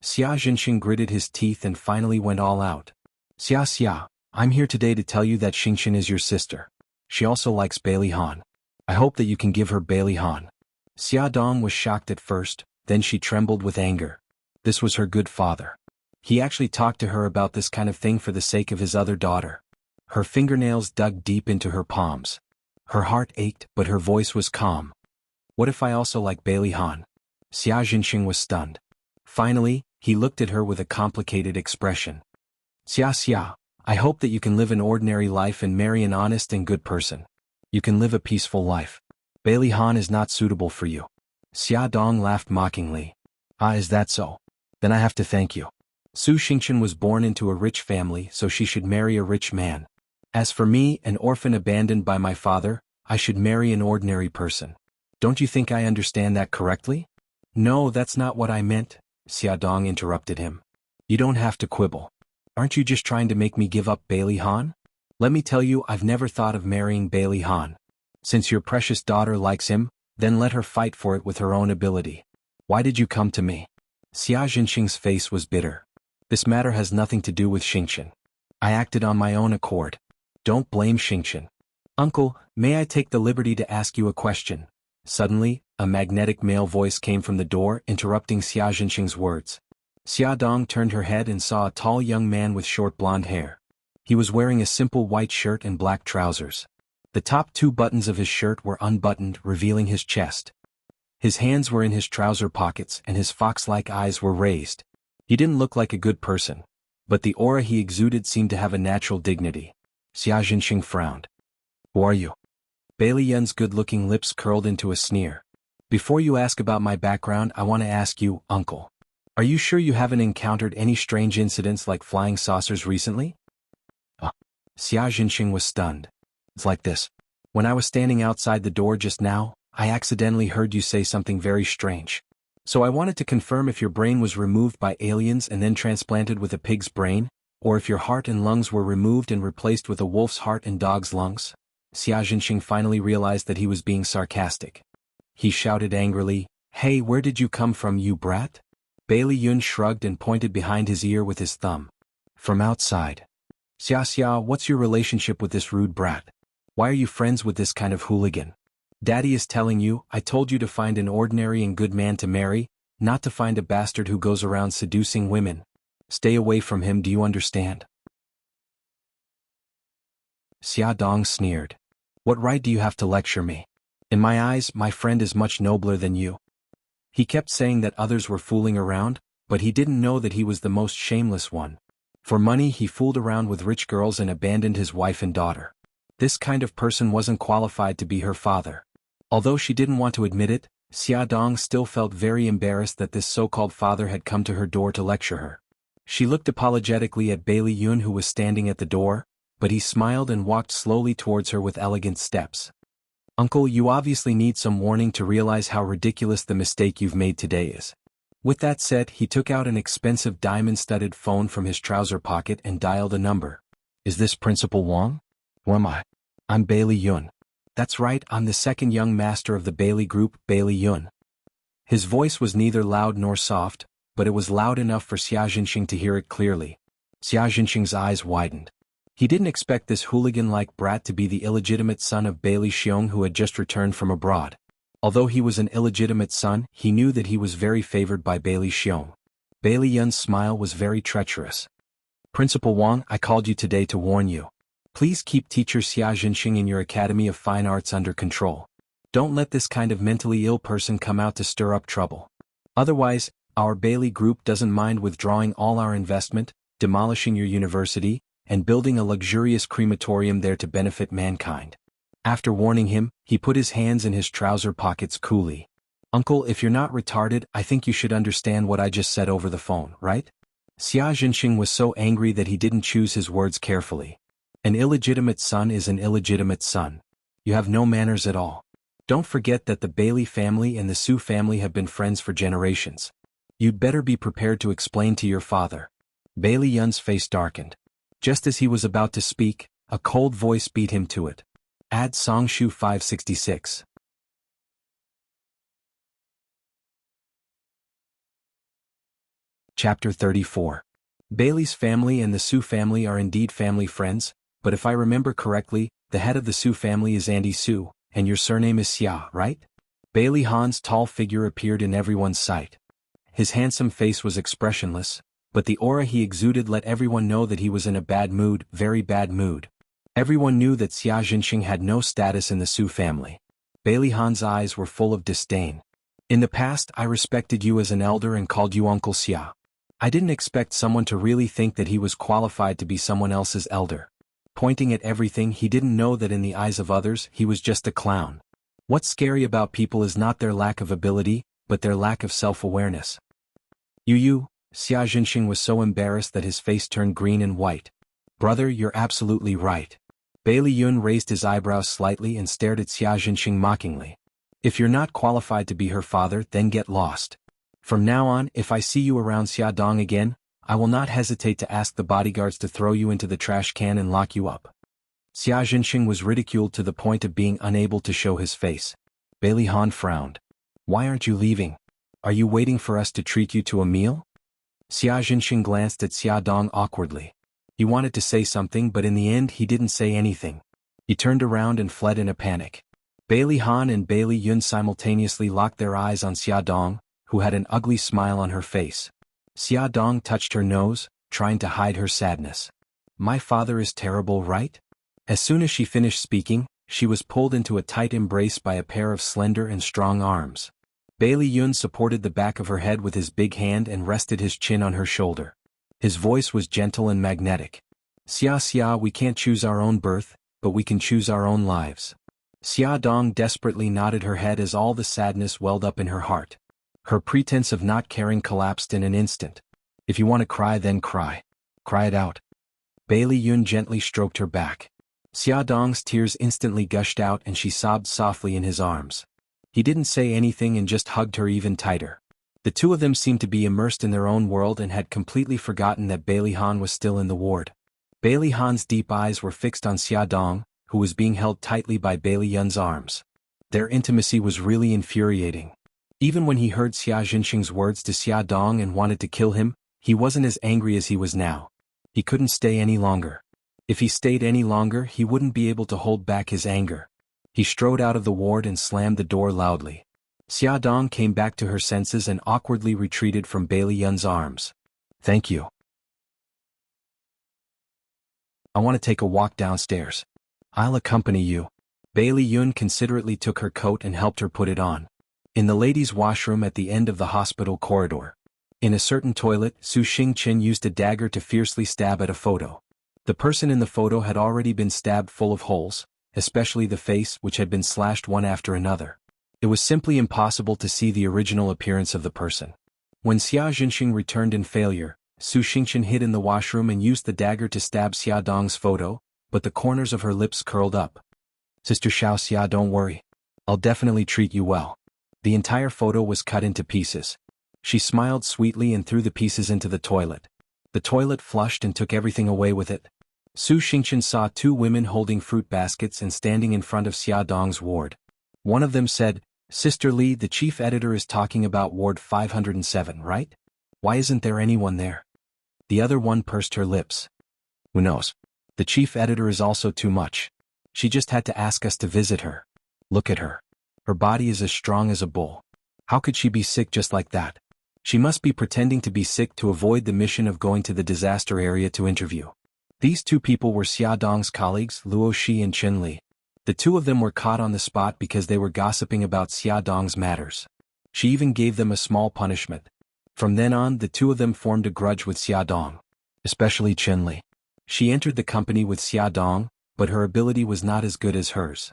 Xia Jinxing gritted his teeth and finally went all out. Xia, I'm here today to tell you that Xingchen is your sister. She also likes Bailey Han. I hope that you can give her Bailey Han." Xia Dong was shocked at first, then she trembled with anger. This was her good father. He actually talked to her about this kind of thing for the sake of his other daughter. Her fingernails dug deep into her palms. Her heart ached, but her voice was calm. "What if I also like Bailey Han?" Xia Jinxing was stunned. Finally, he looked at her with a complicated expression. Xia, I hope that you can live an ordinary life and marry an honest and good person. You can live a peaceful life. Bailey Han is not suitable for you." Xia Dong laughed mockingly. "Ah, is that so? Then I have to thank you. Su Xingchen was born into a rich family, so she should marry a rich man. As for me, an orphan abandoned by my father, I should marry an ordinary person. Don't you think I understand that correctly?" "No, that's not what I meant," Xia Dong interrupted him. "You don't have to quibble. Aren't you just trying to make me give up Bailey Han? Let me tell you, I've never thought of marrying Bailey Han. Since your precious daughter likes him, then let her fight for it with her own ability. Why did you come to me?" Xia Jinxing's face was bitter. "This matter has nothing to do with Xingchen. I acted on my own accord. Don't blame Xingqian. Uncle, may I take the liberty to ask you a question? Suddenly, a magnetic male voice came from the door, interrupting Xia Jinxing's words. Xia Dong turned her head and saw a tall young man with short blonde hair. He was wearing a simple white shirt and black trousers. The top two buttons of his shirt were unbuttoned, revealing his chest. His hands were in his trouser pockets and his fox-like eyes were raised. He didn't look like a good person, but the aura he exuded seemed to have a natural dignity. Xia Jinxing frowned. Who are you? Bailey Yun's good-looking lips curled into a sneer. Before you ask about my background, I want to ask you, Uncle. Are you sure you haven't encountered any strange incidents like flying saucers recently? Xia Jinxing was stunned. It's like this. When I was standing outside the door just now, I accidentally heard you say something very strange. So I wanted to confirm if your brain was removed by aliens and then transplanted with a pig's brain, or if your heart and lungs were removed and replaced with a wolf's heart and dog's lungs. Xia Jinxing finally realized that he was being sarcastic. He shouted angrily, "Hey, where did you come from, you brat?" Bailey Yun shrugged and pointed behind his ear with his thumb. From outside. Xia, what's your relationship with this rude brat? Why are you friends with this kind of hooligan? Daddy is telling you, I told you to find an ordinary and good man to marry, not to find a bastard who goes around seducing women. Stay away from him, do you understand? Xia Dong sneered. What right do you have to lecture me? In my eyes, my friend is much nobler than you. He kept saying that others were fooling around, but he didn't know that he was the most shameless one. For money he fooled around with rich girls and abandoned his wife and daughter. This kind of person wasn't qualified to be her father. Although she didn't want to admit it, Xia Dong still felt very embarrassed that this so-called father had come to her door to lecture her. She looked apologetically at Bailey Yun who was standing at the door, but he smiled and walked slowly towards her with elegant steps. Uncle, you obviously need some warning to realize how ridiculous the mistake you've made today is. With that said, he took out an expensive diamond-studded phone from his trouser pocket and dialed a number. Is this Principal Wang? Who am I? I'm Bailey Yun. That's right, I'm the second young master of the Bailey group, Bailey Yun. His voice was neither loud nor soft, but it was loud enough for Xia Jinxing to hear it clearly. Xia Jinxing's eyes widened. He didn't expect this hooligan-like brat to be the illegitimate son of Bailey Xiong who had just returned from abroad. Although he was an illegitimate son, he knew that he was very favored by Bailey Xiong. Bailey Yun's smile was very treacherous. Principal Wang, I called you today to warn you. Please keep teacher Xia Jinxing in your Academy of Fine Arts under control. Don't let this kind of mentally ill person come out to stir up trouble. Otherwise, our Bailey group doesn't mind withdrawing all our investment, demolishing your university, and building a luxurious crematorium there to benefit mankind. After warning him, he put his hands in his trouser pockets coolly. Uncle, if you're not retarded, I think you should understand what I just said over the phone, right? Xia Jinxing was so angry that he didn't choose his words carefully. An illegitimate son is an illegitimate son. You have no manners at all. Don't forget that the Bailey family and the Su family have been friends for generations. You'd better be prepared to explain to your father. Bailey Yun's face darkened. Just as he was about to speak, a cold voice beat him to it. Add Songshu 566. Chapter 34. Bailey's family and the Su family are indeed family friends, but if I remember correctly, the head of the Su family is Andy Su, and your surname is Xia, right? Bailey Han's tall figure appeared in everyone's sight. His handsome face was expressionless, but the aura he exuded let everyone know that he was in a bad mood, very bad mood. Everyone knew that Xia Jinxing had no status in the Su family. Bailey Han's eyes were full of disdain. In the past, I respected you as an elder and called you Uncle Xia. I didn't expect someone to really think that he was qualified to be someone else's elder. Pointing at everything, he didn't know that in the eyes of others, he was just a clown. What's scary about people is not their lack of ability, but their lack of self-awareness. You, Xia Jinxing was so embarrassed that his face turned green and white. Brother, you're absolutely right. Bailey Yun raised his eyebrows slightly and stared at Xia Jinxing mockingly. If you're not qualified to be her father, then get lost. From now on, if I see you around Xia Dong again, I will not hesitate to ask the bodyguards to throw you into the trash can and lock you up. Xia Jinxing was ridiculed to the point of being unable to show his face. Bailey Han frowned. Why aren't you leaving? Are you waiting for us to treat you to a meal? Xia Jinxing glanced at Xia Dong awkwardly. He wanted to say something, but in the end he didn't say anything. He turned around and fled in a panic. Bailey Han and Bailey Yun simultaneously locked their eyes on Xia Dong, who had an ugly smile on her face. Xia Dong touched her nose, trying to hide her sadness. My father is terrible, right? As soon as she finished speaking, she was pulled into a tight embrace by a pair of slender and strong arms. Bailey Yun supported the back of her head with his big hand and rested his chin on her shoulder. His voice was gentle and magnetic. Xia, we can't choose our own birth, but we can choose our own lives. Xia Dong desperately nodded her head as all the sadness welled up in her heart. Her pretense of not caring collapsed in an instant. If you want to cry, then cry. Cry it out. Bailey Yun gently stroked her back. Xia Dong's tears instantly gushed out and she sobbed softly in his arms. He didn't say anything and just hugged her even tighter. The two of them seemed to be immersed in their own world and had completely forgotten that Bailey Han was still in the ward. Bailey Han's deep eyes were fixed on Xia Dong, who was being held tightly by Bailey Yun's arms. Their intimacy was really infuriating. Even when he heard Xia Jinxing's words to Xia Dong and wanted to kill him, he wasn't as angry as he was now. He couldn't stay any longer. If he stayed any longer, he wouldn't be able to hold back his anger. He strode out of the ward and slammed the door loudly. Xia Dong came back to her senses and awkwardly retreated from Bailey Yun's arms. Thank you. I want to take a walk downstairs. I'll accompany you. Bailey Yun considerately took her coat and helped her put it on. In the ladies' washroom at the end of the hospital corridor. In a certain toilet, Su Xingqian used a dagger to fiercely stab at a photo. The person in the photo had already been stabbed full of holes, especially the face, which had been slashed one after another. It was simply impossible to see the original appearance of the person. When Xia Jinxing returned in failure, Su Xingqian hid in the washroom and used the dagger to stab Xia Dong's photo, but the corners of her lips curled up. Sister Xia, don't worry. I'll definitely treat you well. The entire photo was cut into pieces. She smiled sweetly and threw the pieces into the toilet. The toilet flushed and took everything away with it. Su Xingqian saw two women holding fruit baskets and standing in front of Xia Dong's ward. One of them said, Sister Li, the chief editor is talking about ward 507, right? Why isn't there anyone there? The other one pursed her lips. Who knows? The chief editor is also too much. She just had to ask us to visit her. Look at her. Her body is as strong as a bull. How could she be sick just like that? She must be pretending to be sick to avoid the mission of going to the disaster area to interview. These two people were Xia Dong's colleagues, Luo Shi and Qin Li. The two of them were caught on the spot because they were gossiping about Xia Dong's matters. She even gave them a small punishment. From then on, the two of them formed a grudge with Xia Dong. Especially Qin Li. She entered the company with Xia Dong, but her ability was not as good as hers.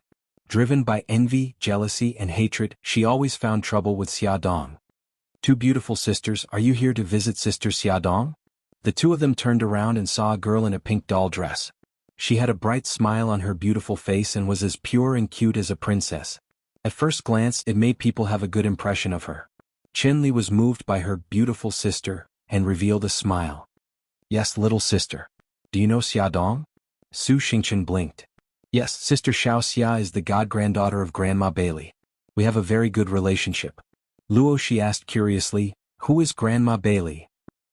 Driven by envy, jealousy, and hatred, she always found trouble with Xia Dong. Two beautiful sisters, are you here to visit Sister Xia Dong? The two of them turned around and saw a girl in a pink doll dress. She had a bright smile on her beautiful face and was as pure and cute as a princess. At first glance, it made people have a good impression of her. Qin Li was moved by her beautiful sister, and revealed a smile. Yes, little sister. Do you know Xia Dong? Su Xingqian blinked. Yes, Sister Xia is the god-granddaughter of Grandma Bailey. We have a very good relationship. Luo Shi asked curiously, who is Grandma Bailey?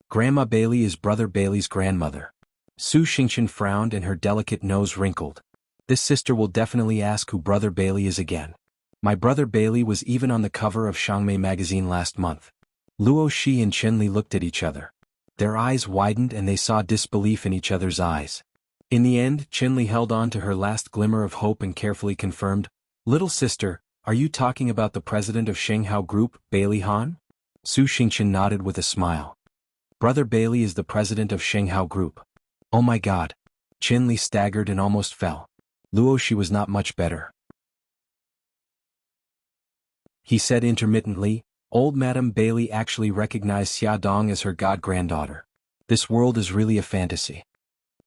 Grandma Bailey is Brother Bailey's grandmother. Su Xingqian frowned and her delicate nose wrinkled. This sister will definitely ask who Brother Bailey is again. My brother Bailey was even on the cover of Xiangmei magazine last month. Luo Shi and Qin Li looked at each other. Their eyes widened and they saw disbelief in each other's eyes. In the end, Qin Li held on to her last glimmer of hope and carefully confirmed, Little sister, are you talking about the president of Shanghao Group, Bailey Han? Su Xingqian nodded with a smile. Brother Bailey is the president of Shanghao Group. Oh my god. Qin Li staggered and almost fell. Luo Shi was not much better. He said intermittently, Old Madame Bailey actually recognized Xia Dong as her god-granddaughter. This world is really a fantasy.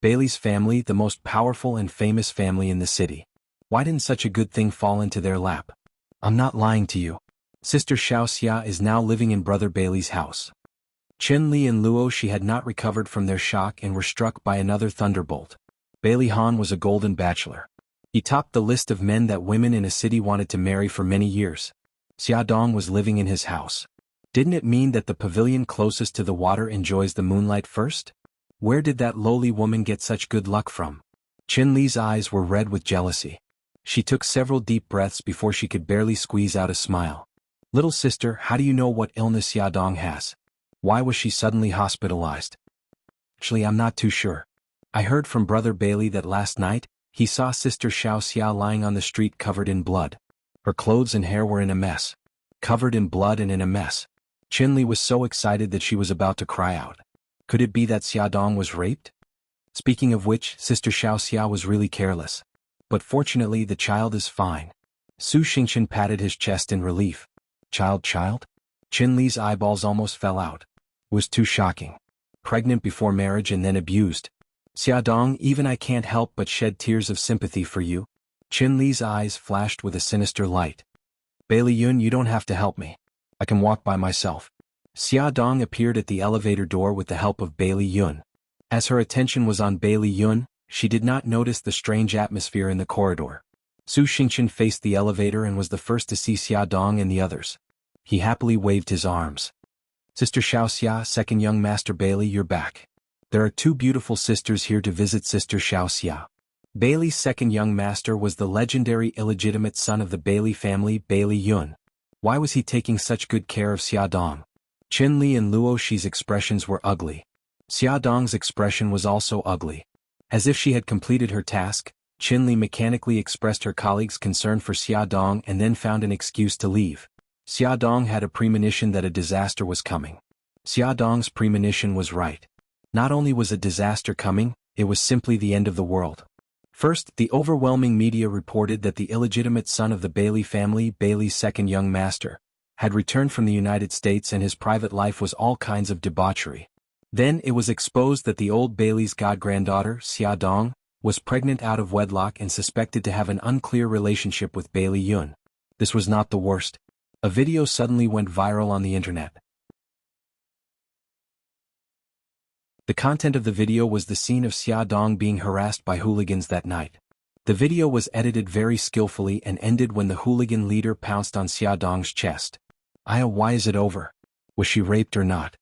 Bailey's family, the most powerful and famous family in the city. Why didn't such a good thing fall into their lap? I'm not lying to you. Sister Xia is now living in Brother Bailey's house. Qin Li and Luo Shi had not recovered from their shock and were struck by another thunderbolt. Bailey Han was a golden bachelor. He topped the list of men that women in a city wanted to marry for many years. Xia Dong was living in his house. Didn't it mean that the pavilion closest to the water enjoys the moonlight first? Where did that lowly woman get such good luck from? Qin Li's eyes were red with jealousy. She took several deep breaths before she could barely squeeze out a smile. Little sister, how do you know what illness Xiaodong has? Why was she suddenly hospitalized? Actually, I'm not too sure. I heard from Brother Bailey that last night, he saw Sister Xiaoxia lying on the street covered in blood. Her clothes and hair were in a mess. Covered in blood and in a mess. Qin Li was so excited that she was about to cry out. Could it be that Xiaodong was raped? Speaking of which, Sister Xiaoxia was really careless. But fortunately the child is fine. Su Xingqian patted his chest in relief. Child? Qin Li's eyeballs almost fell out. It was too shocking. Pregnant before marriage and then abused. Xiaodong, even I can't help but shed tears of sympathy for you. Qin Li's eyes flashed with a sinister light. Bailey Yun, you don't have to help me. I can walk by myself. Xiaodong appeared at the elevator door with the help of Bailey Yun. As her attention was on Bailey Yun, she did not notice the strange atmosphere in the corridor. Su Xingqian faced the elevator and was the first to see Xiaodong and the others. He happily waved his arms. Sister Xiaoxia, second young master Bailey, you're back. There are two beautiful sisters here to visit Sister Xiaoxia. Bailey's second young master was the legendary illegitimate son of the Bailey family, Bailey Yun. Why was he taking such good care of Xiaodong? Qin Li and Luo Shi's expressions were ugly. Xiaodong's expression was also ugly. As if she had completed her task, Qin Li mechanically expressed her colleagues' concern for Xiaodong and then found an excuse to leave. Xiaodong had a premonition that a disaster was coming. Xiaodong's premonition was right. Not only was a disaster coming, it was simply the end of the world. First, the overwhelming media reported that the illegitimate son of the Bailey family, Bailey's second young master, had returned from the United States and his private life was all kinds of debauchery. Then it was exposed that the old Bailey's god-granddaughter, Xiaodong, was pregnant out of wedlock and suspected to have an unclear relationship with Bailey Yun. This was not the worst. A video suddenly went viral on the internet. The content of the video was the scene of Xiaodong being harassed by hooligans that night. The video was edited very skillfully and ended when the hooligan leader pounced on Xiaodong's chest. Why is it over? Was she raped or not?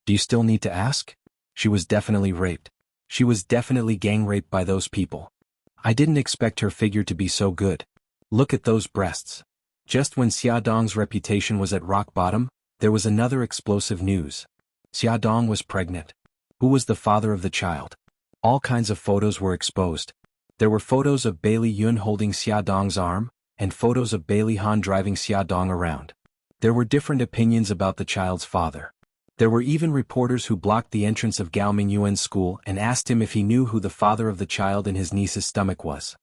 Do you still need to ask? She was definitely raped. She was definitely gang raped by those people. I didn't expect her figure to be so good. Look at those breasts. Just when Xiaodong's reputation was at rock bottom, there was another explosive news. Xiaodong was pregnant. Who was the father of the child? All kinds of photos were exposed. There were photos of Bailey Yun holding Xiaodong's arm, and photos of Bailey Han driving Xiaodong around. There were different opinions about the child's father. There were even reporters who blocked the entrance of Gao Mingyuan's school and asked him if he knew who the father of the child in his niece's stomach was.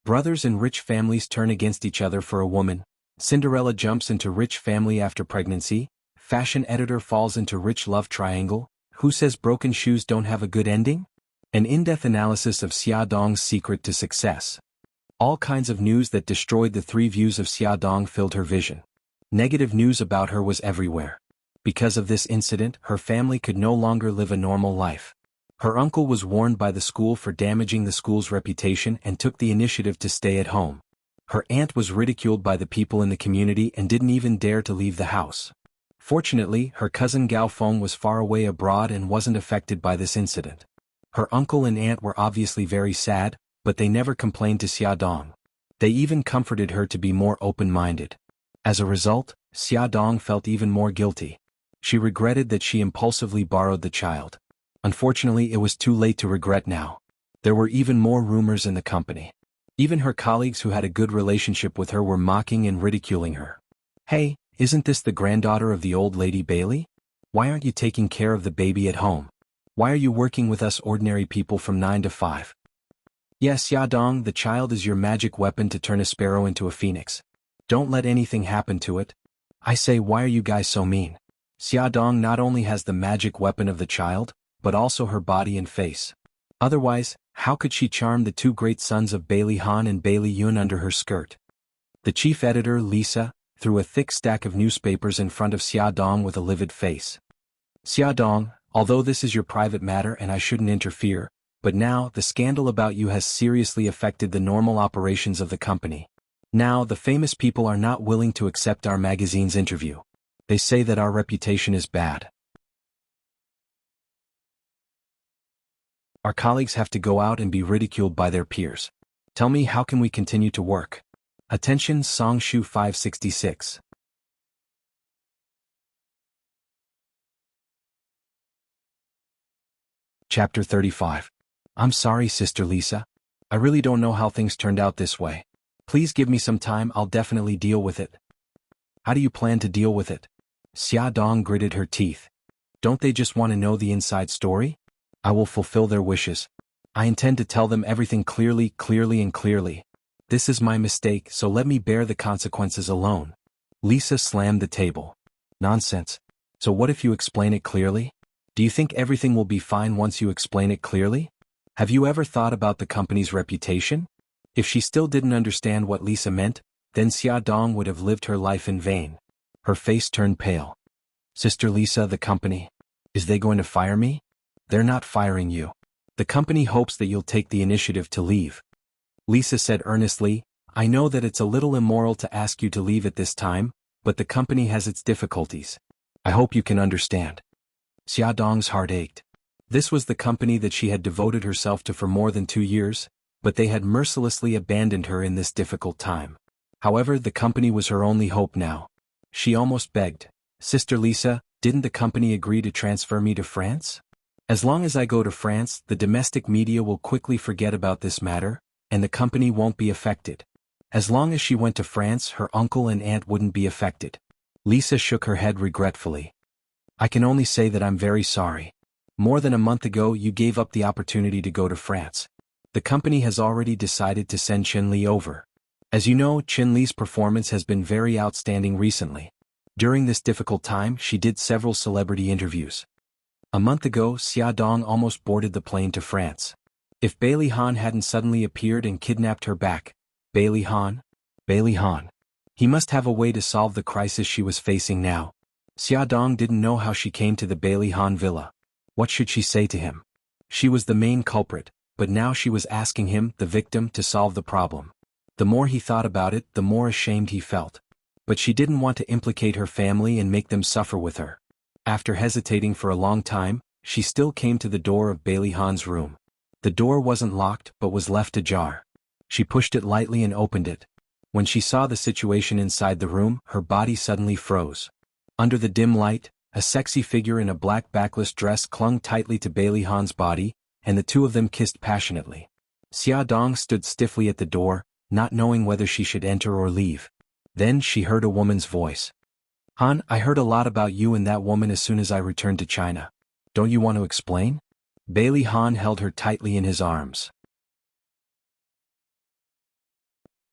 Brothers in rich families turn against each other for a woman. Cinderella jumps into rich family after pregnancy. Fashion editor falls into rich love triangle. Who says broken shoes don't have a good ending? An in-depth analysis of Xiaodong's secret to success. All kinds of news that destroyed the three views of Xiaodong filled her vision. Negative news about her was everywhere. Because of this incident, her family could no longer live a normal life. Her uncle was warned by the school for damaging the school's reputation and took the initiative to stay at home. Her aunt was ridiculed by the people in the community and didn't even dare to leave the house. Fortunately, her cousin Gao Feng was far away abroad and wasn't affected by this incident. Her uncle and aunt were obviously very sad, but they never complained to Xiaodong. They even comforted her to be more open-minded. As a result, Xiaodong felt even more guilty. She regretted that she impulsively borrowed the child. Unfortunately, it was too late to regret now. There were even more rumors in the company. Even her colleagues who had a good relationship with her were mocking and ridiculing her. Hey, isn't this the granddaughter of the old lady Bailey? Why aren't you taking care of the baby at home? Why are you working with us ordinary people from 9 to 5? Yes, Xiaodong, the child is your magic weapon to turn a sparrow into a phoenix. Don't let anything happen to it. I say, why are you guys so mean? Xiaodong not only has the magic weapon of the child, but also her body and face. Otherwise, how could she charm the two great sons of Bailey Han and Bailey Yun under her skirt? The chief editor, Lisa, threw a thick stack of newspapers in front of Xiaodong with a livid face. Xiaodong, although this is your private matter and I shouldn't interfere, but now the scandal about you has seriously affected the normal operations of the company. Now the famous people are not willing to accept our magazine's interview. They say that our reputation is bad. Our colleagues have to go out and be ridiculed by their peers. Tell me, how can we continue to work? Attention, Songshu 566. Chapter 35. I'm sorry, Sister Lisa. I really don't know how things turned out this way. Please give me some time, I'll definitely deal with it. How do you plan to deal with it? Xia Dong gritted her teeth. Don't they just want to know the inside story? I will fulfill their wishes. I intend to tell them everything clearly. This is my mistake, so let me bear the consequences alone. Lisa slammed the table. Nonsense. So what if you explain it clearly? Do you think everything will be fine once you explain it clearly? Have you ever thought about the company's reputation? If she still didn't understand what Lisa meant, then Xia Dong would have lived her life in vain. Her face turned pale. Sister Lisa, the company. Is they going to fire me? They're not firing you. The company hopes that you'll take the initiative to leave. Lisa said earnestly, I know that it's a little immoral to ask you to leave at this time, but the company has its difficulties. I hope you can understand. Xia Dong's heart ached. This was the company that she had devoted herself to for more than 2 years, but they had mercilessly abandoned her in this difficult time. However, the company was her only hope now. She almost begged, Sister Lisa, didn't the company agree to transfer me to France? As long as I go to France, the domestic media will quickly forget about this matter, and the company won't be affected. As long as she went to France, her uncle and aunt wouldn't be affected. Lisa shook her head regretfully. I can only say that I'm very sorry. More than a month ago you gave up the opportunity to go to France. The company has already decided to send Chen Li over. As you know, Chen Li's performance has been very outstanding recently. During this difficult time, she did several celebrity interviews. A month ago, Xia Dong almost boarded the plane to France. If Bailey Han hadn't suddenly appeared and kidnapped her back. Bailey Han? He must have a way to solve the crisis she was facing now. Xia Dong didn't know how she came to the Bailey Han villa. What should she say to him? She was the main culprit, but now she was asking him, the victim, to solve the problem. The more he thought about it, the more ashamed he felt. But she didn't want to implicate her family and make them suffer with her. After hesitating for a long time, she still came to the door of Bailey Han's room. The door wasn't locked but was left ajar. She pushed it lightly and opened it. When she saw the situation inside the room, her body suddenly froze. Under the dim light, a sexy figure in a black backless dress clung tightly to Bailey Han's body, and the two of them kissed passionately. Xia Dong stood stiffly at the door, not knowing whether she should enter or leave. Then she heard a woman's voice. Han, I heard a lot about you and that woman as soon as I returned to China. Don't you want to explain? Bailey Han held her tightly in his arms.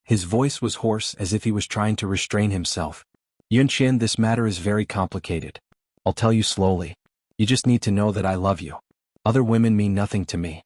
His voice was hoarse as if he was trying to restrain himself. Yunqian, this matter is very complicated. I'll tell you slowly. You just need to know that I love you. Other women mean nothing to me.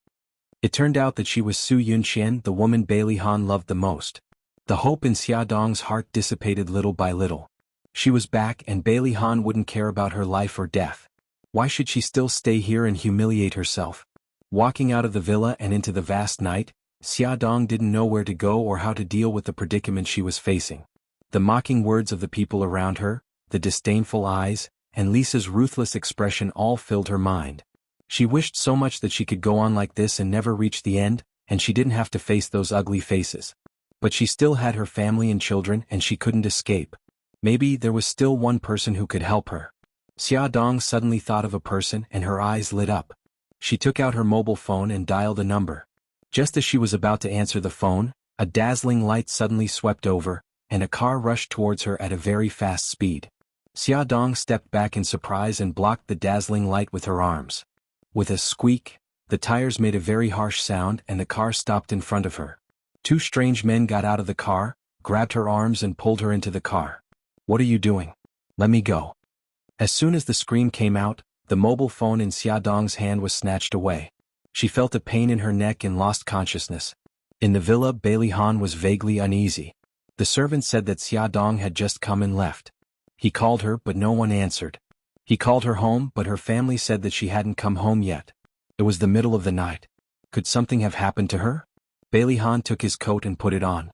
It turned out that she was Su Yunqian, the woman Bailey Han loved the most. The hope in Xia Dong's heart dissipated little by little. She was back and Bailey Han wouldn't care about her life or death. Why should she still stay here and humiliate herself? Walking out of the villa and into the vast night, Xia Dong didn't know where to go or how to deal with the predicament she was facing. The mocking words of the people around her, the disdainful eyes, and Lisa's ruthless expression all filled her mind. She wished so much that she could go on like this and never reach the end, and she didn't have to face those ugly faces. But she still had her family and children and she couldn't escape. Maybe there was still one person who could help her. Xia Dong suddenly thought of a person and her eyes lit up. She took out her mobile phone and dialed a number. Just as she was about to answer the phone, a dazzling light suddenly swept over, and a car rushed towards her at a very fast speed. Xia Dong stepped back in surprise and blocked the dazzling light with her arms. With a squeak, the tires made a very harsh sound and the car stopped in front of her. Two strange men got out of the car, grabbed her arms and pulled her into the car. What are you doing? Let me go. As soon as the scream came out, the mobile phone in Xia Dong's hand was snatched away. She felt a pain in her neck and lost consciousness. In the villa, Bailey Han was vaguely uneasy. The servant said that Xia Dong had just come and left. He called her but no one answered. He called her home but her family said that she hadn't come home yet. It was the middle of the night. Could something have happened to her? Bailey Han took his coat and put it on.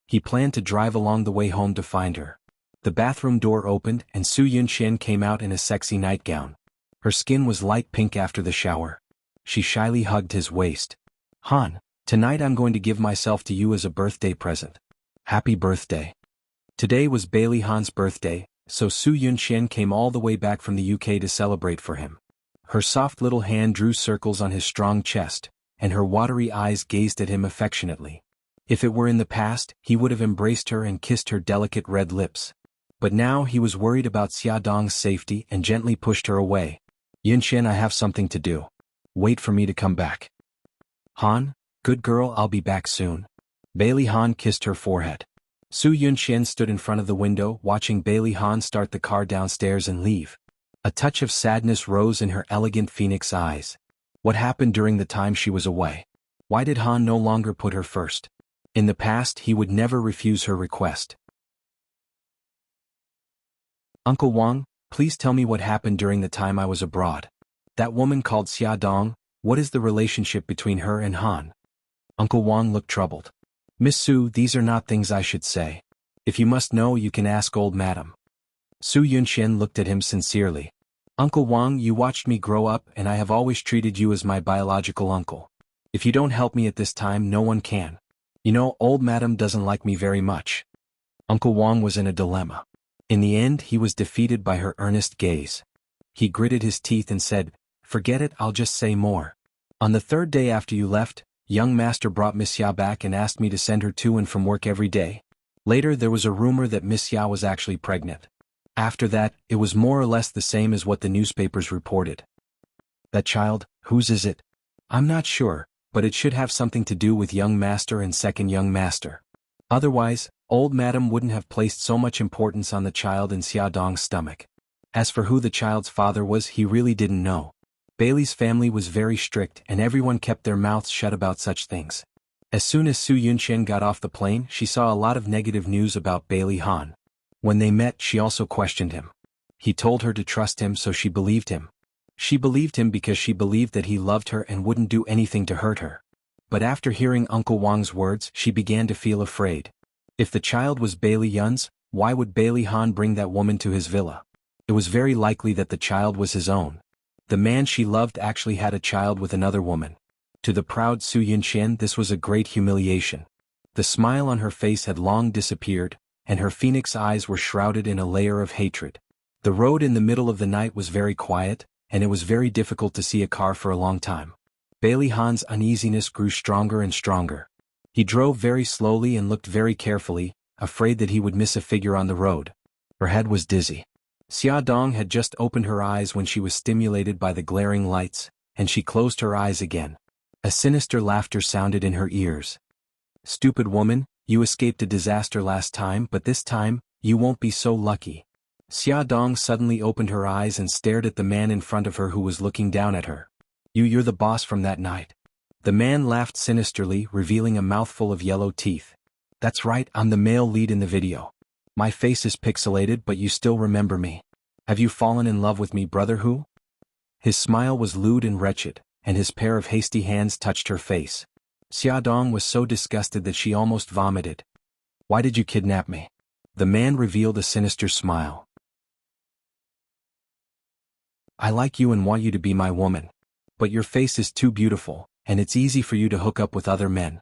He planned to drive along the way home to find her. The bathroom door opened and Su Yunqian came out in a sexy nightgown. Her skin was light pink after the shower. She shyly hugged his waist. Han, tonight I'm going to give myself to you as a birthday present. Happy birthday. Today was Bailey Han's birthday, so Su Yunxian came all the way back from the UK to celebrate for him. Her soft little hand drew circles on his strong chest, and her watery eyes gazed at him affectionately. If it were in the past, he would have embraced her and kissed her delicate red lips. But now he was worried about Xia Dong's safety and gently pushed her away. Yunxian, I have something to do. Wait for me to come back. Han, good girl, I'll be back soon. Bailey Han kissed her forehead. Su Yunxian stood in front of the window watching Bailey Han start the car downstairs and leave. A touch of sadness rose in her elegant phoenix eyes. What happened during the time she was away? Why did Han no longer put her first? In the past he would never refuse her request. Uncle Wang, please tell me what happened during the time I was abroad. That woman called Xia Dong, what is the relationship between her and Han? Uncle Wang looked troubled. Miss Su, these are not things I should say. If you must know, you can ask old madam. Su Yunxian looked at him sincerely. Uncle Wang, you watched me grow up and I have always treated you as my biological uncle. If you don't help me at this time, no one can. You know, old madam doesn't like me very much. Uncle Wang was in a dilemma. In the end, he was defeated by her earnest gaze. He gritted his teeth and said, Forget it, I'll just say more. On the third day after you left, young master brought Miss Xia back and asked me to send her to and from work every day. Later there was a rumor that Miss Xia was actually pregnant. After that, it was more or less the same as what the newspapers reported. That child, whose is it? I'm not sure, but it should have something to do with young master and second young master. Otherwise, old madam wouldn't have placed so much importance on the child in Xia Dong's stomach. As for who the child's father was, he really didn't know. Bailey's family was very strict and everyone kept their mouths shut about such things. As soon as Su Yunxian got off the plane, she saw a lot of negative news about Bailey Han. When they met, she also questioned him. He told her to trust him, so she believed him. She believed him because she believed that he loved her and wouldn't do anything to hurt her. But after hearing Uncle Wang's words, she began to feel afraid. If the child was Bailey Yun's, why would Bailey Han bring that woman to his villa? It was very likely that the child was his own. The man she loved actually had a child with another woman. To the proud Su Yunxian, this was a great humiliation. The smile on her face had long disappeared, and her phoenix eyes were shrouded in a layer of hatred. The road in the middle of the night was very quiet, and it was very difficult to see a car for a long time. Bailey Han's uneasiness grew stronger and stronger. He drove very slowly and looked very carefully, afraid that he would miss a figure on the road. Her head was dizzy. Xia Dong had just opened her eyes when she was stimulated by the glaring lights, and she closed her eyes again. A sinister laughter sounded in her ears. Stupid woman, you escaped a disaster last time, but this time, you won't be so lucky. Xia Dong suddenly opened her eyes and stared at the man in front of her who was looking down at her. You're the boss from that night. The man laughed sinisterly, revealing a mouthful of yellow teeth. That's right, I'm the male lead in the video. My face is pixelated, but you still remember me. Have you fallen in love with me, brother Hu? His smile was lewd and wretched, and his pair of hasty hands touched her face. Xia Dong was so disgusted that she almost vomited. Why did you kidnap me? The man revealed a sinister smile. I like you and want you to be my woman. But your face is too beautiful, and it's easy for you to hook up with other men.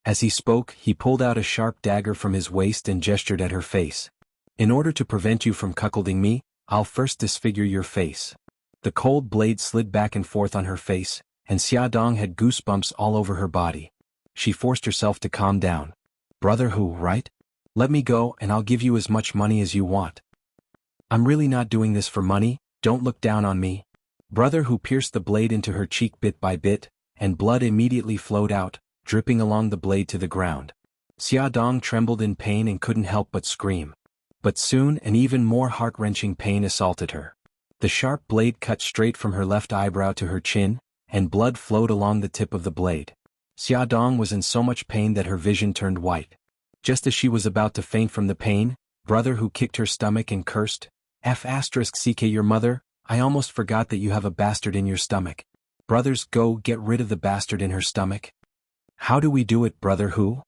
As he spoke, he pulled out a sharp dagger from his waist and gestured at her face. In order to prevent you from cuckolding me, I'll first disfigure your face. The cold blade slid back and forth on her face, and Xia Dong had goosebumps all over her body. She forced herself to calm down. Brother Hu, right? Let me go and I'll give you as much money as you want. I'm really not doing this for money, don't look down on me. Brother Hu pierced the blade into her cheek bit by bit, and blood immediately flowed out, dripping along the blade to the ground. Xia Dong trembled in pain and couldn't help but scream. But soon an even more heart-wrenching pain assaulted her. The sharp blade cut straight from her left eyebrow to her chin, and blood flowed along the tip of the blade. Xia Dong was in so much pain that her vision turned white. Just as she was about to faint from the pain, Brother Hu kicked her stomach and cursed, F***ck your mother, I almost forgot that you have a bastard in your stomach. Brothers, go get rid of the bastard in her stomach. How do we do it, Brother Hu?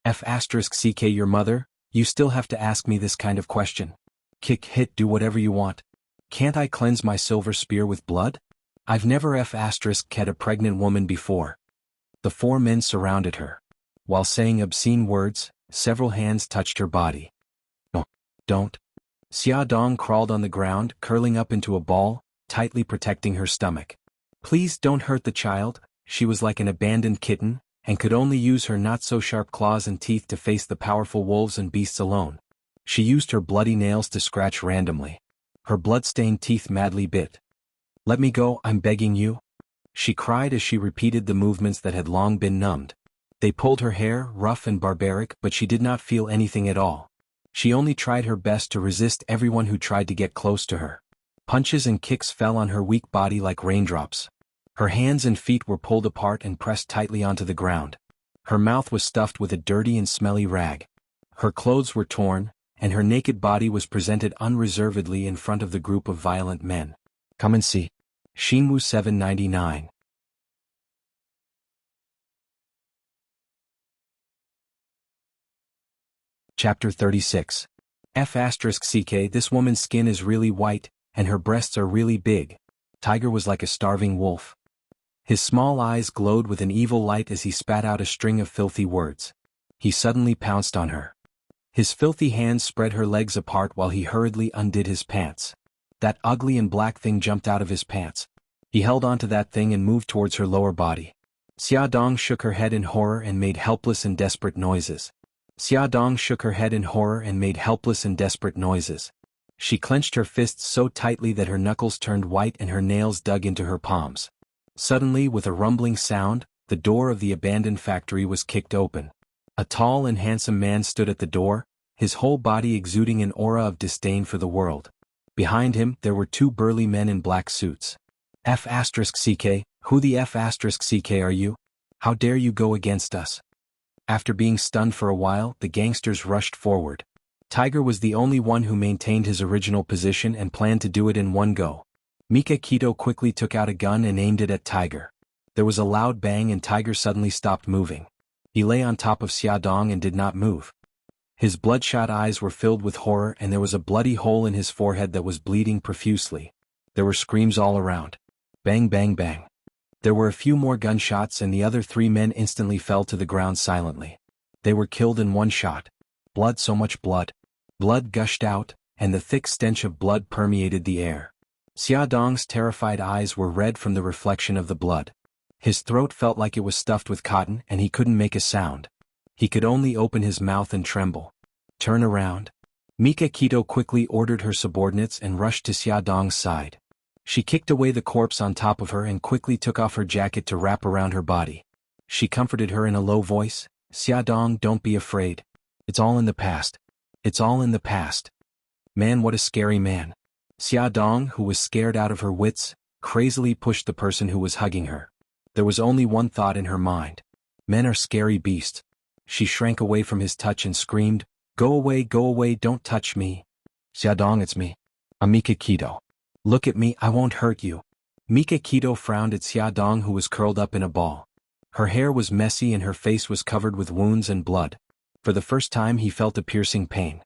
F***ck your mother, you still have to ask me this kind of question. Kick, hit, do whatever you want. Can't I cleanse my silver spear with blood? I've never had a pregnant woman before. The 4 men surrounded her. While saying obscene words, several hands touched her body. No, don't. Xia Dong crawled on the ground, curling up into a ball, tightly protecting her stomach. Please don't hurt the child. She was like an abandoned kitten, and could only use her not-so-sharp claws and teeth to face the powerful wolves and beasts alone. She used her bloody nails to scratch randomly. Her blood-stained teeth madly bit. Let me go, I'm begging you. She cried as she repeated the movements that had long been numbed. They pulled her hair, rough and barbaric, but she did not feel anything at all. She only tried her best to resist everyone who tried to get close to her. Punches and kicks fell on her weak body like raindrops. Her hands and feet were pulled apart and pressed tightly onto the ground. Her mouth was stuffed with a dirty and smelly rag. Her clothes were torn, and her naked body was presented unreservedly in front of the group of violent men. Come and see. Xianhu 799. Chapter 36. F***ck. This woman's skin is really white, and her breasts are really big. Tiger was like a starving wolf. His small eyes glowed with an evil light as he spat out a string of filthy words. He suddenly pounced on her. His filthy hands spread her legs apart while he hurriedly undid his pants. That ugly and black thing jumped out of his pants. He held onto that thing and moved towards her lower body. Xia Dong shook her head in horror and made helpless and desperate noises. Xia Dong shook her head in horror and made helpless and desperate noises. She clenched her fists so tightly that her knuckles turned white and her nails dug into her palms. Suddenly, with a rumbling sound, the door of the abandoned factory was kicked open. A tall and handsome man stood at the door, his whole body exuding an aura of disdain for the world. Behind him, there were 2 burly men in black suits. F***ck, who the F***ck are you? How dare you go against us? After being stunned for a while, the gangsters rushed forward. Tiger was the only one who maintained his original position and planned to do it in one go. Mika Kito quickly took out a gun and aimed it at Tiger. There was a loud bang and Tiger suddenly stopped moving. He lay on top of Xia Dong and did not move. His bloodshot eyes were filled with horror and there was a bloody hole in his forehead that was bleeding profusely. There were screams all around. Bang bang bang. There were a few more gunshots and the other 3 men instantly fell to the ground silently. They were killed in one shot. Blood, so much blood. Blood gushed out, and the thick stench of blood permeated the air. Xia Dong's terrified eyes were red from the reflection of the blood. His throat felt like it was stuffed with cotton and he couldn't make a sound. He could only open his mouth and tremble. Turn around. Mika Kito quickly ordered her subordinates and rushed to Xia Dong's side. She kicked away the corpse on top of her and quickly took off her jacket to wrap around her body. She comforted her in a low voice, Xia Dong, don't be afraid. It's all in the past. It's all in the past. Man, what a scary man. Xia Dong, who was scared out of her wits, crazily pushed the person who was hugging her. There was only one thought in her mind. Men are scary beasts. She shrank away from his touch and screamed, go away, don't touch me. Xia Dong, it's me. I'm Mika Kito. Look at me, I won't hurt you. Mika Kito frowned at Xia Dong, who was curled up in a ball. Her hair was messy and her face was covered with wounds and blood. For the first time he felt a piercing pain.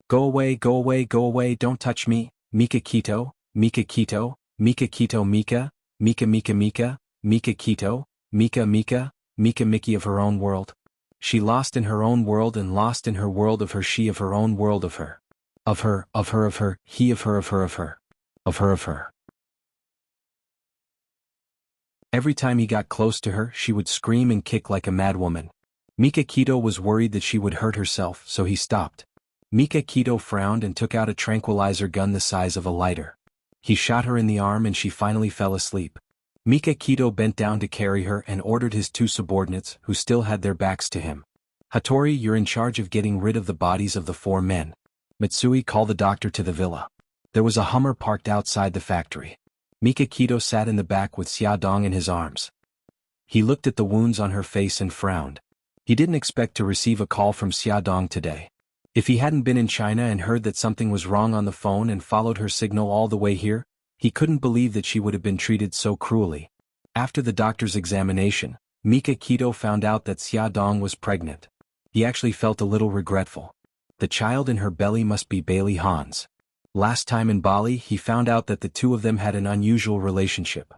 Go away, don't touch me, Mika Kito, Mika Kito, Mika Kito Mika, Mika Mika Mika, Mika Kito, Mika Mika, Mika Mickey of her own world. She lost in her own world and lost in her world of her, she of her own world of her. Of her, he of her, of her, of her. Of her, of her. Every time he got close to her, she would scream and kick like a madwoman. Mika Kito was worried that she would hurt herself, so he stopped. Mika Kito frowned and took out a tranquilizer gun the size of a lighter. He shot her in the arm and she finally fell asleep. Mika Kito bent down to carry her and ordered his 2 subordinates, who still had their backs to him. Hattori, you're in charge of getting rid of the bodies of the 4 men. Mitsui, call the doctor to the villa. There was a Hummer parked outside the factory. Mika Kito sat in the back with Xia Dong in his arms. He looked at the wounds on her face and frowned. He didn't expect to receive a call from Xia Dong today. If he hadn't been in China and heard that something was wrong on the phone and followed her signal all the way here, he couldn't believe that she would have been treated so cruelly. After the doctor's examination, Mika Kito found out that Xia Dong was pregnant. He actually felt a little regretful. The child in her belly must be Bailey Han's. Last time in Bali he found out that the 2 of them had an unusual relationship.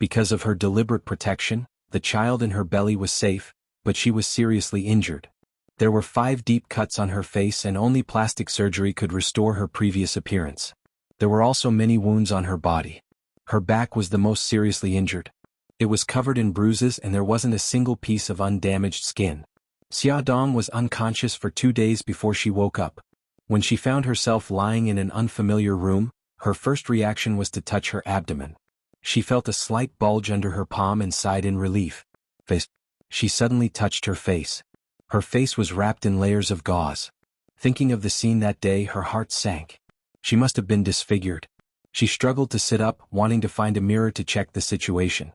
Because of her deliberate protection, the child in her belly was safe, but she was seriously injured. There were 5 deep cuts on her face and only plastic surgery could restore her previous appearance. There were also many wounds on her body. Her back was the most seriously injured. It was covered in bruises and there wasn't a single piece of undamaged skin. Xiaodong was unconscious for 2 days before she woke up. When she found herself lying in an unfamiliar room, her first reaction was to touch her abdomen. She felt a slight bulge under her palm and sighed in relief. She suddenly touched her face. Her face was wrapped in layers of gauze. Thinking of the scene that day, her heart sank. She must have been disfigured. She struggled to sit up, wanting to find a mirror to check the situation.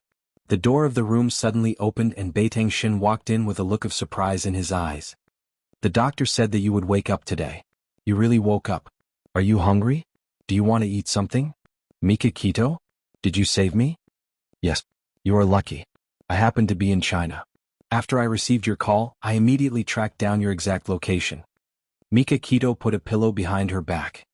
The door of the room suddenly opened and Beiteng Shin walked in with a look of surprise in his eyes. The doctor said that you would wake up today. You really woke up. Are you hungry? Do you want to eat something? Mika Kito? Did you save me? Yes. You are lucky. I happened to be in China. After I received your call, I immediately tracked down your exact location. Mika Kito put a pillow behind her back.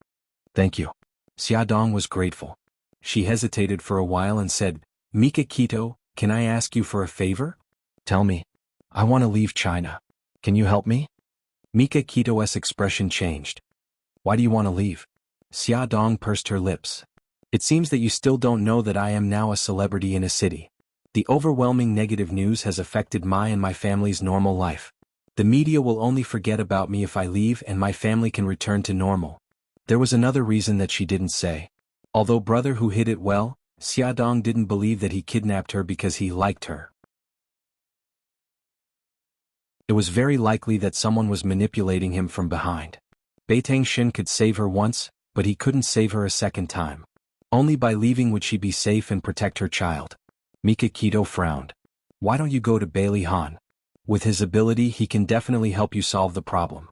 Thank you. Xiaodong was grateful. She hesitated for a while and said, Mika Kito, can I ask you for a favor? Tell me. I want to leave China. Can you help me? Mika Kito's expression changed. Why do you want to leave? Xiaodong pursed her lips. It seems that you still don't know that I am now a celebrity in a city. The overwhelming negative news has affected my and my family's normal life. The media will only forget about me if I leave and my family can return to normal. There was another reason that she didn't say. Although brother who hid it well, Xiaodong didn't believe that he kidnapped her because he liked her. It was very likely that someone was manipulating him from behind. Beiteng Shin could save her once, but he couldn't save her a second time. Only by leaving would she be safe and protect her child. Mika Kito frowned. Why don't you go to Bailey Han? With his ability he can definitely help you solve the problem.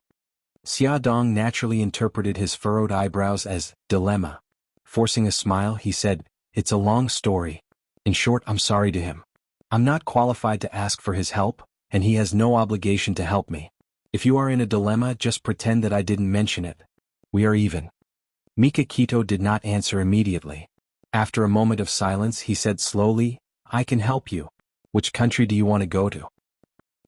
Xiaodong naturally interpreted his furrowed eyebrows as dilemma. Forcing a smile, he said, It's a long story. In short, I'm sorry to him. I'm not qualified to ask for his help, and he has no obligation to help me. If you are in a dilemma, just pretend that I didn't mention it. We are even. Mika Kito did not answer immediately. After a moment of silence, he said slowly, I can help you. Which country do you want to go to?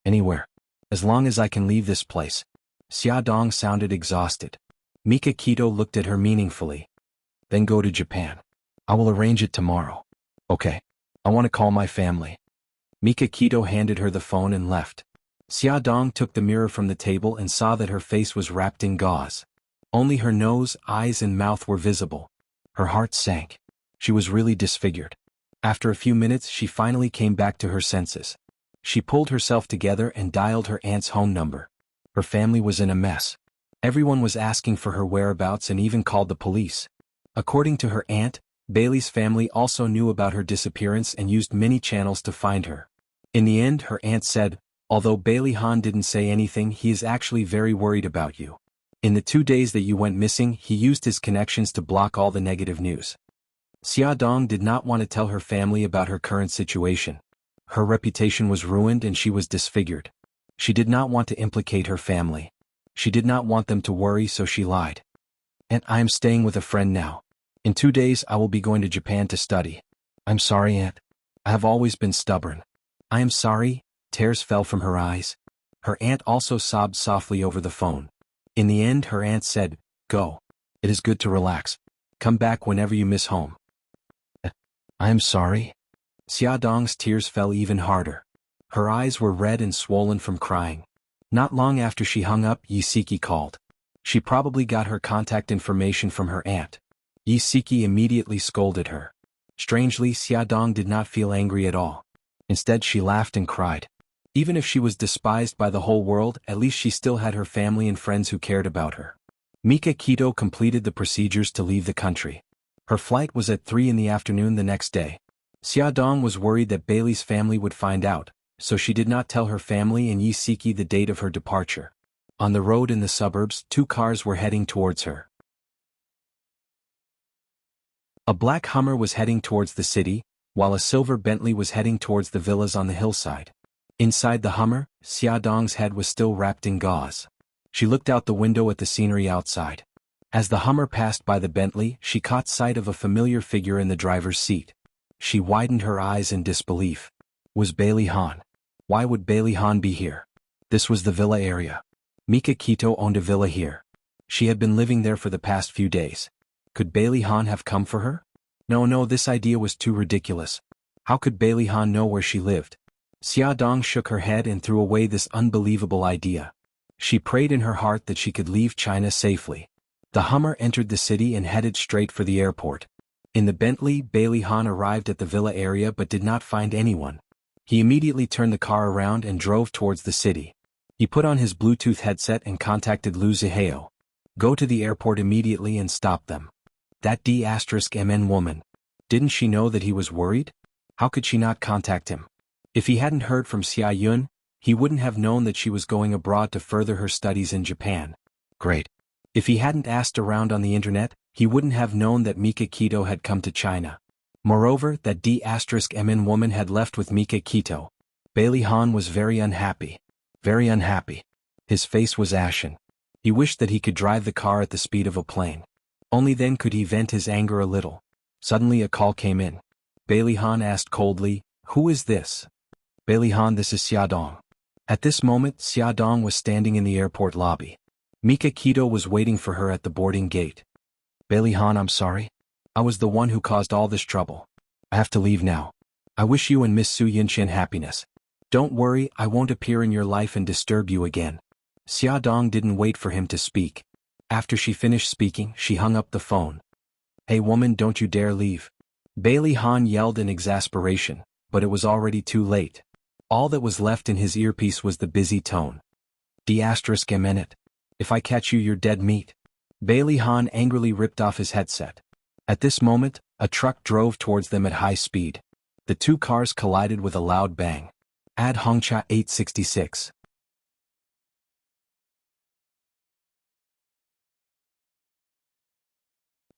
Anywhere. As long as I can leave this place. Xiaodong sounded exhausted. Mika Kito looked at her meaningfully. Then go to Japan. I will arrange it tomorrow. Okay. I want to call my family. Mika Kito handed her the phone and left. Xiaodong took the mirror from the table and saw that her face was wrapped in gauze. Only her nose, eyes and mouth were visible. Her heart sank. She was really disfigured. After a few minutes she finally came back to her senses. She pulled herself together and dialed her aunt's home number. Her family was in a mess. Everyone was asking for her whereabouts and even called the police. According to her aunt, Bailey's family also knew about her disappearance and used many channels to find her. In the end, her aunt said, although Bailey Han didn't say anything, he is actually very worried about you. In the 2 days that you went missing, he used his connections to block all the negative news. Xiaodong did not want to tell her family about her current situation. Her reputation was ruined and she was disfigured. She did not want to implicate her family. She did not want them to worry, so she lied. Aunt, I am staying with a friend now. In 2 days I will be going to Japan to study. I'm sorry, Aunt. I have always been stubborn. I am sorry. Tears fell from her eyes. Her aunt also sobbed softly over the phone. In the end, her aunt said, Go. It is good to relax. Come back whenever you miss home. I am sorry. Xiaodong's tears fell even harder. Her eyes were red and swollen from crying. Not long after she hung up, Yisiki called. She probably got her contact information from her aunt. Yisiki immediately scolded her. Strangely, Xiaodong did not feel angry at all. Instead, she laughed and cried. Even if she was despised by the whole world, at least she still had her family and friends who cared about her. Mika Kito completed the procedures to leave the country. Her flight was at 3 in the afternoon the next day. Xiaodong was worried that Bailey's family would find out, so she did not tell her family and Yisiki the date of her departure. On the road in the suburbs, 2 cars were heading towards her. A black Hummer was heading towards the city, while a silver Bentley was heading towards the villas on the hillside. Inside the Hummer, Xiaodong's head was still wrapped in gauze. She looked out the window at the scenery outside. As the Hummer passed by the Bentley, she caught sight of a familiar figure in the driver's seat. She widened her eyes in disbelief. Was Bailey Han? Why would Bailey Han be here? This was the villa area. Mika Kito owned a villa here. She had been living there for the past few days. Could Bailey Han have come for her? No, this idea was too ridiculous. How could Bailey Han know where she lived? Xia Dong shook her head and threw away this unbelievable idea. She prayed in her heart that she could leave China safely. The Hummer entered the city and headed straight for the airport. In the Bentley, Bailey Han arrived at the villa area but did not find anyone. He immediately turned the car around and drove towards the city. He put on his Bluetooth headset and contacted Lu Zihao. Go to the airport immediately and stop them. That D*MN woman. Didn't she know that he was worried? How could she not contact him? If he hadn't heard from Xia Yun, he wouldn't have known that she was going abroad to further her studies in Japan. Great. If he hadn't asked around on the internet, he wouldn't have known that Mika Kito had come to China. Moreover, that D*MN woman had left with Mika Kito. Bailey Han was very unhappy. Very unhappy. His face was ashen. He wished that he could drive the car at the speed of a plane. Only then could he vent his anger a little. Suddenly a call came in. Bailey Han asked coldly, "Who is this?" "Bailey Han, this is Xia Dong." At this moment, Xia Dong was standing in the airport lobby. Mika Kito was waiting for her at the boarding gate. "Bailey Han, I'm sorry. I was the one who caused all this trouble. I have to leave now. I wish you and Miss Su Yinchen happiness. Don't worry, I won't appear in your life and disturb you again." Xia Dong didn't wait for him to speak. After she finished speaking, she hung up the phone. "Hey woman, don't you dare leave." Bailey Han yelled in exasperation, but it was already too late. All that was left in his earpiece was the busy tone. "D*MN. If I catch you, you're dead meat." Bailey Han angrily ripped off his headset. At this moment, a truck drove towards them at high speed. The two cars collided with a loud bang. Ad Hongcha 866.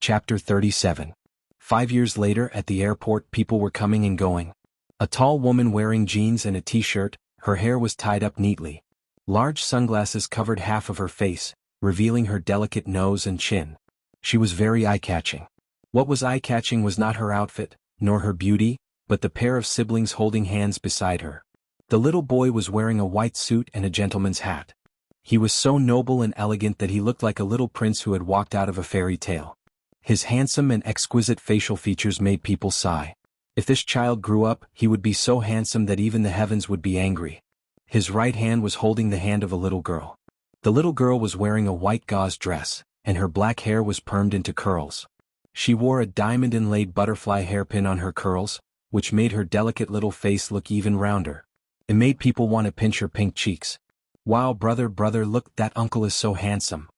Chapter 37. 5 years later at the airport, people were coming and going. A tall woman wearing jeans and a t-shirt, her hair was tied up neatly. Large sunglasses covered half of her face, revealing her delicate nose and chin. She was very eye-catching. What was eye-catching was not her outfit, nor her beauty, but the pair of siblings holding hands beside her. The little boy was wearing a white suit and a gentleman's hat. He was so noble and elegant that he looked like a little prince who had walked out of a fairy tale. His handsome and exquisite facial features made people sigh. If this child grew up, he would be so handsome that even the heavens would be angry. His right hand was holding the hand of a little girl. The little girl was wearing a white gauze dress, and her black hair was permed into curls. She wore a diamond-inlaid butterfly hairpin on her curls, which made her delicate little face look even rounder. It made people want to pinch her pink cheeks. "Wow, brother, look, that uncle is so handsome."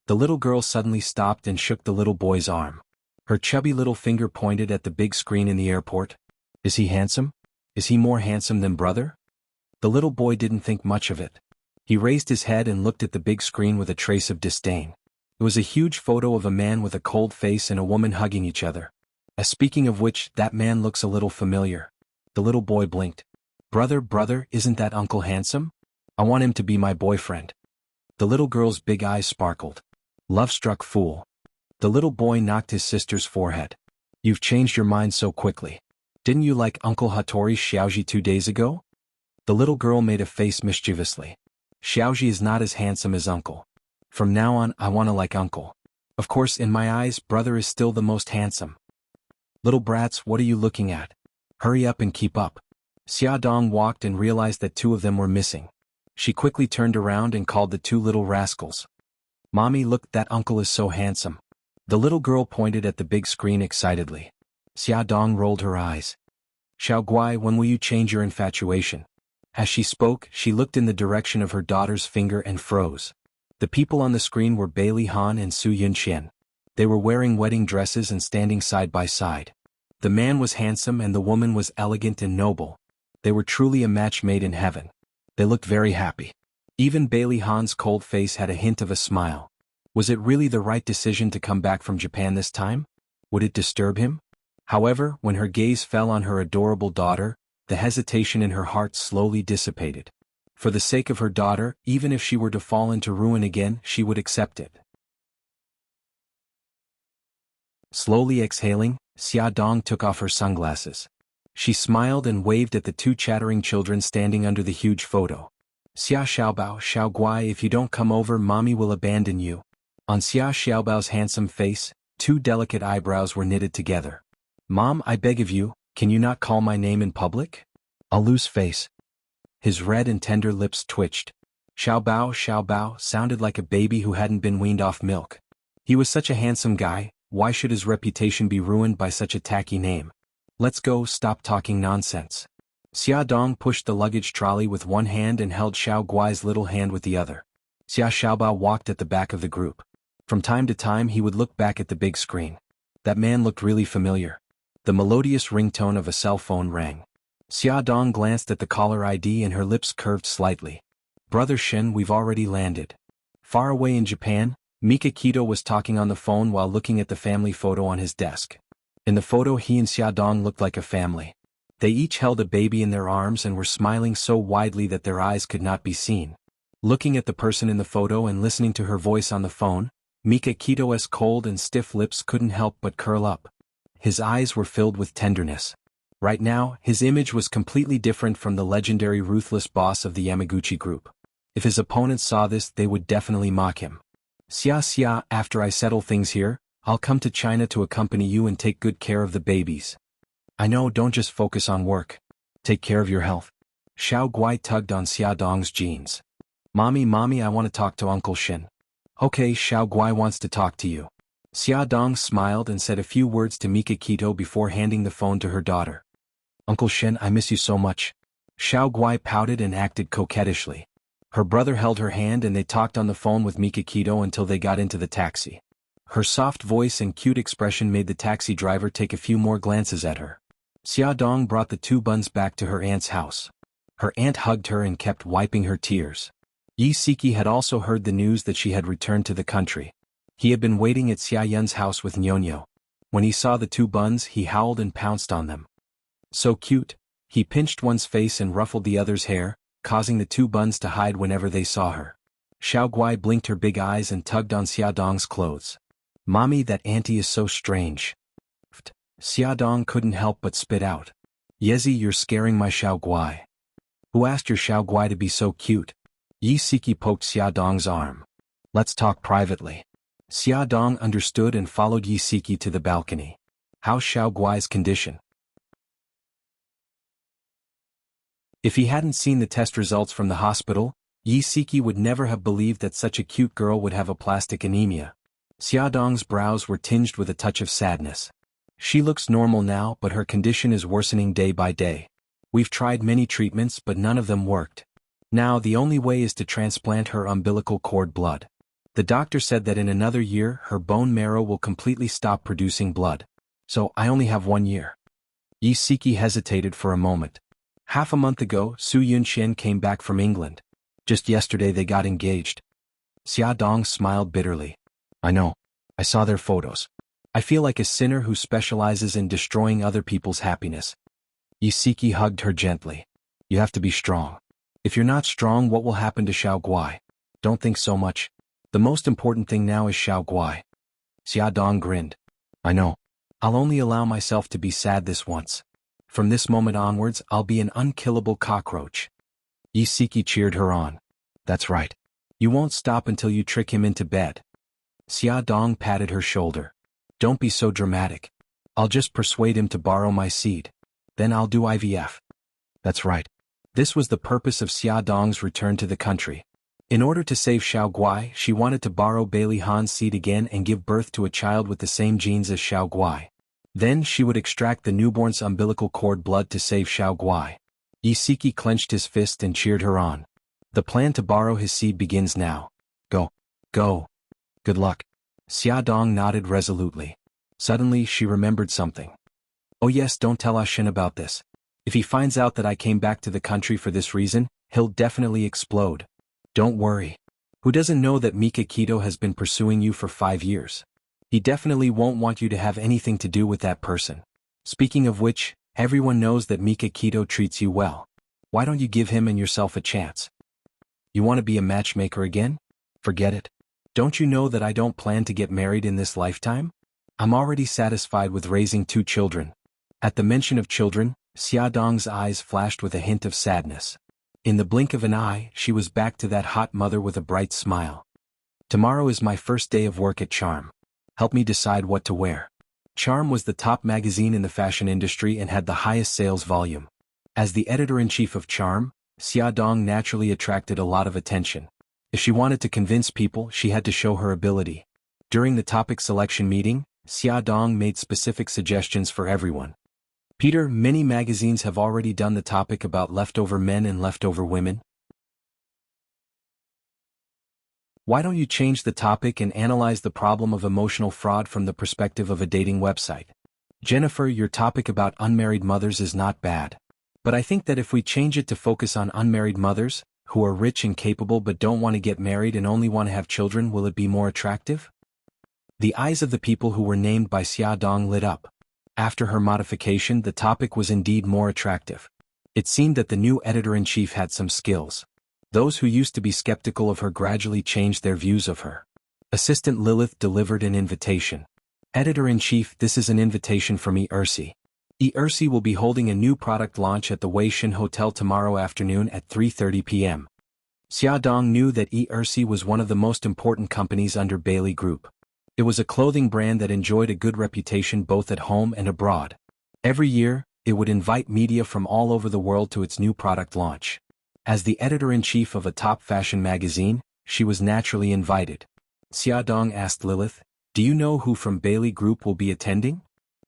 The little girl suddenly stopped and shook the little boy's arm. Her chubby little finger pointed at the big screen in the airport. "Is he handsome? Is he more handsome than brother?" The little boy didn't think much of it. He raised his head and looked at the big screen with a trace of disdain. It was a huge photo of a man with a cold face and a woman hugging each other. Speaking of which, that man looks a little familiar. The little boy blinked. Brother, isn't that uncle handsome? I want him to be my boyfriend." The little girl's big eyes sparkled. Love-struck fool. The little boy knocked his sister's forehead. "You've changed your mind so quickly. Didn't you like Uncle Hattori's Xiaoji 2 days ago?" The little girl made a face mischievously. "Xiaoji is not as handsome as Uncle. From now on, I want to like Uncle. Of course, in my eyes, brother is still the most handsome." "Little brats, what are you looking at? Hurry up and keep up." Xia Dong walked and realized that 2 of them were missing. She quickly turned around and called the 2 little rascals. "Mommy, look, that uncle is so handsome." The little girl pointed at the big screen excitedly. Xia Dong rolled her eyes. "Xiao Guai, when will you change your infatuation?" As she spoke, she looked in the direction of her daughter's finger and froze. The people on the screen were Bailey Han and Su Yinchen. They were wearing wedding dresses and standing side by side. The man was handsome and the woman was elegant and noble. They were truly a match made in heaven. They looked very happy. Even Bailey Han's cold face had a hint of a smile. Was it really the right decision to come back from Japan this time? Would it disturb him? However, when her gaze fell on her adorable daughter, the hesitation in her heart slowly dissipated. For the sake of her daughter, even if she were to fall into ruin again, she would accept it. Slowly exhaling, Xia Dong took off her sunglasses. She smiled and waved at the two chattering children standing under the huge photo. Xia Xiaobao, Xiao Guai, if you don't come over, mommy will abandon you. On Xia Xiaobao's handsome face, two delicate eyebrows were knitted together. Mom, I beg of you, can you not call my name in public? A loose face. His red and tender lips twitched. Xiaobao sounded like a baby who hadn't been weaned off milk. He was such a handsome guy, why should his reputation be ruined by such a tacky name? Let's go, stop talking nonsense. Xia Dong pushed the luggage trolley with one hand and held Xiao Guai's little hand with the other. Xia Xiaobao walked at the back of the group. From time to time he would look back at the big screen. That man looked really familiar. The melodious ringtone of a cell phone rang. Xia Dong glanced at the caller ID and her lips curved slightly. Brother Shen, we've already landed. Far away in Japan, Mika Kito was talking on the phone while looking at the family photo on his desk. In the photo he and Xia Dong looked like a family. They each held a baby in their arms and were smiling so widely that their eyes could not be seen. Looking at the person in the photo and listening to her voice on the phone, Mika Kito's cold and stiff lips couldn't help but curl up. His eyes were filled with tenderness. Right now, his image was completely different from the legendary ruthless boss of the Yamaguchi group. If his opponents saw this, they would definitely mock him. Xia, after I settle things here, I'll come to China to accompany you and take good care of the babies. I know, don't just focus on work. Take care of your health. Xiao Guai tugged on Xia Dong's jeans. Mommy, I want to talk to Uncle Shen. Okay, Xiao Guai wants to talk to you. Xia Dong smiled and said a few words to Mika Kito before handing the phone to her daughter. Uncle Shen, I miss you so much. Xiao Guai pouted and acted coquettishly. Her brother held her hand and they talked on the phone with Mika Kito until they got into the taxi. Her soft voice and cute expression made the taxi driver take a few more glances at her. Xia Dong brought the two buns back to her aunt's house. Her aunt hugged her and kept wiping her tears. Yi Siki had also heard the news that she had returned to the country. He had been waiting at Xia Yun's house with Nyonyo. When he saw the two buns, he howled and pounced on them. So cute, he pinched one's face and ruffled the other's hair, causing the two buns to hide whenever they saw her. Xiao Guai blinked her big eyes and tugged on Xia Dong's clothes. Mommy, that auntie is so strange. Xia Dong couldn't help but spit out. Yezi, you're scaring my Xiao Guai. Who asked your Xiao Guai to be so cute? Yi Siki poked Xia Dong's arm. Let's talk privately. Xia Dong understood and followed Yi Siki to the balcony. How's Xiao Guai's condition? If he hadn't seen the test results from the hospital, Yi Siki would never have believed that such a cute girl would have aplastic anemia. Xia Dong's brows were tinged with a touch of sadness. She looks normal now, but her condition is worsening day by day. We've tried many treatments, but none of them worked. Now the only way is to transplant her umbilical cord blood. The doctor said that in another year her bone marrow will completely stop producing blood. So I only have 1 year. Yi Siki hesitated for a moment. Half a month ago, Su Yunxian came back from England. Just yesterday they got engaged. Xia Dong smiled bitterly. I know. I saw their photos. I feel like a sinner who specializes in destroying other people's happiness. Yi Siki hugged her gently. You have to be strong. If you're not strong, what will happen to Xiao Guai? Don't think so much. The most important thing now is Xiao Guai. Xia Dong grinned. I know. I'll only allow myself to be sad this once. From this moment onwards, I'll be an unkillable cockroach. Yi Siki cheered her on. That's right. You won't stop until you trick him into bed. Xia Dong patted her shoulder. Don't be so dramatic. I'll just persuade him to borrow my seed. Then I'll do IVF. That's right. This was the purpose of Xia Dong's return to the country. In order to save Xiao Guai, she wanted to borrow Bailey Han's seed again and give birth to a child with the same genes as Xiao Guai. Then she would extract the newborn's umbilical cord blood to save Xiao Guai. Yi Siki clenched his fist and cheered her on. The plan to borrow his seed begins now. Go. Go. Good luck. Xia Dong nodded resolutely. Suddenly she remembered something. Oh yes, don't tell Shen about this. If he finds out that I came back to the country for this reason, he'll definitely explode. Don't worry. Who doesn't know that Mika Kito has been pursuing you for 5 years? He definitely won't want you to have anything to do with that person. Speaking of which, everyone knows that Mika Kito treats you well. Why don't you give him and yourself a chance? You want to be a matchmaker again? Forget it. Don't you know that I don't plan to get married in this lifetime? I'm already satisfied with raising 2 children. At the mention of children, Xiaodong's eyes flashed with a hint of sadness. In the blink of an eye, she was back to that hot mother with a bright smile. Tomorrow is my first day of work at Charm. Help me decide what to wear. Charm was the top magazine in the fashion industry and had the highest sales volume. As the editor-in-chief of Charm, Xiaodong naturally attracted a lot of attention. If she wanted to convince people, she had to show her ability. During the topic selection meeting, Xiaodong made specific suggestions for everyone. Peter, many magazines have already done the topic about leftover men and leftover women. Why don't you change the topic and analyze the problem of emotional fraud from the perspective of a dating website? Jennifer, your topic about unmarried mothers is not bad. But I think that if we change it to focus on unmarried mothers, who are rich and capable but don't want to get married and only want to have children, will it be more attractive? The eyes of the people who were named by Xiaodong lit up. After her modification, the topic was indeed more attractive. It seemed that the new editor-in-chief had some skills. Those who used to be skeptical of her gradually changed their views of her. Assistant Lilith delivered an invitation. Editor-in-chief, this is an invitation from E-Ursi. E-Ursi will be holding a new product launch at the Weishin Hotel tomorrow afternoon at 3:30 p.m. Xiaodong knew that E-Ursi was one of the most important companies under Bailey Group. It was a clothing brand that enjoyed a good reputation both at home and abroad. Every year, it would invite media from all over the world to its new product launch. As the editor-in-chief of a top fashion magazine, she was naturally invited. Xiaodong asked Lilith, "Do you know who from Bailey Group will be attending?"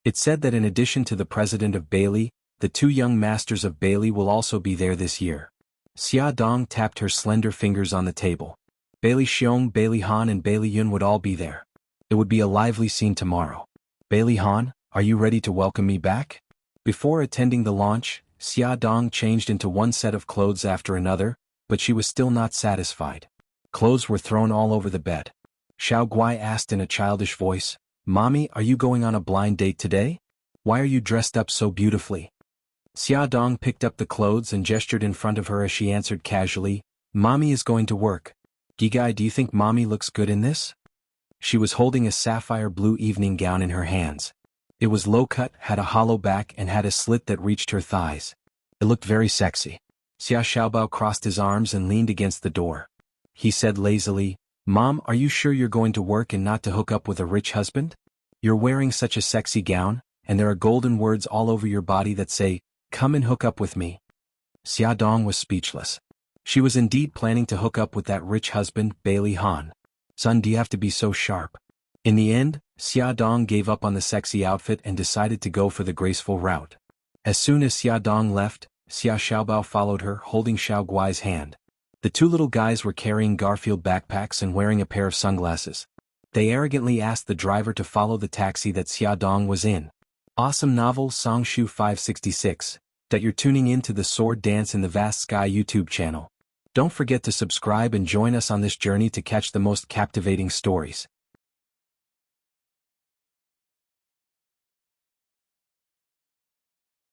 It said that in addition to the president of Bailey, the two young masters of Bailey will also be there this year. Xiaodong tapped her slender fingers on the table. Bailey Xiong, Bailey Han and Bailey Yun would all be there. It would be a lively scene tomorrow. Bailey Han, are you ready to welcome me back? Before attending the launch, Xiaodong changed into one set of clothes after another, but she was still not satisfied. Clothes were thrown all over the bed. Xiao Guai asked in a childish voice, "Mommy, are you going on a blind date today? Why are you dressed up so beautifully?" Xiaodong picked up the clothes and gestured in front of her as she answered casually, "Mommy is going to work. Gigai, do you think Mommy looks good in this?" She was holding a sapphire blue evening gown in her hands. It was low-cut, had a hollow back and had a slit that reached her thighs. It looked very sexy. Xia Xiaobao crossed his arms and leaned against the door. He said lazily, "Mom, are you sure you're going to work and not to hook up with a rich husband? You're wearing such a sexy gown, and there are golden words all over your body that say, 'Come and hook up with me.'" Xiaodong was speechless. She was indeed planning to hook up with that rich husband, Bailey Han. "Son, do you have to be so sharp?" In the end, Xiaodong gave up on the sexy outfit and decided to go for the graceful route. As soon as Xiaodong left, Xia Xiaobao followed her, holding Xiao Guai's hand. The two little guys were carrying Garfield backpacks and wearing a pair of sunglasses. They arrogantly asked the driver to follow the taxi that Xiaodong was in. Awesome novel Songshu 566, that you're tuning in to the Sword Dance in the Vast Sky YouTube channel. Don't forget to subscribe and join us on this journey to catch the most captivating stories.